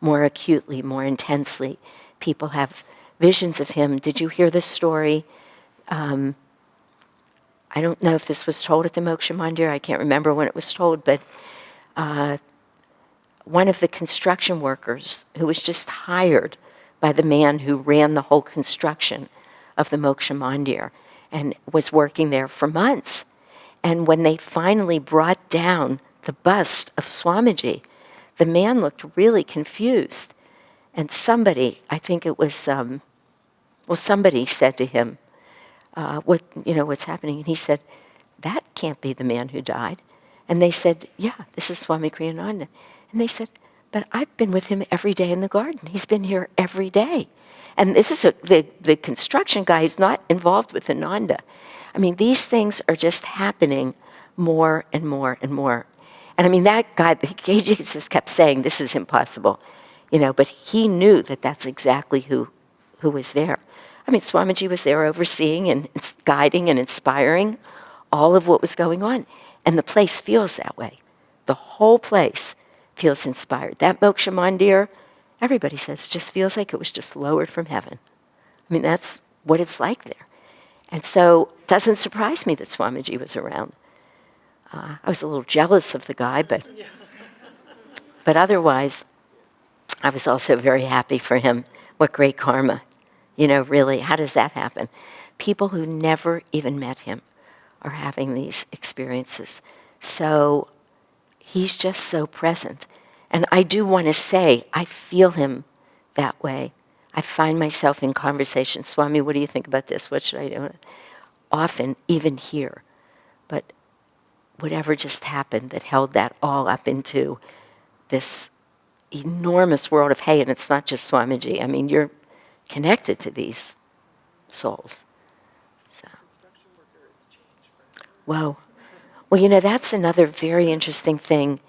S1: more acutely, more intensely, people have visions of him. Did you hear this story? I don't know if this was told at the Moksha Mandir. I can't remember when it was told, but one of the construction workers who was just hired by the man who ran the whole construction of the Moksha Mandir and was working there for months. And when they finally brought down the bust of Swamiji, the man looked really confused. And somebody, I think it was, somebody said to him, what's happening? And he said, that can't be the man who died. And they said, yeah, this is Swami Kriyananda. And they said, but I've been with him every day in the garden. He's been here every day. And this is the construction guy is not involved with Ananda. I mean, these things are just happening more and more and more. And I mean, that guy, he just kept saying, this is impossible, but he knew that that's exactly who was there. I mean, Swamiji was there overseeing and guiding and inspiring all of what was going on. And the place feels that way. The whole place feels inspired. That Moksha Mandir, everybody says, just feels like it was just lowered from heaven. I mean, that's what it's like there. And so it doesn't surprise me that Swamiji was around. I was a little jealous of the guy, but otherwise, I was also very happy for him. What great karma. Really, how does that happen? People who never even met him are having these experiences. So he's just so present. And I do want to say, I feel him that way. I find myself in conversation, Swami, what do you think about this? What should I do? Often, even here. But whatever just happened that held that all up into this enormous world of, hey, and it's not just Swamiji. I mean, you're connected to these souls. So. Whoa. Well, that's another very interesting thing.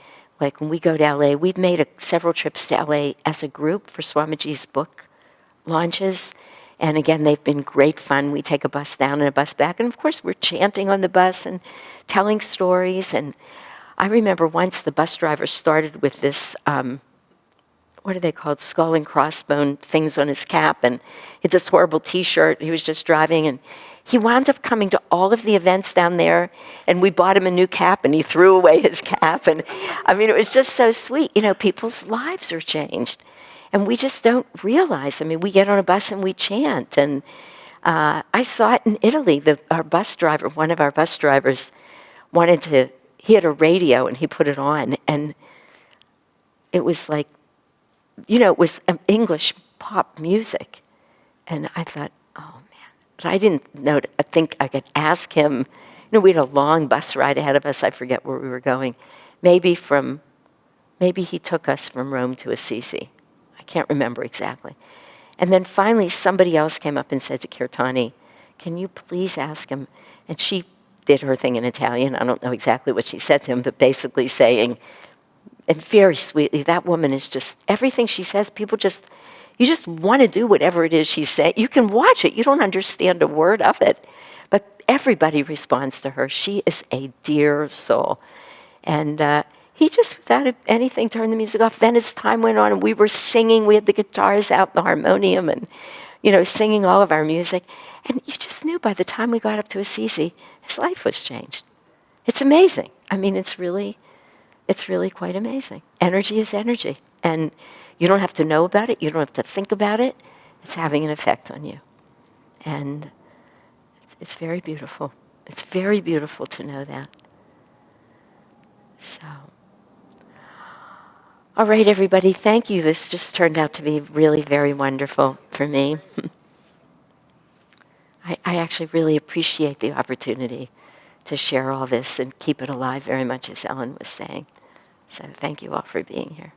S1: Like when we go to LA, we've made several trips to LA as a group for Swamiji's book launches. And again, they've been great fun. We take a bus down and a bus back. And of course, we're chanting on the bus and telling stories. And I remember once the bus driver started with this, what are they called, skull and crossbone things on his cap. And he had this horrible T-shirt. He was just driving. And he wound up coming to all of the events down there. And we bought him a new cap. And he threw away his cap. And I mean, it was just so sweet. People's lives are changed. And we just don't realize. I mean, we get on a bus and we chant. And I saw it in Italy. Our bus driver, one of our bus drivers, he had a radio and he put it on. And it was like, it was English pop music. And I thought, oh, man. But I didn't know, I think I could ask him. We had a long bus ride ahead of us. I forget where we were going. Maybe he took us from Rome to Assisi. I can't remember exactly. And then finally somebody else came up and said to Kirtani, can you please ask him? And she did her thing in Italian. I don't know exactly what she said to him, but basically saying, and very sweetly, that woman is just, everything she says, you just want to do whatever it is she's saying. You can watch it. You don't understand a word of it. But everybody responds to her. She is a dear soul. And he just, without anything, turned the music off. Then as time went on, and we were singing. We had the guitars out, the harmonium, and, singing all of our music. And you just knew by the time we got up to Assisi, his life was changed. It's amazing. I mean, it's really quite amazing. Energy is energy. And you don't have to know about it. You don't have to think about it. It's having an effect on you. And it's very beautiful. It's very beautiful to know that. So, all right, everybody, thank you. This just turned out to be really very wonderful for me. I actually really appreciate the opportunity to share all this and keep it alive very much, as Ellen was saying. So thank you all for being here.